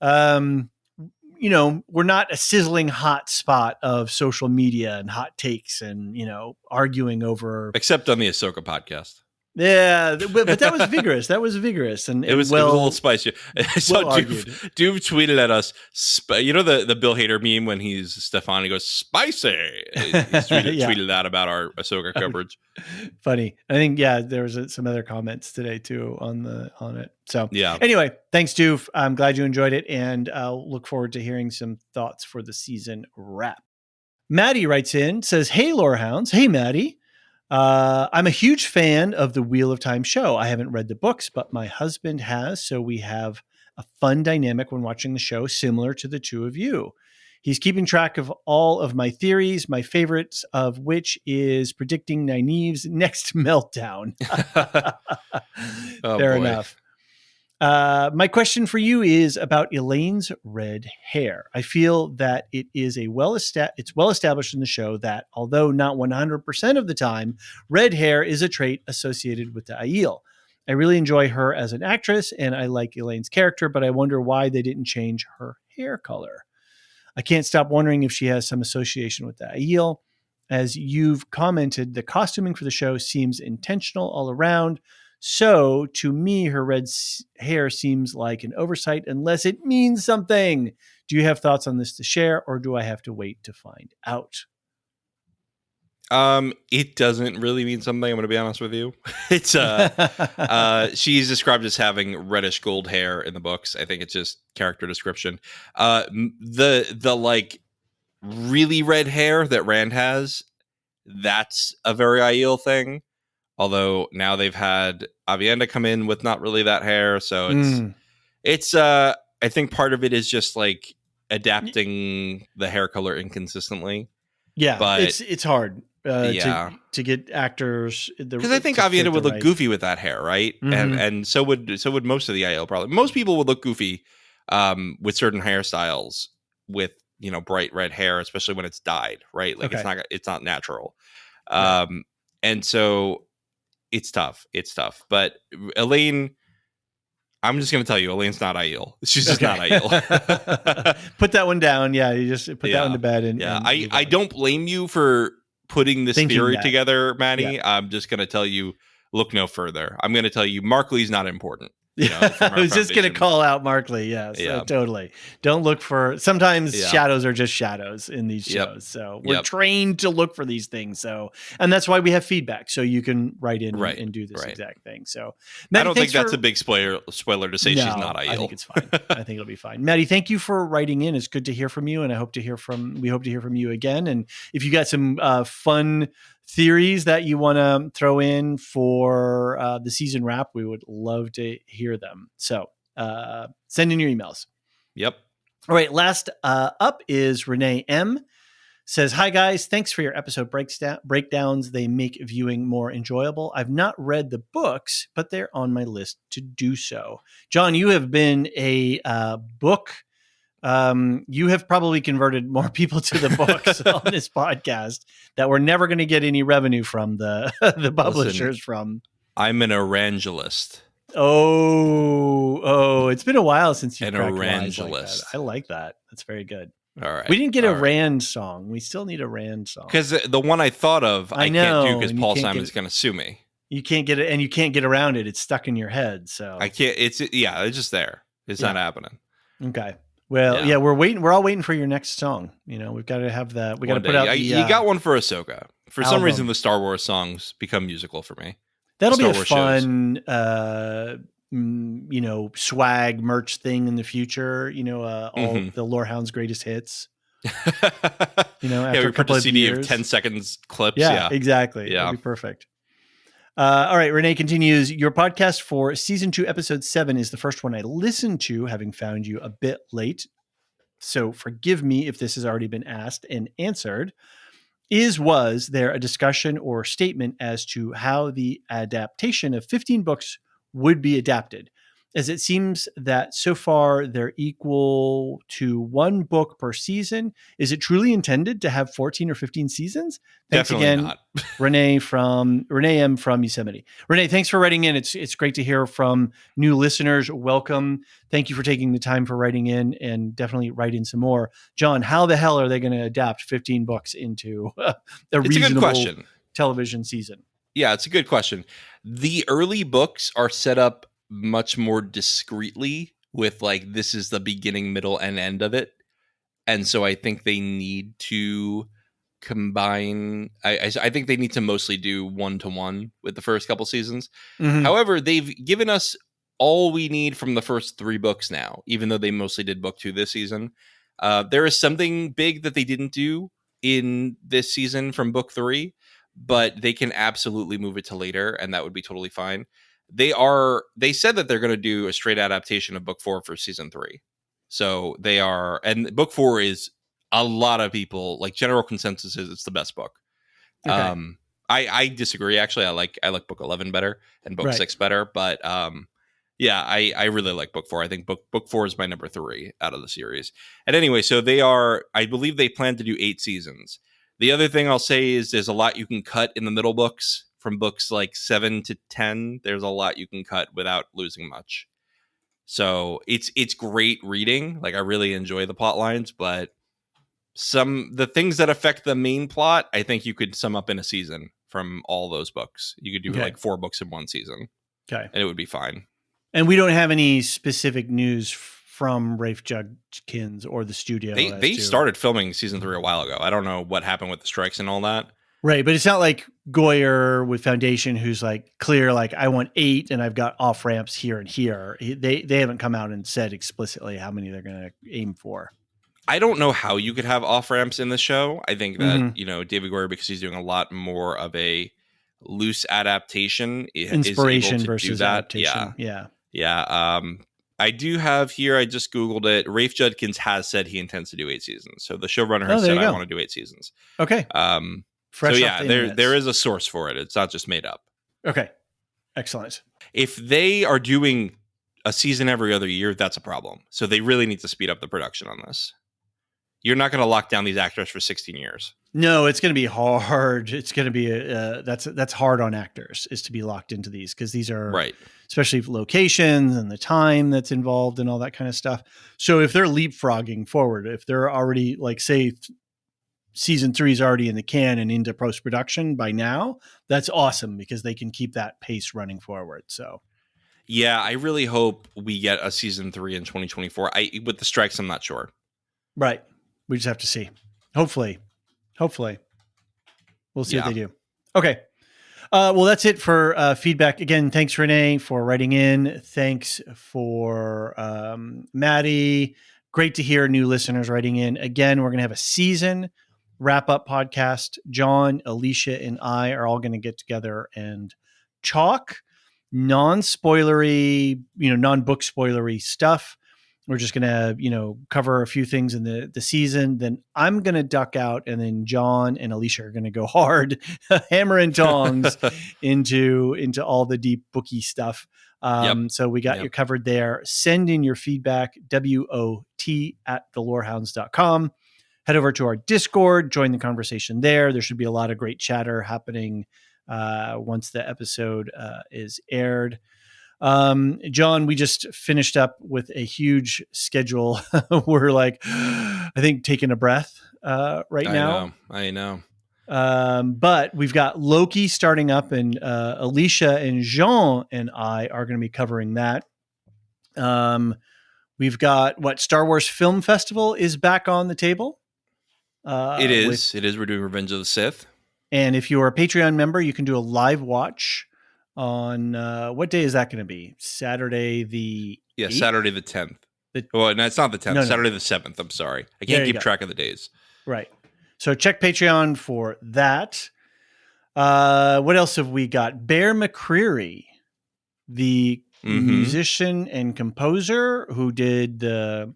we're not a sizzling hot spot of social media and hot takes and, arguing over. Except on the Ahsoka podcast. Yeah, but that was vigorous. That was vigorous, and It was a little spicy. So well argued. Duve tweeted at us. You know the Bill Hader meme when he's Stefan, he goes spicy. He tweeted that about our Ahsoka coverage. Funny. I think there was some other comments today too on it. So yeah. Anyway, thanks, Duve. I'm glad you enjoyed it, and I'll look forward to hearing some thoughts for the season wrap. Maddie writes in, says, "Hey, Lorehounds. Hey, Maddie. I'm a huge fan of the Wheel of Time show. I haven't read the books, but my husband has, so we have a fun dynamic when watching the show, similar to the two of you. He's keeping track of all of my theories, my favorites of which is predicting Nynaeve's next meltdown." Fair enough. My question for you is about Elaine's red hair. I feel that it is it's well established in the show that although not 100% of the time, red hair is a trait associated with the Aiel. I really enjoy her as an actress and I like Elaine's character, but I wonder why they didn't change her hair color. I can't stop wondering if she has some association with the Aiel. As you've commented, the costuming for the show seems intentional all around. So to me, her red hair seems like an oversight unless it means something. Do you have thoughts on this to share, or do I have to wait to find out? It doesn't really mean something. I'm going to be honest with you. It's she's described as having reddish gold hair in the books. I think it's just character description. The like really red hair that Rand has, that's a very Aiel thing. Although now they've had Avienda come in with not really that hair, so it's I think part of it is just like adapting the hair color inconsistently. Yeah, but it's hard to get actors, because I think Avienda would look goofy with that hair, right? Mm-hmm. And so would most of the Aiel probably. Most people would look goofy with certain hairstyles with bright red hair, especially when it's dyed, right? Like it's not natural, right. And so. It's tough. But Elaine, I'm just going to tell you, Elaine's not Aiel. She's just not Aiel. Put that one down. Yeah, you just put that one to bed. And I don't blame you for putting this theory together, Maddie. Yeah. I'm just going to tell you, look no further. I'm going to tell you, Markley's not important. I was just going to call out Markley. Yes, totally. Don't look for. Sometimes shadows are just shadows in these shows. So we're trained to look for these things. So, and that's why we have feedback. So you can write in and do this exact thing. So, Maddie, I don't think that's a big spoiler to say she's not Aiel. I think it's fine. I think it'll be fine. Maddie, thank you for writing in. It's good to hear from you, and we hope to hear from you again. And if you got some fun theories that you want to throw in for the season wrap, we would love to hear them. So send in your emails. Yep. All right. Last up is Renee M. Says, "Hi guys, thanks for your episode breakdowns. They make viewing more enjoyable. I've not read the books, but they're on my list to do so." John, you have been a book. You have probably converted more people to the books on this podcast that we're never going to get any revenue from the publishers from. I'm an evangelist. Oh, it's been a while since you've cracked wise like that. I like that. That's very good. All right. We didn't get a Rand song. We still need a Rand song. Because the one I thought of, I can't do because Paul Simon's going to sue me. You can't get it, and you can't get around it. It's stuck in your head. So I can't. It's just there. It's not happening. Okay. Well, we're waiting. We're all waiting for your next song. We've got to have that. We got to put out. You got one for Ahsoka. For some reason, the Star Wars songs become musical for me. That'll be a fun, swag merch thing in the future. All the Lorehounds greatest hits. After we put a CD of 10 seconds clips. Yeah, exactly. Yeah, that'd be perfect. All right, Renee continues. Your podcast for season 2, episode 7 is the first one I listened to, having found you a bit late. So forgive me if this has already been asked and answered. Was there a discussion or statement as to how the adaptation of 15 books would be adapted? As it seems that so far they're equal to 1 book per season. Is it truly intended to have 14 or 15 seasons? Thanks Definitely again, not. Renee M from Yosemite. Renee, thanks for writing in. It's great to hear from new listeners. Welcome. Thank you for taking the time for writing in, and definitely write in some more. John, how the hell are they going to adapt 15 books into a reasonable good question. Television season? Yeah, it's a good question. The early books are set up much more discreetly with like this is the beginning, middle, and end of it. And so I think they need to combine. I think they need to mostly do 1-to-1 with the first couple seasons. Mm-hmm. However, they've given us all we need from the first 3 books now, even though they mostly did book 2 this season. There is something big that they didn't do in this season from book 3, but they can absolutely move it to later, and that would be totally fine. They said that they're going to do a straight adaptation of book 4 for season 3. So they are, and book 4 is a lot of people like general consensus is it's the best book. Okay. Um, I disagree. Actually, I like book 11 better and book Right. 6 better. But yeah, I really like book 4. I think book 4 is my number 3 out of the series. And anyway, so they are. I believe they plan to do 8 seasons. The other thing I'll say is there's a lot you can cut in the middle books from books like 7 to 10. There's a lot you can cut without losing much. So it's great reading. Like I really enjoy the plot lines, but the things that affect the main plot, I think you could sum up in a season from all those books. You could do Okay. like 4 books in one season, Okay. and it would be fine. And we don't have any specific news from Rafe Judkins or the studio. They started filming season 3 a while ago. I don't know what happened with the strikes and all that. Right, but it's not like Goyer with Foundation, who's like clear, like I want 8, and I've got off ramps here and here. They haven't come out and said explicitly how many they're going to aim for. I don't know how you could have off ramps in the show. I think that Mm-hmm. David Goyer, because he's doing a lot more of a loose adaptation, is Inspiration able to versus do that. adaptation. Yeah, Yeah. yeah. I do have here. I just googled it. Rafe Judkins has said he intends to do 8 seasons. So the showrunner has There said you I go. want to do 8 seasons. Okay. So Fresh off yeah, the there internets. is a source for it. It's not just made up. Okay. Excellent. If they are doing a season every other year, that's a problem. So they really need to speed up the production on this. You're not going to lock down these actors for 16 years. No, it's going to be hard. It's going to be that's hard on actors is to be locked into these because these are Right. especially locations and the time that's involved and all that kind of stuff. So if they're leapfrogging forward, if they're already like say season 3 is already in the can and into post production by now, that's awesome because they can keep that pace running forward. So yeah, I really hope we get a season 3 in 2024. With the strikes, I'm not sure. Right. We just have to see. Hopefully. We'll see what they do. Okay. Well, that's it for feedback. Again, thanks, Renee, for writing in. Thanks for Maddie. Great to hear new listeners writing in. Again, we're going to have a season wrap-up podcast. John, Elysia, and I are all going to get together and talk non-spoilery, non-book spoilery stuff. We're just going to, cover a few things in the season. Then I'm going to duck out, and then John and Elysia are going to go hard, hammer and tongs into all the deep booky stuff. So we got you covered there. Send in your feedback, WOT@thelorehounds.com. Head over to our Discord, join the conversation there. There should be a lot of great chatter happening once the episode is aired. John, we just finished up with a huge schedule. We're like, I think taking a breath right now. I know. But we've got Loki starting up, and Elysia and Jean and I are going to be covering that. We've got Star Wars Film Festival is back on the table. It is. We're doing Revenge of the Sith. And if you're a Patreon member, you can do a live watch on what day is that going to be? Saturday the 8th? Saturday the 10th. No, it's not the 10th. No. Saturday the 7th. I'm sorry. I can't keep track of the days. Right. So check Patreon for that. What else have we got? Bear McCreary, the musician and composer who did the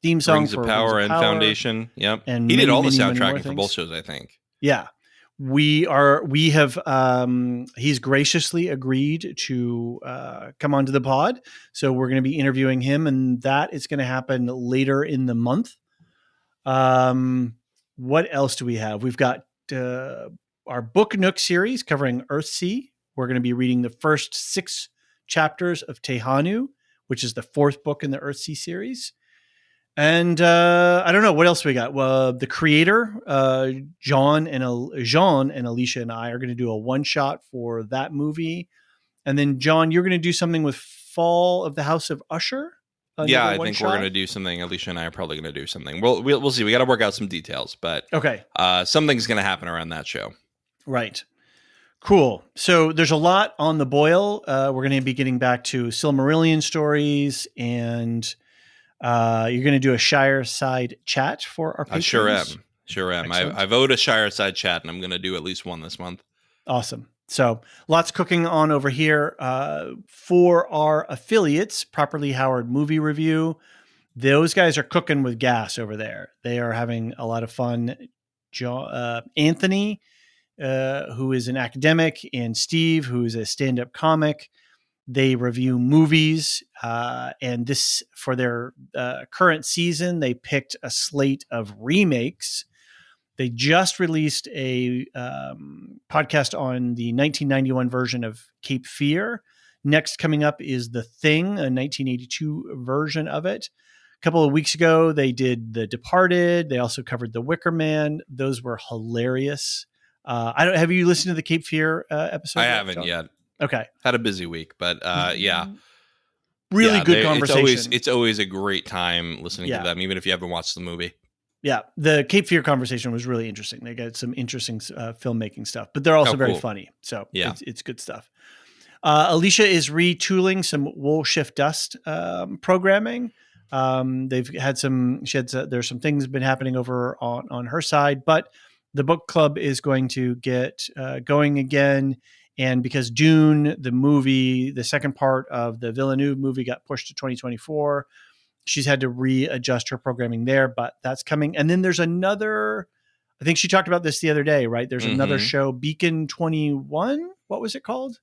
theme song Rings for of Power Rings of and Power. Foundation. Yep. And he did all the many soundtracking for both shows, I think. Yeah. He's graciously agreed to come onto the pod. So we're going to be interviewing him, and that is going to happen later in the month. What else do we have? We've got our Book Nook series covering Earthsea. We're going to be reading the first 6 chapters of Tehanu, which is the 4th book in the Earthsea series. And I don't know what else we got. Well, the creator, Jean and Elysia and I are going to do a one shot for that movie. And then John, you're going to do something with Fall of the House of Usher. Yeah, Another I one think we're shot. gonna do something. Elysia and I are probably gonna do something. We'll see. We got to work out some details, but Okay. something's gonna happen around that show. Right. Cool. So there's a lot on the boil. We're going to be getting back to Silmarillion stories, and you're going to do a Shire side chat for our I sure patrons. am. Sure am. Excellent. I vote a Shire side chat, and I'm gonna do at least one this month. Awesome. So lots cooking on over here for our affiliates. Properly Howard Movie Review. Those guys are cooking with gas over there. They are having a lot of fun. Anthony, who is an academic, and Steve, who is a stand-up comic. They review movies, and this for their current season, they picked a slate of remakes. They just released a podcast on the 1991 version of Cape Fear. Next coming up is The Thing, a 1982 version of it. A couple of weeks ago, they did The Departed. They also covered The Wicker Man. Those were hilarious. I don't. Have you listened to the Cape Fear episode? I haven't yet. Okay. Had a busy week, but yeah. Really good conversation. It's always a great time listening Yeah. to them, even if you haven't watched the movie. Yeah, the Cape Fear conversation was really interesting. They got some interesting filmmaking stuff, but they're also very cool. funny. So Yeah. it's good stuff. Elysia is retooling some Wool Shift Dust programming. They've had some. There's some things been happening over on her side, but the book club is going to get going again. And because Dune, the movie, the second part of the Villeneuve movie, got pushed to 2024. She's had to readjust her programming there, but that's coming. And then there's another, I think she talked about this the other day, right? There's another show, Beacon 21. What was it called?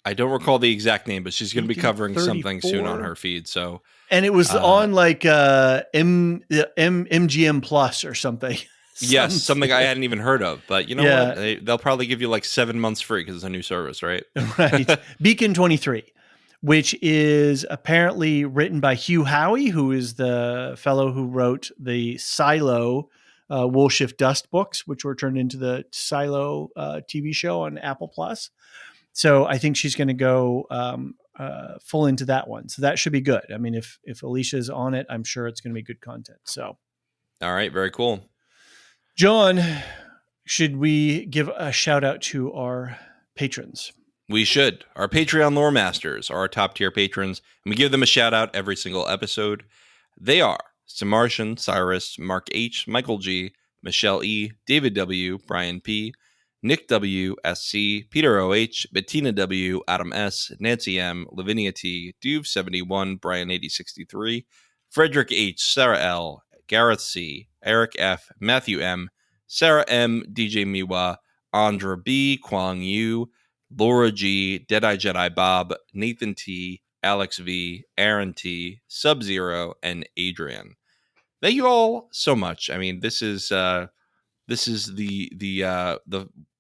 I don't recall the exact name, but she's going to be covering 34? something soon on her feed. So, and it was on like MGM Plus or something. Yes, something I hadn't even heard of. But you know what? They'll probably give you like 7 months free because it's a new service, right? Right. Beacon 23. Which is apparently written by Hugh Howey, who is the fellow who wrote the Silo Wool Shift Dust books, which were turned into the Silo TV show on Apple Plus. So I think she's going to go full into that one. So that should be good. I mean, if Elysia is on it, I'm sure it's going to be good content. So, all right, very cool. John, should we give a shout out to our patrons? We should. Our Patreon lore masters are our top tier patrons, and we give them a shout out every single episode. They are Samartian, Cyrus, Mark H, Michael G, Michelle E, David W, Brian P, Nick W, SC, Peter OH, Bettina W, Adam S, Nancy M, Lavinia T, Duve71, Brian 8063, Frederick H, Sarah L, Gareth C, Eric F, Matthew M, Sarah M, DJ Miwa, Andra B, Kwang Yu, Laura G, Deadeye Jedi Bob, Nathan T, Alex V, Aaron T, Sub-Zero, and Adrian. Thank you all so much. I mean, this is the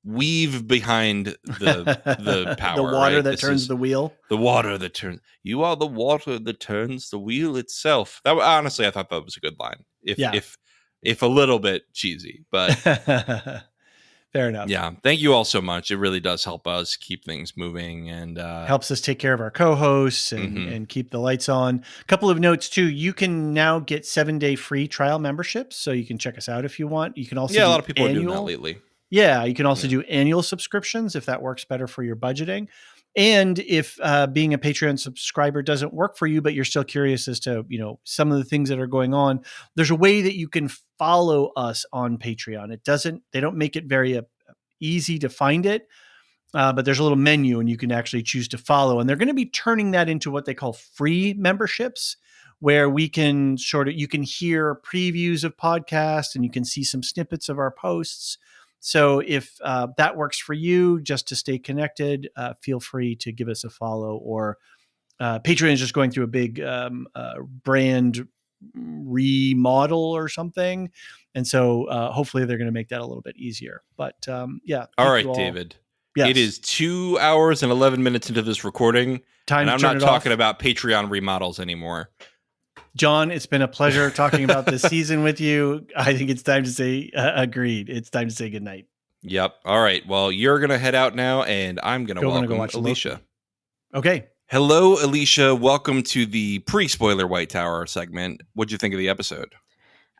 weave behind the power. The water right? that turns the wheel. The water that turns. You are the water that turns the wheel itself. That honestly, I thought that was a good line. If a little bit cheesy, but fair enough. Yeah. Thank you all so much. It really does help us keep things moving and helps us take care of our co-hosts and keep the lights on. A couple of notes too. You can now get 7-day free trial memberships. So you can check us out if you want. You can also a lot of people are doing that lately. Yeah. You can also do annual subscriptions if that works better for your budgeting. And if being a Patreon subscriber doesn't work for you, but you're still curious as to, some of the things that are going on, there's a way that you can follow us on Patreon. They don't make it very easy to find it, but there's a little menu and you can actually choose to follow. And they're going to be turning that into what they call free memberships, where you can hear previews of podcasts and you can see some snippets of our posts. So if that works for you, just to stay connected, feel free to give us a follow. Or Patreon is just going through a big brand remodel or something. And so hopefully they're going to make that a little bit easier. But yeah. All right, David. Yes. It is 2 hours and 11 minutes into this recording. And I'm not talking about Patreon remodels anymore. John, it's been a pleasure talking about this season with you. I think it's time to say agreed. It's time to say goodnight. Yep. All right. Well, you're going to head out now, and I'm going to Gonna go welcome watch Elysia. Loki. Okay. Hello, Elysia. Welcome to the pre-spoiler White Tower segment. What'd you think of the episode?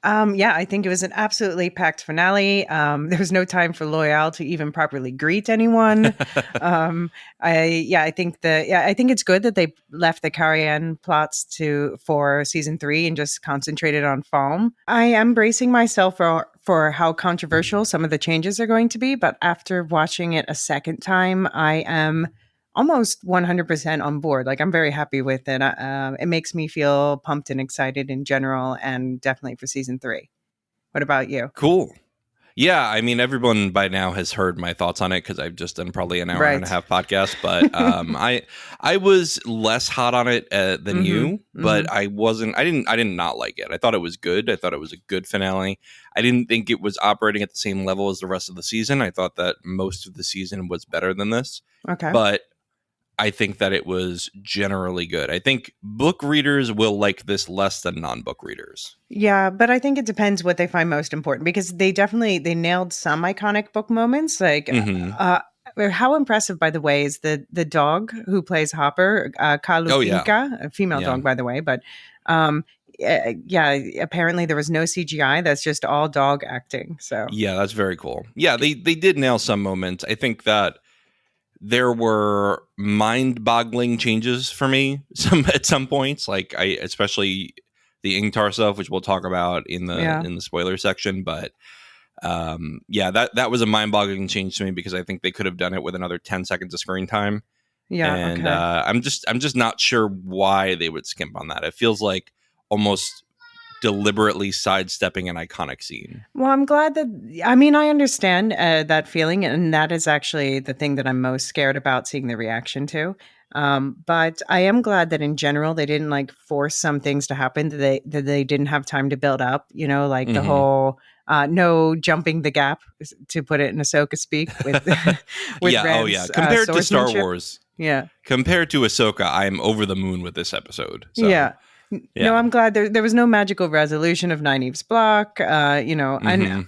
Yeah, I think it was an absolutely packed finale. There was no time for Loyal to even properly greet anyone. I think it's good that they left the Carrie-Anne plots for season 3 and just concentrated on Falm. I am bracing myself for how controversial some of the changes are going to be, but after watching it a second time, I am almost 100% on board. Like, I'm very happy with it. It makes me feel pumped and excited in general, and definitely for season 3. What about you? Cool. Yeah, I mean, everyone by now has heard my thoughts on it because I've just done probably an hour and a half podcast. But I was less hot on it than you, but I didn't not like it. I thought it was good. I thought it was a good finale. I didn't think it was operating at the same level as the rest of the season. I thought that most of the season was better than this. Okay. But I think that it was generally good. I think book readers will like this less than non-book readers. Yeah, but I think it depends what they find most important, because they nailed some iconic book moments. Like, how impressive, by the way, is the dog who plays Hopper, Kalupinka, a female dog, by the way. But apparently there was no CGI. That's just all dog acting. So yeah, that's very cool. Yeah, they did nail some moments. I think that there were mind-boggling changes for me at some points, like especially the Ingtar stuff, which we'll talk about in the spoiler section. But that was a mind-boggling change to me because I think they could have done it with another 10 seconds of screen time. Yeah, and I'm just not sure why they would skimp on that. It feels like almost deliberately sidestepping an iconic scene. Well, I'm glad I understand that feeling, and that is actually the thing that I'm most scared about seeing the reaction to. But I am glad that in general they didn't like force some things to happen that they didn't have time to build up. You know, like the whole no jumping the gap, to put it in Ahsoka speak, with Rand's, compared to Star Wars. Yeah, compared to Ahsoka, I'm over the moon with this episode. So. Yeah. No, I'm glad there was no magical resolution of Nynaeve's block. And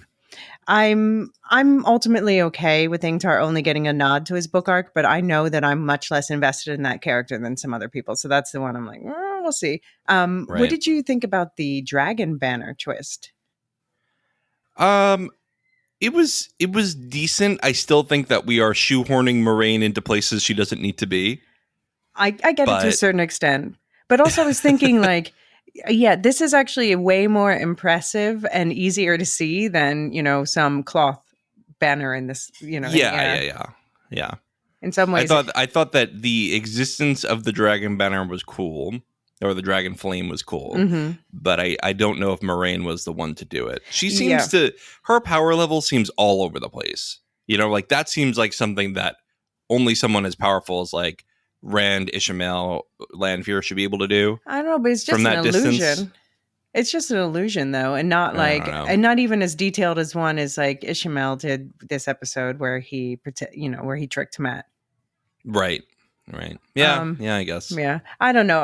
I'm ultimately okay with Ingtar only getting a nod to his book arc, but I know that I'm much less invested in that character than some other people. So that's the one I'm like, we'll see. Right. What did you think about the dragon banner twist? It was decent. I still think that we are shoehorning Moraine into places she doesn't need to be. I get it to a certain extent. But also I was thinking, like, yeah, this is actually way more impressive and easier to see than, some cloth banner in this, Yeah. In some ways. I thought that the existence of the dragon banner was cool, or the dragon flame was cool, but I don't know if Moraine was the one to do it. She seems her power level seems all over the place. Like that seems like something that only someone as powerful as like Rand, Ishamael, Lanfear should be able to do. I don't know, but it's just an illusion. It's just an illusion, though, and not even as detailed as one as like Ishamael did this episode, where he tricked Matt. Right. Yeah, I guess. Yeah, I don't know.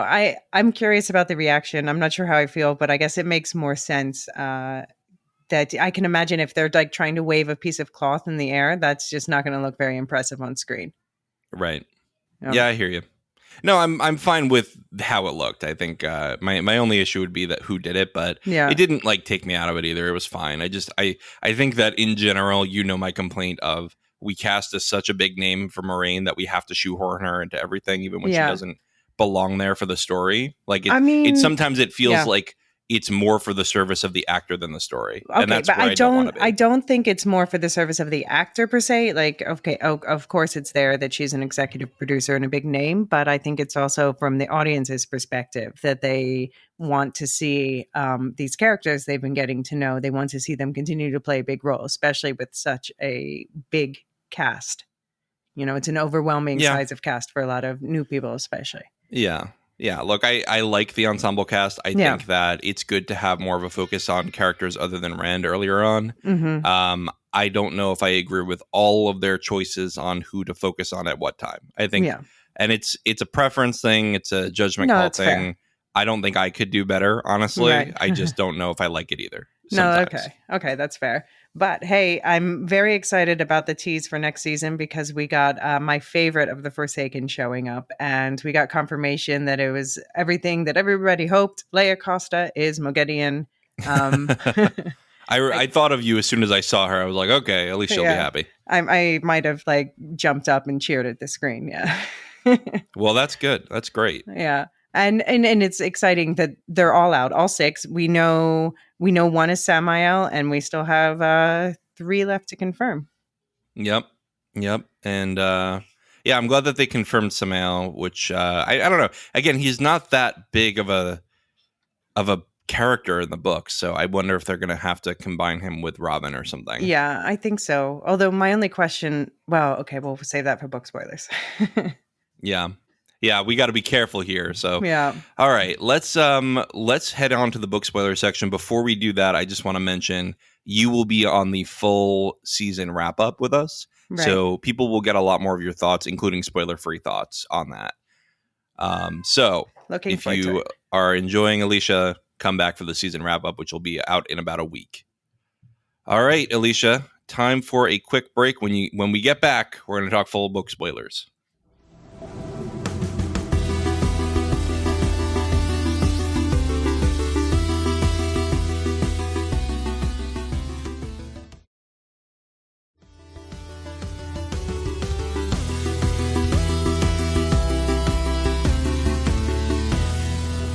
I'm curious about the reaction. I'm not sure how I feel, but I guess it makes more sense. That I can imagine if they're like trying to wave a piece of cloth in the air, that's just not going to look very impressive on screen. Right. Yeah, I hear you. No, I'm fine with how it looked. I think my only issue would be that who did it, but it didn't like take me out of it either. It was fine. I think that in general, my complaint of we cast as such a big name for Moraine that we have to shoehorn her into everything, even when she doesn't belong there for the story. Like sometimes it feels like it's more for the service of the actor than the story. Okay, and that's but where I don't think it's more for the service of the actor per se. Like, okay, of course it's there that she's an executive producer and a big name, but I think it's also from the audience's perspective that they want to see these characters they've been getting to know. They want to see them continue to play a big role, especially with such a big cast. It's an overwhelming size of cast for a lot of new people, especially. Yeah, look, I like the ensemble cast. I think that it's good to have more of a focus on characters other than Rand earlier on. I don't know if I agree with all of their choices on who to focus on at what time. I think, and it's a preference thing. It's a judgment call thing. Fair. I don't think I could do better, honestly. Right. I just don't know if I like it either. No, Sometimes. okay, that's fair. But hey, I'm very excited about the tease for next season because we got my favorite of the Forsaken showing up, and we got confirmation that it was everything that everybody hoped. Leia Costa is Moghedian. I thought of you as soon as I saw her. I was like, okay, at least she'll be happy. I might have like jumped up and cheered at the screen. Yeah. Well, that's good. That's great. Yeah. And it's exciting that they're all out, all 6. We know one is Samael, and we still have 3 left to confirm. Yep. And yeah, I'm glad that they confirmed Samael, which I don't know. Again, he's not that big of a character in the book, so I wonder if they're going to have to combine him with Robin or something. Yeah, I think so. Although my only question, well, okay, we'll save that for book spoilers. Yeah, we got to be careful here. So, yeah. All right, let's head on to the book spoiler section. Before we do that, I just want to mention you will be on the full season wrap up with us, Right. so people will get a lot more of your thoughts, including spoiler free thoughts on that. So Looking if forward to you it. are enjoying Elysia, come back for the season wrap up, which will be out in about a week. All right, Elysia, time for a quick break. When we get back, we're going to talk full book spoilers.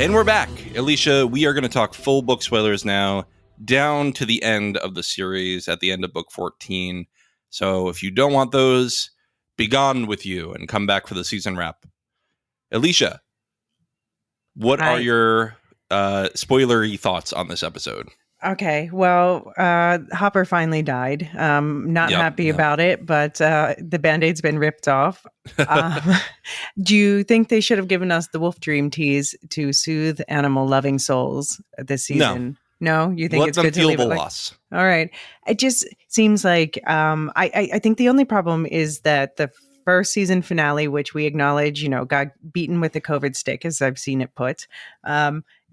And we're back. Elysia, we are going to talk full book spoilers now, down to the end of the series, at the end of book 14. So if you don't want those, be gone with you and come back for the season wrap. Elysia, what are your spoilery thoughts on this episode? Okay, well, Hopper finally died. Not happy about it, but the Band-Aid's been ripped off. Do you think they should have given us the Wolf Dream tease to soothe animal-loving souls this season? No, you think it's good to leave it like? Loss. All right, it just seems like I think the only problem is that the first season finale, which we acknowledge, got beaten with the COVID stick, as I've seen it put.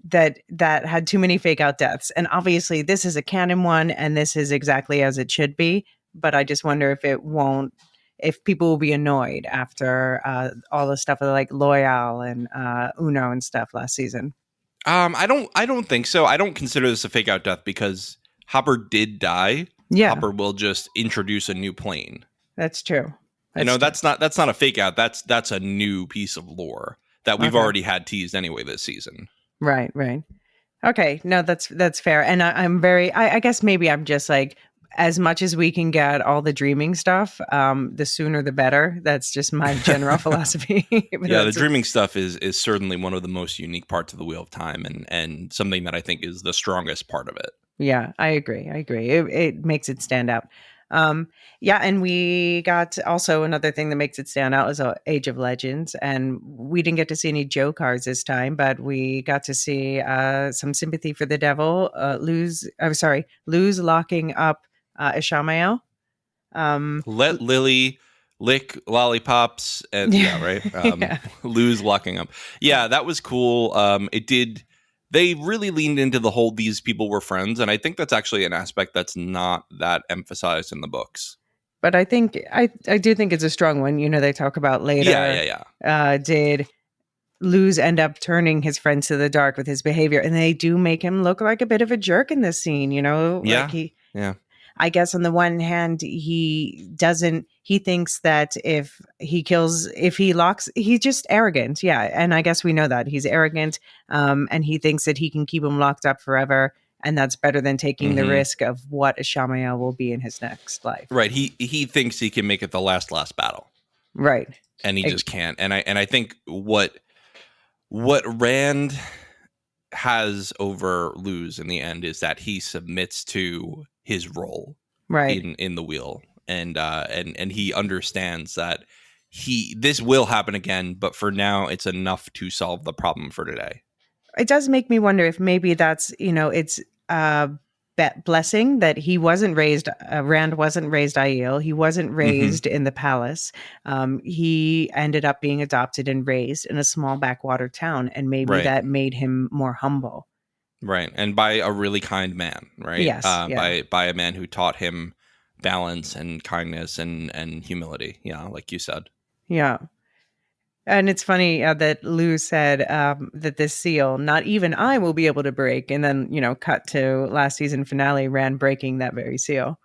That had too many fake out deaths. And obviously this is a canon one and this is exactly as it should be. But I just wonder if people will be annoyed after all the stuff like Loyal and Uno and stuff last season. I don't think so. I don't consider this a fake out death because Hopper did die. Yeah. Hopper will just introduce a new plane. That's true. That's not a fake out. That's a new piece of lore that we've already had teased anyway this season. Right. Okay. No, that's fair. And I'm very, I guess maybe I'm just like, as much as we can get all the dreaming stuff, the sooner the better. That's just my general philosophy. Yeah, the dreaming stuff is certainly one of the most unique parts of the Wheel of Time and something that I think is the strongest part of it. Yeah, I agree. It makes it stand out. Yeah, and we got also another thing that makes it stand out is Age of Legends, and we didn't get to see any Joe cards this time, but we got to see some sympathy for the devil. Luz locking up Ishamael. Let Lily lick lollipops and right. Luz locking up. Yeah, that was cool. They really leaned into the whole these people were friends, and I think that's actually an aspect that's not that emphasized in the books. But I think I do think it's a strong one. They talk about later. Yeah. Did Luz end up turning his friends to the dark with his behavior? And they do make him look like a bit of a jerk in this scene. Yeah. I guess on the one hand, he thinks that if he locks, he's just arrogant. Yeah. And I guess we know that he's arrogant. And he thinks that he can keep him locked up forever. And that's better than taking the risk of what Ishamael will be in his next life. Right. He thinks he can make it the last battle. Right. And he just can't. And I think what Rand has over Luz in the end is that he submits to his role in the wheel, and he understands that this will happen again, but for now it's enough to solve the problem for today. It does make me wonder if maybe that's it's blessing that he wasn't raised. Rand wasn't raised Aiel. He wasn't raised in the palace. He ended up being adopted and raised in a small backwater town, and maybe Right. that made him more humble. Right. And by a really kind man, right? Yes, yeah. By a man who taught him balance and kindness and humility. Yeah, like you said. Yeah. And it's funny that Lou said that this seal, not even I will be able to break. And then, cut to last season finale, Rand breaking that very seal.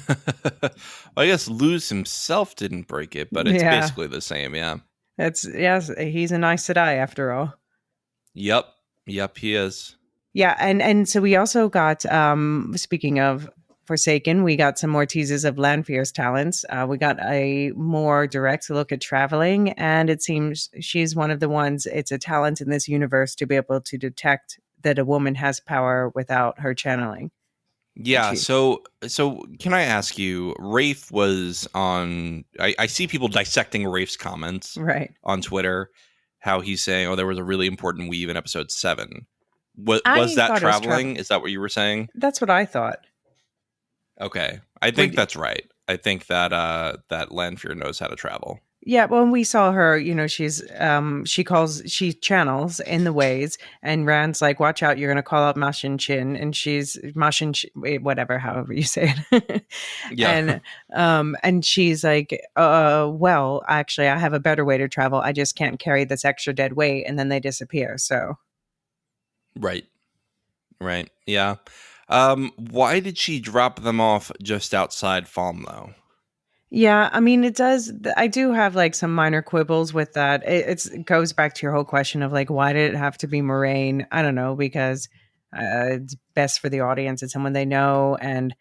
Well, I guess Luz himself didn't break it, but it's basically the same. Yeah. Yes, he's a nice Sedai after all. Yep, he is. Yeah, and so we also got, speaking of Forsaken, we got some more teases of Lanfear's talents. We got a more direct look at traveling, and it seems she's one of the ones, it's a talent in this universe to be able to detect that a woman has power without her channeling. Yeah, so can I ask you, Rafe was on, I see people dissecting Rafe's comments on Twitter, how he's saying, oh, there was a really important weave in episode 7. Was that traveling? Is that what you were saying? That's what I thought. Okay. I think that's right. I think that that Lanfear knows how to travel. Yeah, when we saw her, she's she channels in the ways, and Rand's like, watch out, you're gonna call out Mashin Chin, and she's Mashin whatever, however you say it. Yeah. And she's like, well, actually I have a better way to travel. I just can't carry this extra dead weight, and then they disappear. So Right. Yeah. Why did she drop them off just outside Falm though? Yeah, I mean, it does. I do have like some minor quibbles with that. It goes back to your whole question of like, why did it have to be Moraine? I don't know, because it's best for the audience. It's someone they know, and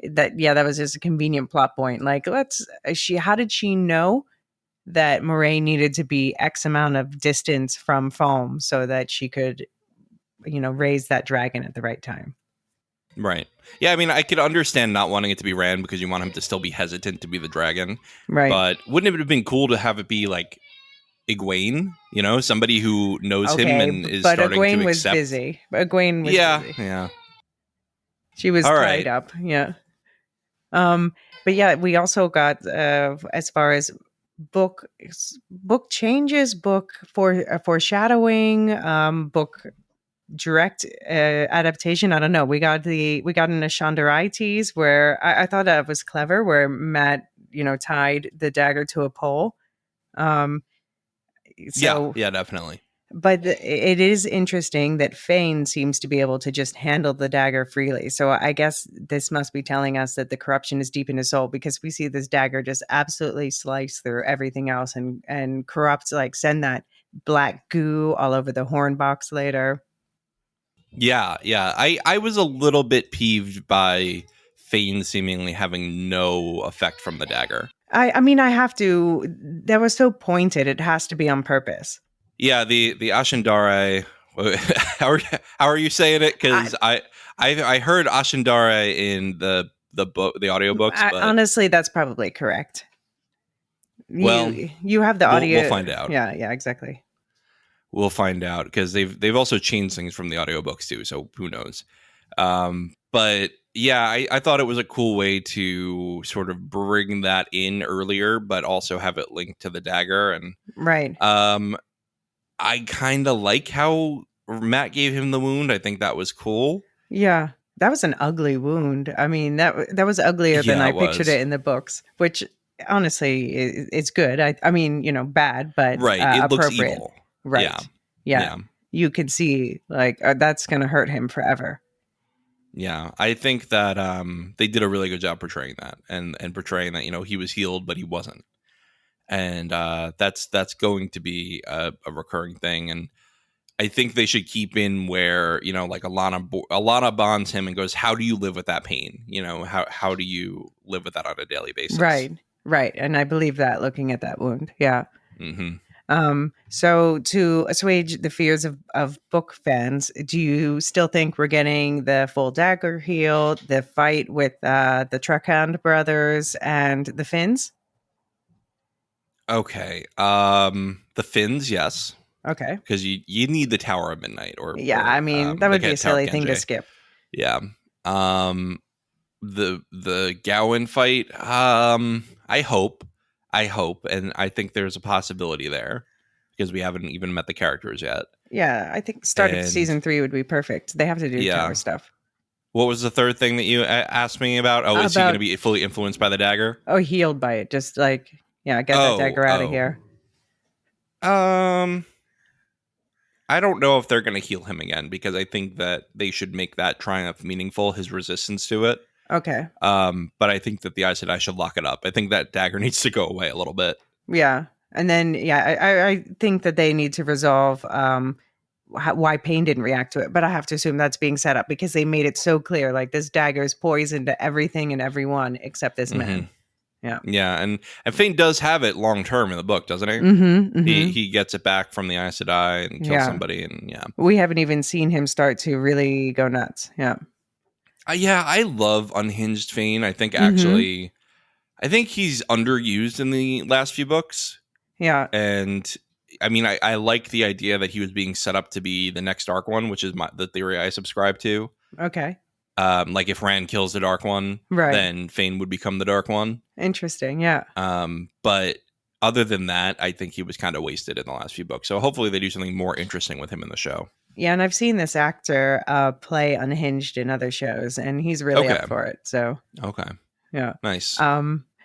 that was just a convenient plot point. Like, how did she know that Moraine needed to be X amount of distance from Falm so that she could, raise that dragon at the right time? Right. Yeah, I mean, I could understand not wanting it to be Rand because you want him to still be hesitant to be the dragon. Right. But wouldn't it have been cool to have it be like Egwene, somebody who knows him and is starting Egwene to was accept. busy. Egwene was busy. Yeah. She was tied up. Yeah. But yeah, we also got as far as book changes, book for foreshadowing, book direct adaptation. I don't know. We got an Ashandarai tease where I thought that was clever, where Matt, tied the dagger to a pole. Yeah, definitely. But it is interesting that Fane seems to be able to just handle the dagger freely. So I guess this must be telling us that the corruption is deep in his soul, because we see this dagger just absolutely slice through everything else and corrupt, like send that black goo all over the horn box later. Yeah. I was a little bit peeved by Fane seemingly having no effect from the dagger. I mean, I have to. That was so pointed. It has to be on purpose. Yeah, the Ashandare. How are you saying it? Because I heard Ashandare in the book, the audiobooks. But honestly, that's probably correct. Well, you have the audio. We'll find out. Yeah, exactly. We'll find out, because they've also changed things from the audiobooks too. So who knows? But yeah, I thought it was a cool way to sort of bring that in earlier, but also have it linked to the dagger. And right. I kind of like how Matt gave him the wound. I think that was cool. Yeah, that was an ugly wound. I mean, that was uglier than I pictured it in the books, which honestly it's good. I mean, bad, but right. It appropriate. Looks evil. Right. Yeah. You can see like that's going to hurt him forever. Yeah, I think that they did a really good job portraying that and portraying that, he was healed, but he wasn't. And that's going to be a recurring thing. And I think they should keep in where, like Alana bonds him and goes, how do you live with that pain? How do you live with that on a daily basis? Right. And I believe that, looking at that wound. Yeah. Mm-hmm. So to assuage the fears of book fans, do you still think we're getting the full dagger heal, the fight with the Truckhound brothers and the Finns? Okay. The Finns, yes. Okay. Because you need the Tower of Midnight, or I mean, that would be a silly thing to skip. Yeah. The Gowan fight, I hope, and I think there's a possibility there because we haven't even met the characters yet. Yeah, I think start of And season 3 would be perfect. They have to do yeah. tower stuff. What was the third thing that you asked me about? Oh, is he going to be fully influenced by the dagger? Oh, healed by it. Just like, yeah, get that dagger out of here. I don't know if they're going to heal him again because I think that they should make that triumph meaningful, his resistance to it. Okay. But I think that the Aes Sedai should lock it up. I think that dagger needs to go away a little bit. Yeah. And then, I think that they need to resolve why Pain didn't react to it. But I have to assume that's being set up because they made it so clear. Like, this dagger is poison to everything and everyone except this man. Yeah. Yeah. And Fane does have it long term in the book, doesn't he? Mm-hmm, mm-hmm. He gets it back from the Aes Sedai and kills somebody. And we haven't even seen him start to really go nuts. Yeah. I love unhinged Fane. I think actually, I think he's underused in the last few books. Yeah. And I mean, I like the idea that he was being set up to be the next Dark One, which is the theory I subscribe to. Okay. Like if Rand kills the Dark One, then Fane would become the Dark One. Interesting. Yeah. But other than that, I think he was kind of wasted in the last few books. So hopefully they do something more interesting with him in the show. Yeah, and I've seen this actor play Unhinged in other shows, and he's really up for it. So yeah, nice.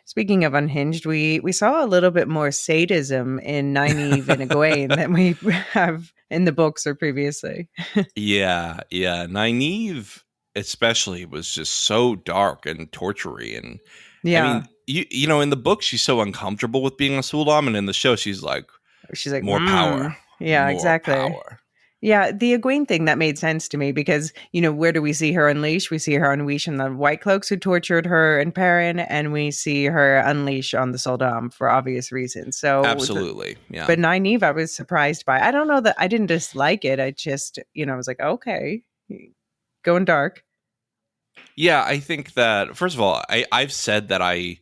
Speaking of Unhinged, we saw a little bit more sadism in Nynaeve and Egwene than we have in the books or previously. yeah. Nynaeve especially was just so dark and tortury, and I mean, you know, in the book she's so uncomfortable with being a Suldam, and in the show she's like more power. Yeah, more exactly. Power. Yeah, the Egwene thing, that made sense to me because, you know, where do we see her unleash? We see her unleash on the White Cloaks who tortured her in Perrin, and we see her unleash on the Suldam for obvious reasons. So absolutely, yeah. But Nynaeve, I was surprised by. I don't know that I didn't dislike it. I just, you know, I was like, okay, going dark. Yeah, I think that first of all, I've said that I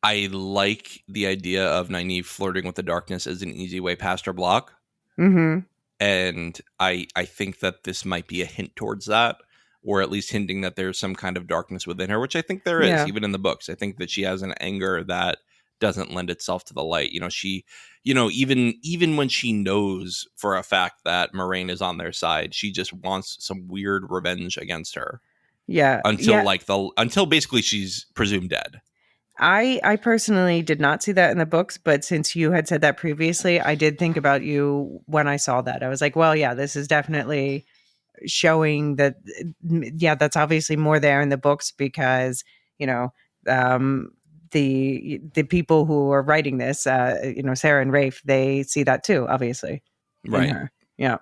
like the idea of Nynaeve flirting with the darkness as an easy way past her block. Mm-hmm. And I think that this might be a hint towards that, or at least hinting that there's some kind of darkness within her, which I think there is, even in the books. I think that she has an anger that doesn't lend itself to the light. You know, she, you know, even when she knows for a fact that Moiraine is on their side, she just wants some weird revenge against her. Yeah. Until basically she's presumed dead. I personally did not see that in the books, but since you had said that previously, I did think about you when I saw that. I was like, well, yeah, this is definitely showing that, that's obviously more there in the books because, you know, the people who are writing this, you know, Sarah and Rafe, they see that too, obviously. Right. Yeah.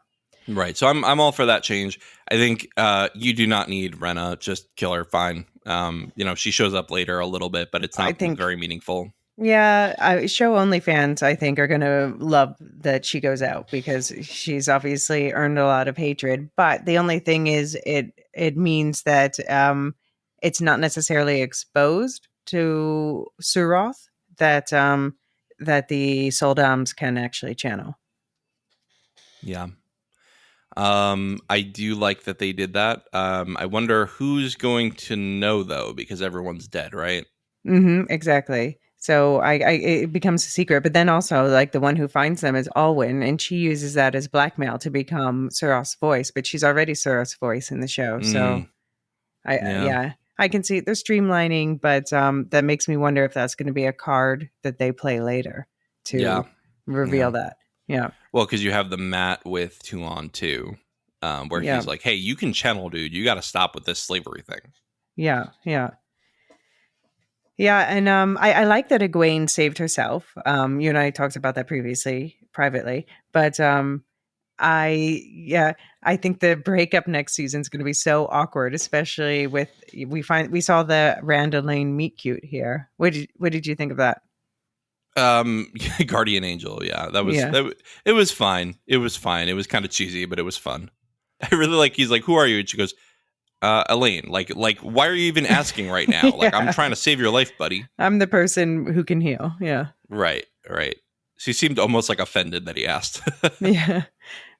Right. So I'm all for that change. I think you do not need Rena. Just kill her. Fine. You know, she shows up later a little bit, but it's not very meaningful. Yeah. Show only fans, I think, are going to love that she goes out because she's obviously earned a lot of hatred. But the only thing is it means that it's not necessarily exposed to Suroth that the Soldams can actually channel. Yeah. I do like that they did that. I wonder who's going to know though, because everyone's dead, right? Mm-hmm, exactly. So it becomes a secret, but then also like the one who finds them is Alwyn, and she uses that as blackmail to become Suroth's voice, but she's already Suroth's voice in the show. So I can see they're streamlining, but that makes me wonder if that's going to be a card that they play later to reveal that. Yeah. Well, because you have the mat with Tuon too, where he's like, "Hey, you can channel, dude. You got to stop with this slavery thing." Yeah. And I like that Egwene saved herself. You and I talked about that previously, privately, but I think the breakup next season is going to be so awkward, especially with we saw the Rand and Lane meet cute here. What did you think of that? Guardian Angel, it was fine. It was kind of cheesy, but it was fun. I really like. He's like, "Who are you?" And she goes, "Elaine." Like, why are you even asking right now? Like, I'm trying to save your life, buddy. I'm the person who can heal. Yeah. Right. She seemed almost like offended that he asked. Yeah.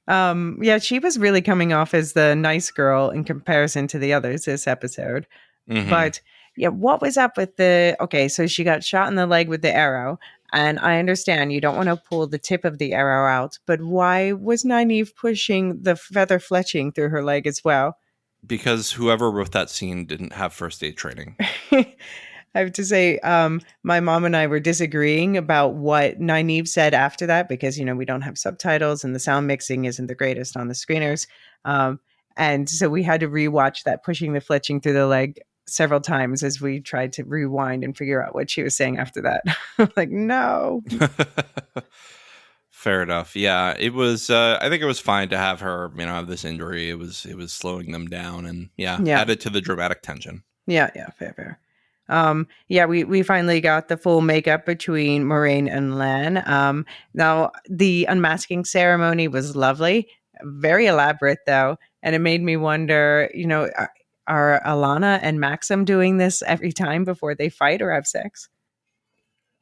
Yeah, she was really coming off as the nice girl in comparison to the others this episode. Mhm. But yeah, what was up with okay, so she got shot in the leg with the arrow. And I understand you don't want to pull the tip of the arrow out, but why was Nynaeve pushing the feather fletching through her leg as well? Because whoever wrote that scene didn't have first aid training. I have to say, my mom and I were disagreeing about what Nynaeve said after that because, we don't have subtitles and the sound mixing isn't the greatest on the screeners. And so we had to rewatch that pushing the fletching through the leg several times as we tried to rewind and figure out what she was saying after that. Like, no. Fair enough. Yeah, it was. I think it was fine to have her, have this injury. It was slowing them down, and Yeah. added to the dramatic tension. Yeah, fair. Yeah, we finally got the full makeup between Moraine and Lan. Now the unmasking ceremony was lovely, very elaborate though, and it made me wonder, are Alana and Maxim doing this every time before they fight or have sex?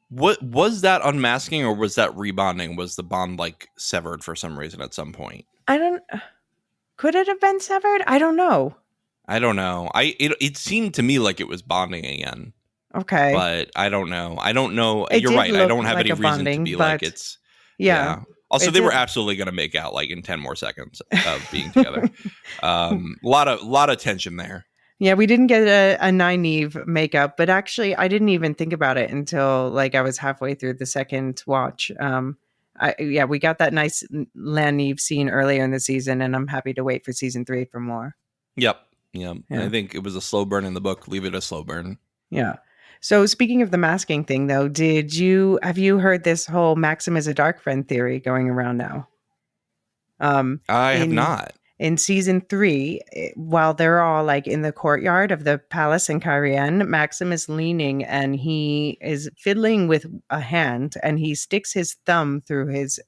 What was that unmasking, or was that rebonding? Was the bond like severed for some reason at some point? Could it have been severed? I don't know. It seemed to me like it was bonding again. Okay. But I don't know. It You're did right. I look don't have like any a reason to bonding, be like but it's. yeah. Also, It they were did- absolutely going to make out like in 10 more seconds of being together. A lot of tension there. Yeah, we didn't get a Nynaeve makeup, but actually, I didn't even think about it until like I was halfway through the second watch. We got that nice Nynaeve scene earlier in the season, and I'm happy to wait for season 3 for more. Yep. Yeah. I think it was a slow burn in the book. Leave it a slow burn. Yeah. So speaking of the masking thing, though, have you heard this whole Maxim is a dark friend theory going around now? I have not. In season 3, while they're all like in the courtyard of the palace in Cairn, Maxim is leaning and he is fiddling with a hand and he sticks his thumb through his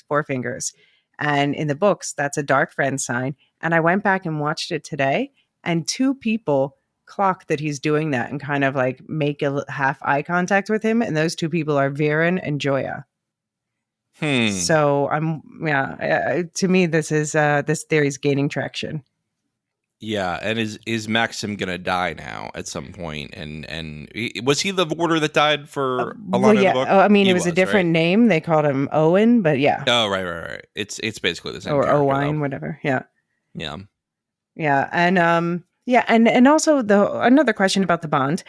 four fingers. And in the books, that's a dark friend sign. And I went back and watched it today, and 2 people clock that he's doing that and kind of like make a half eye contact with him. And those 2 people are Viren and Joya. So to me, this theory is gaining traction. Yeah, and is Maxim gonna die now at some point? And was he the warder that died for Alana in the book? It was a different name. They called him Owen, but yeah. Oh, right. It's basically the same. Or Owen, whatever. Yeah. Yeah. And and also another question about the bond.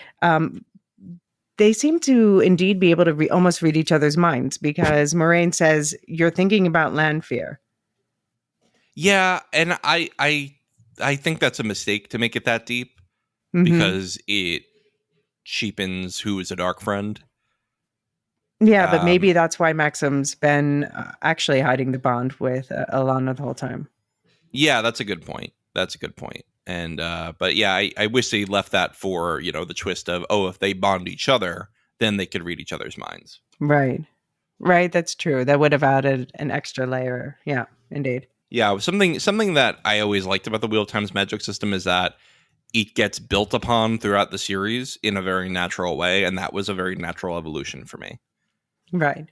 They seem to indeed be able to almost read each other's minds, because Moraine says, "You're thinking about Lanfear." Yeah, and I think that's a mistake to make it that deep, because it cheapens who is a dark friend. Yeah, but maybe that's why Maxim's been actually hiding the bond with Alana the whole time. Yeah, that's a good point. And but yeah, I wish they left that for, the twist of, if they bond each other, then they could read each other's minds. Right. That's true. That would have added an extra layer. Yeah, indeed. Yeah, something that I always liked about the Wheel of Time's magic system is that it gets built upon throughout the series in a very natural way, and that was a very natural evolution for me. Right.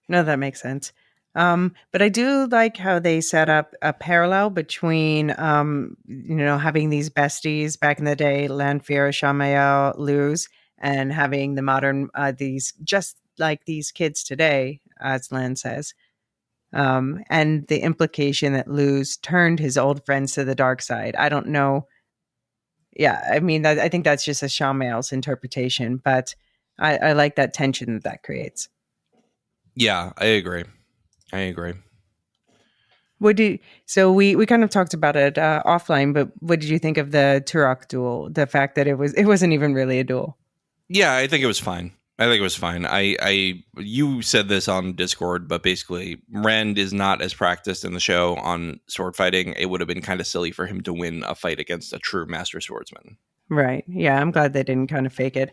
No, that makes sense. But I do like how they set up a parallel between, having these besties back in the day, Lanfear, Shamael, Luz, and having the modern, just like these kids today, as Lan says. And the implication that Luz turned his old friends to the dark side. I don't know. Yeah, I mean, I think that's just a Shamael's interpretation, but I like that tension that creates. Yeah, I agree. So we kind of talked about it offline, but what did you think of the Turok duel? The fact that it wasn't even really a duel. Yeah, I think it was fine. You said this on Discord, but basically Rand is not as practiced in the show on sword fighting. It would have been kind of silly for him to win a fight against a true master swordsman. Right. Yeah, I'm glad they didn't kind of fake it.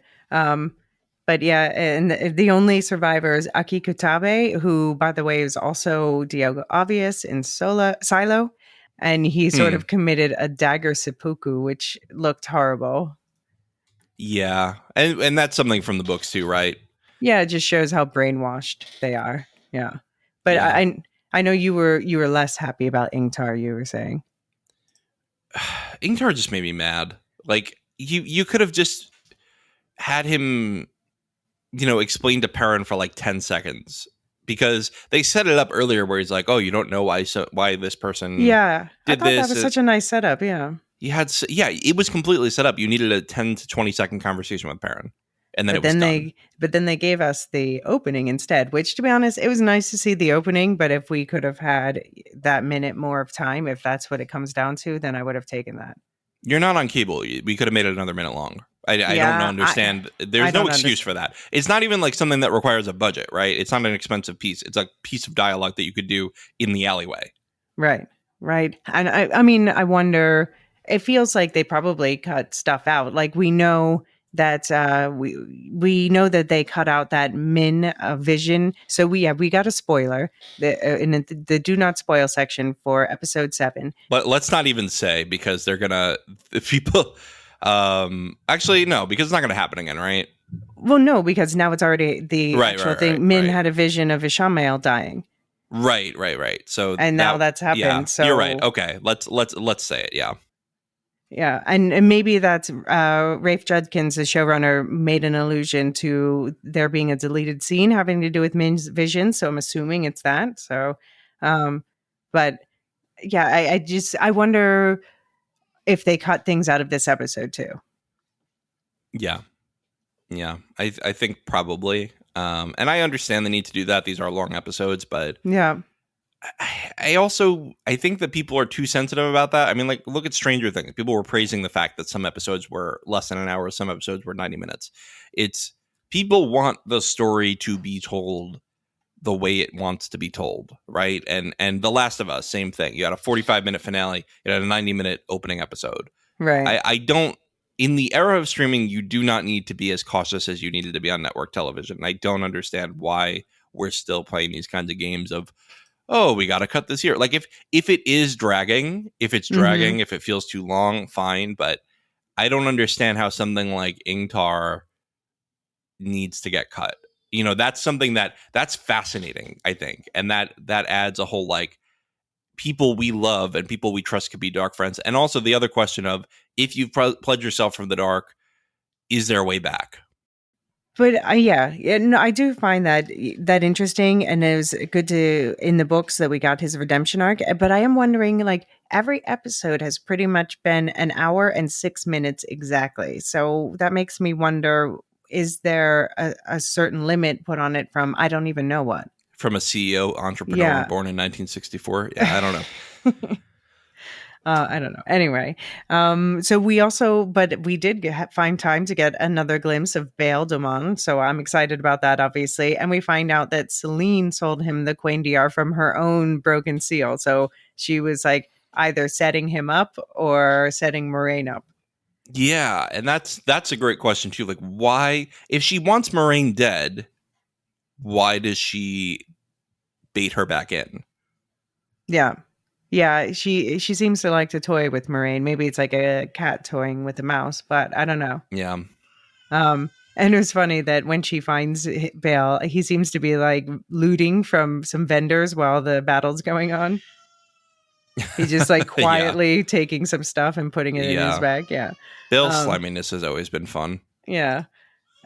But yeah, and the only survivor is Aki Kutabe, who, by the way, is also Diogo Obvious in Silo. And he sort of committed a dagger seppuku, which looked horrible. Yeah. And that's something from the books too, right? Yeah, it just shows how brainwashed they are. Yeah. But yeah. I know you were less happy about Ingtar, you were saying. Ingtar just made me mad. Like you could have just had him, explain to Perrin for like 10 seconds, because they set it up earlier where he's like, "Oh, you don't know why this person Yeah, I did thought that this." was such a nice setup. Yeah, It was completely set up. You needed a 10 to 20-second conversation with Perrin, and then but it was done. then they gave us the opening instead. Which, to be honest, it was nice to see the opening. But if we could have had that minute more of time, if that's what it comes down to, then I would have taken that. You're not on cable. We could have made it another minute long. I don't Yeah, understand. I There's no don't excuse for that. It's not even like something that requires a budget, right? It's not an expensive piece. It's a piece of dialogue that you could do in the alleyway. Right, right. And I mean, I wonder. It feels like they probably cut stuff out. Like we know that we know that they cut out that Min vision. So we got a spoiler in the do not spoil section for episode 7. But let's not even say, because they're gonna people. Actually, no, because it's not gonna happen again, right? Well, no, because now it's already the actual thing. Min had a vision of Ishamael dying. Right. So And now that's happened. Yeah, so you're right. Okay, let's say it. Yeah. Yeah, and maybe that's Rafe Judkins, the showrunner, made an allusion to there being a deleted scene having to do with Min's vision. So I'm assuming it's that. So, but yeah, I wonder if they cut things out of this episode too. Yeah. I think probably. And I understand the need to do that. These are long episodes, but Yeah. I think that people are too sensitive about that. I mean, like, look at Stranger Things. People were praising the fact that some episodes were less than an hour, some episodes were 90 minutes. It's people want the story to be told the way it wants to be told, right? And The Last of Us, same thing. You had a 45-minute finale, you had a 90-minute opening episode. Right. I don't. In the era of streaming, you do not need to be as cautious as you needed to be on network television. I don't understand why we're still playing these kinds of games of, oh, we got to cut this here. Like if it is dragging, if it feels too long, fine. But I don't understand how something like Ingtar needs to get cut. That's something that's fascinating, I think. And that adds a whole, like, people we love and people we trust could be dark friends. And also the other question of, if you've pledged yourself from the dark, is there a way back? But no, I do find that interesting, and it was good to in the books that we got his redemption arc. But I am wondering, like, every episode has pretty much been an hour and 6 minutes exactly. So that makes me wonder: is there a certain limit put on it from I don't even know what? From a CEO entrepreneur born in 1964? Yeah, I don't know. I don't know. Anyway, so we did find time to get another glimpse of Bail Damon. So I'm excited about that, obviously. And we find out that Celine sold him the Quain Diar from her own broken seal. So she was like either setting him up or setting Moraine up. Yeah, and that's a great question too. Like, why, if she wants Moraine dead, why does she bait her back in? Yeah. Yeah, she seems to like to toy with Moraine. Maybe it's like a cat toying with a mouse, but I don't know. Yeah. And it was funny that when she finds Bale, he seems to be like looting from some vendors while the battle's going on. He's just like quietly taking some stuff and putting it in his bag. Yeah. Bill's sliminess has always been fun. Yeah.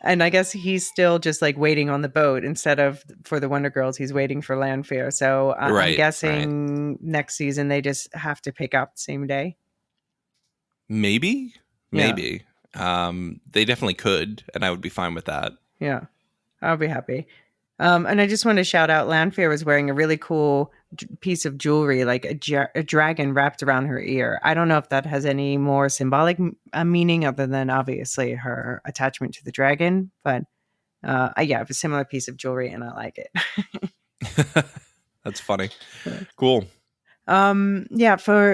And I guess he's still just like waiting on the boat instead of for the Wonder Girls. He's waiting for Lanfear. So I'm guessing next season they just have to pick up the same day. Maybe. They definitely could, and I would be fine with that. Yeah, I'll be happy. And I just want to shout out Lanfear was wearing a really cool piece of jewelry, like a dragon wrapped around her ear. I don't know if that has any more symbolic meaning other than obviously her attachment to the dragon. But I have a similar piece of jewelry and I like it. That's funny. Cool. For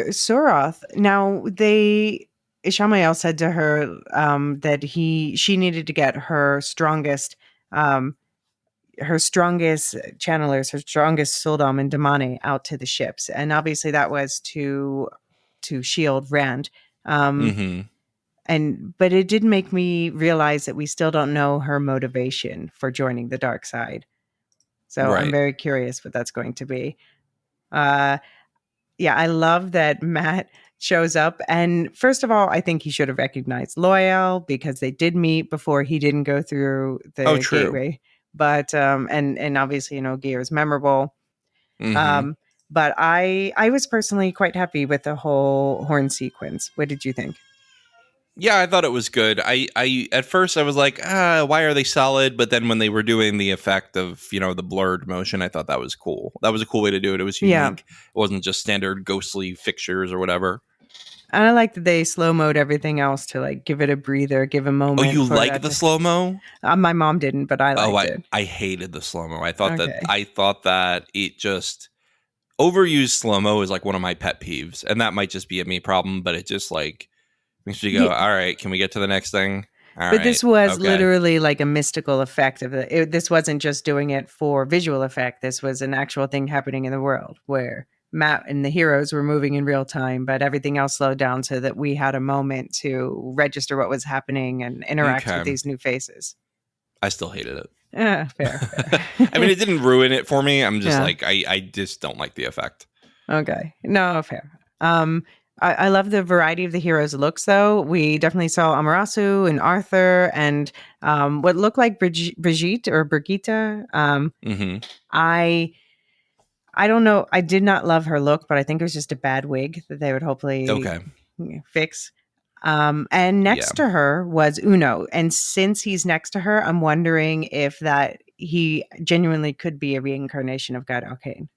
Surath, now Ishamael said to her that she needed to get her strongest channelers, her strongest Suldam and Damane out to the ships. And obviously that was to shield Rand. But it did make me realize that we still don't know her motivation for joining the dark side. So I'm very curious what that's going to be. Uh, yeah, I love that Matt shows up. And first of all, I think he should have recognized Loyal because they did meet before he didn't go through Oh, the true. gateway. But and obviously, Gear is memorable. Mm-hmm. But I was personally quite happy with the whole horn sequence. What did you think? Yeah, I thought it was good. I at first I was like, why are they solid? But then when they were doing the effect of, the blurred motion, I thought that was cool. That was a cool way to do it. It was Yeah. unique. It wasn't just standard ghostly fixtures or whatever. And I like that they slow mode everything else to like give it a breather, give a moment. Oh, you for like that the to- slow-mo? My mom didn't, but I Oh, liked it. I hated the slow-mo. Okay. I thought that it just overused slow-mo is like one of my pet peeves. And that might just be a me problem, but it just like makes you go, Yeah. all right, can we get to the next thing? All But right. this was Okay. literally like a mystical effect of it. This wasn't just doing it for visual effect. This was an actual thing happening in the world where Matt and the heroes were moving in real time, but everything else slowed down so that we had a moment to register what was happening and interact with Okay. these new faces. I still hated it. Fair. I mean, it didn't ruin it for me. I'm just Yeah. like, I just don't like the effect. Okay. No, fair. I love the variety of the heroes' looks, though. We definitely saw Amarasu and Arthur and what looked like Brigitte or Brigitte. Mm-hmm. I don't know. I did not love her look, but I think it was just a bad wig that they would hopefully Okay. fix. And next Yeah. to her was Uno. And since he's next to her, I'm wondering if that he genuinely could be a reincarnation of God Arcane.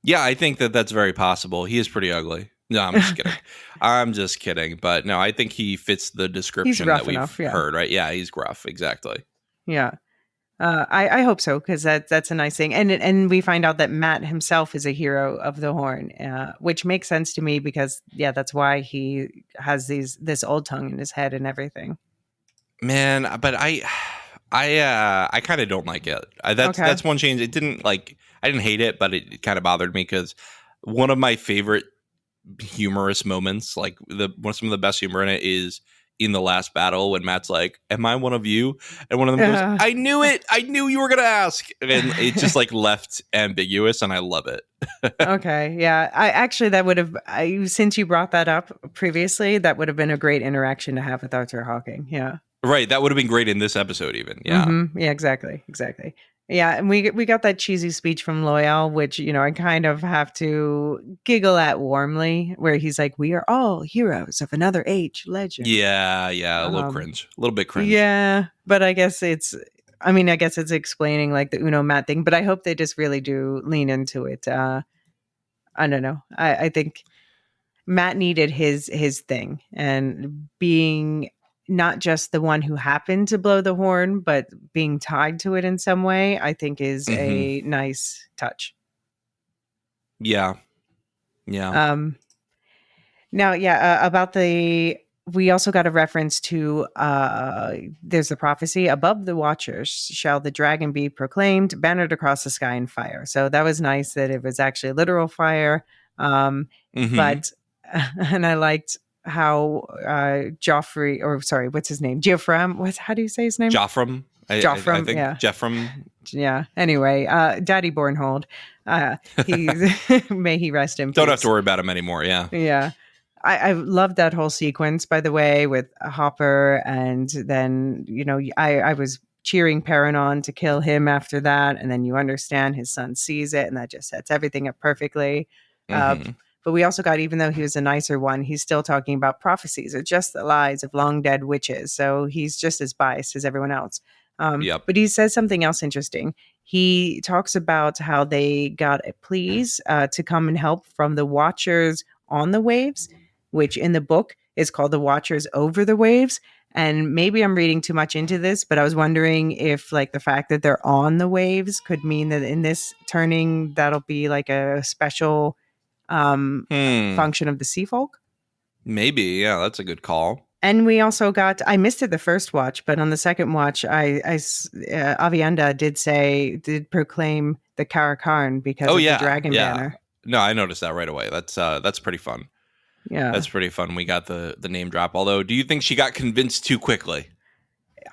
Yeah, I think that that's very possible. He is pretty ugly. No, I'm just kidding. I'm just kidding. But no, I think he fits the description rough that we've enough, yeah. heard, right? Yeah, he's gruff. Exactly. Yeah. I hope so because that's a nice thing, and we find out that Matt himself is a hero of the Horn, which makes sense to me because that's why he has this old tongue in his head and everything. Man, but I kind of don't like it. That's one change. It didn't I didn't hate it, but it kind of bothered me because one of my favorite humorous moments, some of the best humor in it is in the last battle when Matt's like, "Am I one of you?" And one of them goes, "I knew it. I knew you were gonna ask." And it just left ambiguous, and I love it. Okay, yeah. I actually that would have since you brought that up previously, that would have been a great interaction to have with Arthur Hawking. Yeah, right. That would have been great in this episode, even. Yeah, yeah, exactly. Yeah, and we got that cheesy speech from Loyal, which I kind of have to giggle at warmly, where he's like, "We are all heroes of another age, legend." Yeah, a little cringe, a little bit cringe. Yeah, but I guess it's explaining the Uno Matt thing, but I hope they just really do lean into it. I don't know. I think Matt needed his thing, and being not just the one who happened to blow the horn, but being tied to it in some way, I think is a nice touch. Yeah. Now, about we also got a reference to there's the prophecy above the watchers shall the dragon be proclaimed, bannered across the sky in fire. So that was nice that it was actually literal fire. But and I liked how Joffrey, or sorry, what's his name? Geoffram. How do you say his name? Joffram. Joffram. I think yeah. Jeffram. Yeah. Anyway, Daddy Bornhold. He may he rest in peace. Don't have to worry about him anymore. Yeah. Yeah. I loved that whole sequence, by the way, with Hopper. And then, I was cheering Perrin on to kill him after that. And then you understand his son sees it, and that just sets everything up perfectly. But we also got, even though he was a nicer one, he's still talking about prophecies or just the lies of long dead witches. So he's just as biased as everyone else. But he says something else interesting. He talks about how they got a pleas to come and help from the Watchers on the waves, which in the book is called the Watchers over the waves. And maybe I'm reading too much into this, but I was wondering if the fact that they're on the waves could mean that in this turning, that'll be a special function of the sea folk. Maybe. Yeah, that's a good call. And we also I missed it the first watch, but on the second watch, Avienda did proclaim the Karakarn because of the dragon banner. No, I noticed that right away. That's pretty fun. Yeah. That's pretty fun. We got the name drop. Although, do you think she got convinced too quickly?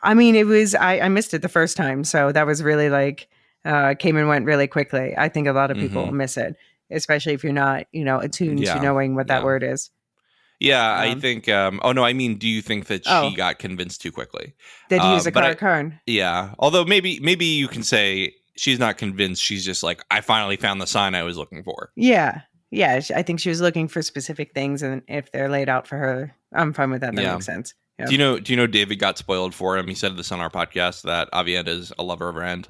I mean, it was, I missed it the first time. So that was really came and went really quickly. I think a lot of people miss it. especially if you're not, attuned to knowing what that word is. Yeah, I think. Oh no, I mean, do you think that she got convinced too quickly? That he was a Karn? Yeah, although maybe you can say she's not convinced. She's just like, I finally found the sign I was looking for. Yeah. I think she was looking for specific things, and if they're laid out for her, I'm fine with that. That makes sense. Yeah. Do you know David got spoiled for him? He said this on our podcast that Avienda is a lover of Rand.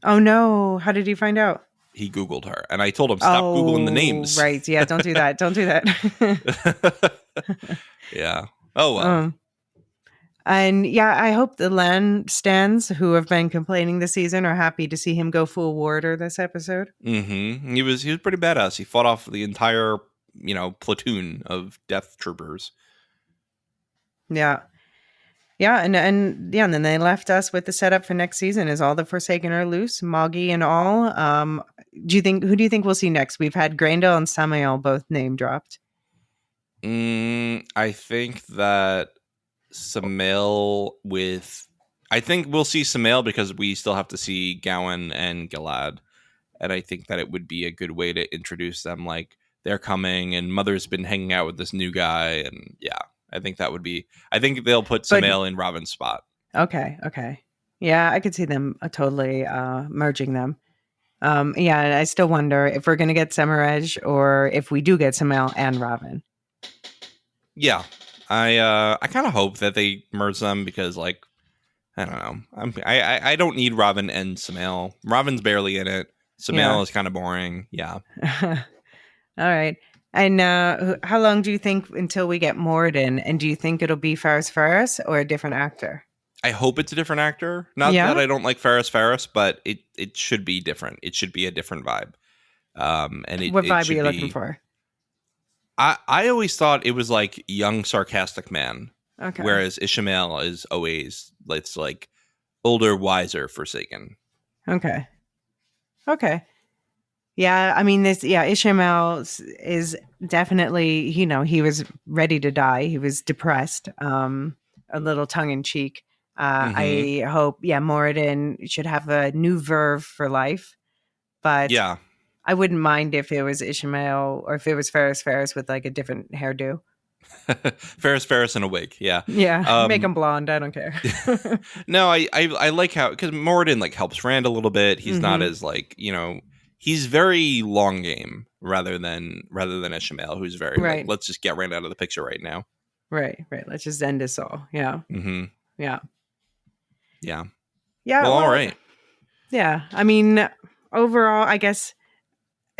Oh no! How did he find out? He Googled her, and I told him stop Googling the names. Right? Yeah, don't do that. Don't do that. Yeah. Oh well. And yeah, I hope the land stands who have been complaining this season are happy to see him go full warder this episode. Mm-hmm. He was pretty badass. He fought off the entire platoon of death troopers. Yeah. Yeah, and then they left us with the setup for next season is all the Forsaken are loose, Moggy and all. Who do you think we'll see next? We've had Graendal and Samael both name dropped. I think that Samael I think we'll see Samael because we still have to see Gowan and Gilad. And I think that it would be a good way to introduce them, like they're coming and Mother's been hanging out with this new guy, and I think that would be. I think they'll put Samael in Robin's spot. Okay. Yeah, I could see them totally merging them. I still wonder if we're going to get Semiraj or if we do get Samael and Robin. Yeah, I kind of hope that they merge them because, like, I don't know. I don't need Robin and Samael. Robin's barely in it. Samael is kind of boring. Yeah. All right. And how long do you think until we get Moradin? And do you think it'll be Ferris or a different actor? I hope it's a different actor. Not that I don't like Ferris, but it should be different. It should be a different vibe. What vibe are you looking for? I always thought it was like young, sarcastic man. Okay. Whereas Ishmael is always it's like older, wiser, Forsaken. Okay. Yeah, I mean, Ishmael is definitely, he was ready to die. He was depressed, a little tongue in cheek. I hope, Moradin should have a new verve for life. But I wouldn't mind if it was Ishmael or if it was Ferris with like a different hairdo. Ferris in a wig, yeah. Yeah, make him blonde. I don't care. No, I like how, because Moradin like helps Rand a little bit. He's not as like, he's very long game rather than Ishmael, who's very like, let's just get Rand out of the picture right now. Right. Let's just end this all. Yeah. Mm-hmm. Yeah. Yeah. Yeah. Well, all right. Yeah. I mean, overall, I guess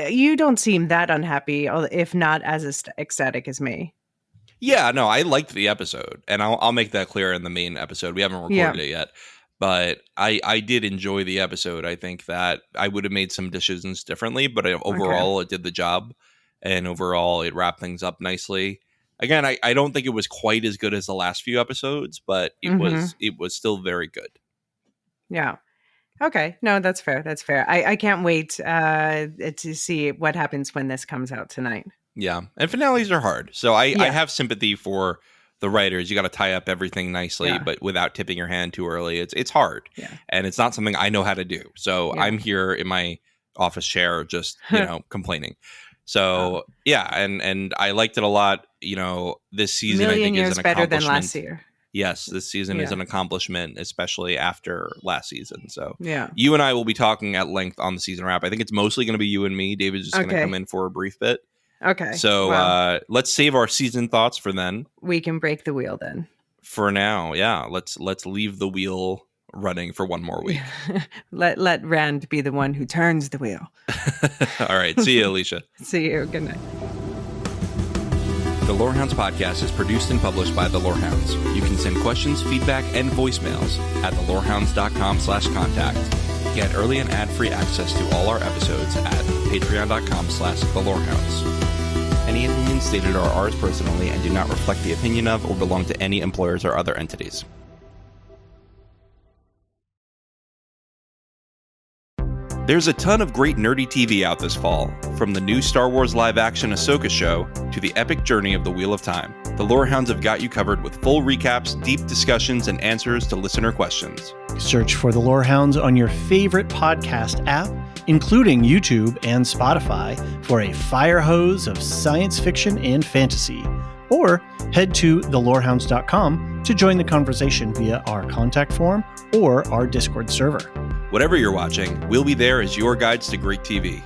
you don't seem that unhappy, if not as ecstatic as me. Yeah, no, I liked the episode, and I'll make that clear in the main episode. We haven't recorded it yet, but I did enjoy the episode. I think that I would have made some decisions differently, but overall it did the job, and overall it wrapped things up nicely. Again, I don't think it was quite as good as the last few episodes, but it was still very good. Yeah. Okay. No, that's fair. I can't wait to see what happens when this comes out tonight. Yeah. And finales are hard. So I have sympathy for the writers. You got to tie up everything nicely, but without tipping your hand too early. It's hard. Yeah. And it's not something I know how to do. So I'm here in my office chair just, complaining. So, and I liked it a lot. This season I think is an better accomplishment. than last year. Yes, this season is an accomplishment, especially after last season. So you and I will be talking at length on the season wrap. I think it's mostly going to be you and me. David's just going to come in for a brief bit. Okay. So let's save our season thoughts for then. We can break the wheel then. For now, let's leave the wheel running for one more week. Let Rand be the one who turns the wheel. All right. See you, Elysia. See you. Good night. The Lorehounds podcast is produced and published by The Lorehounds. You can send questions, feedback, and voicemails at thelorehounds.com/contact. Get early and ad-free access to all our episodes at patreon.com/thelorehounds. Any opinions stated are ours personally and do not reflect the opinion of or belong to any employers or other entities. There's a ton of great nerdy TV out this fall, from the new Star Wars live-action Ahsoka show to the epic journey of the Wheel of Time. The Lorehounds have got you covered with full recaps, deep discussions, and answers to listener questions. Search for the Lorehounds on your favorite podcast app, including YouTube and Spotify, for a fire hose of science fiction and fantasy. Or head to thelorehounds.com to join the conversation via our contact form or our Discord server. Whatever you're watching, we'll be there as your guides to great TV.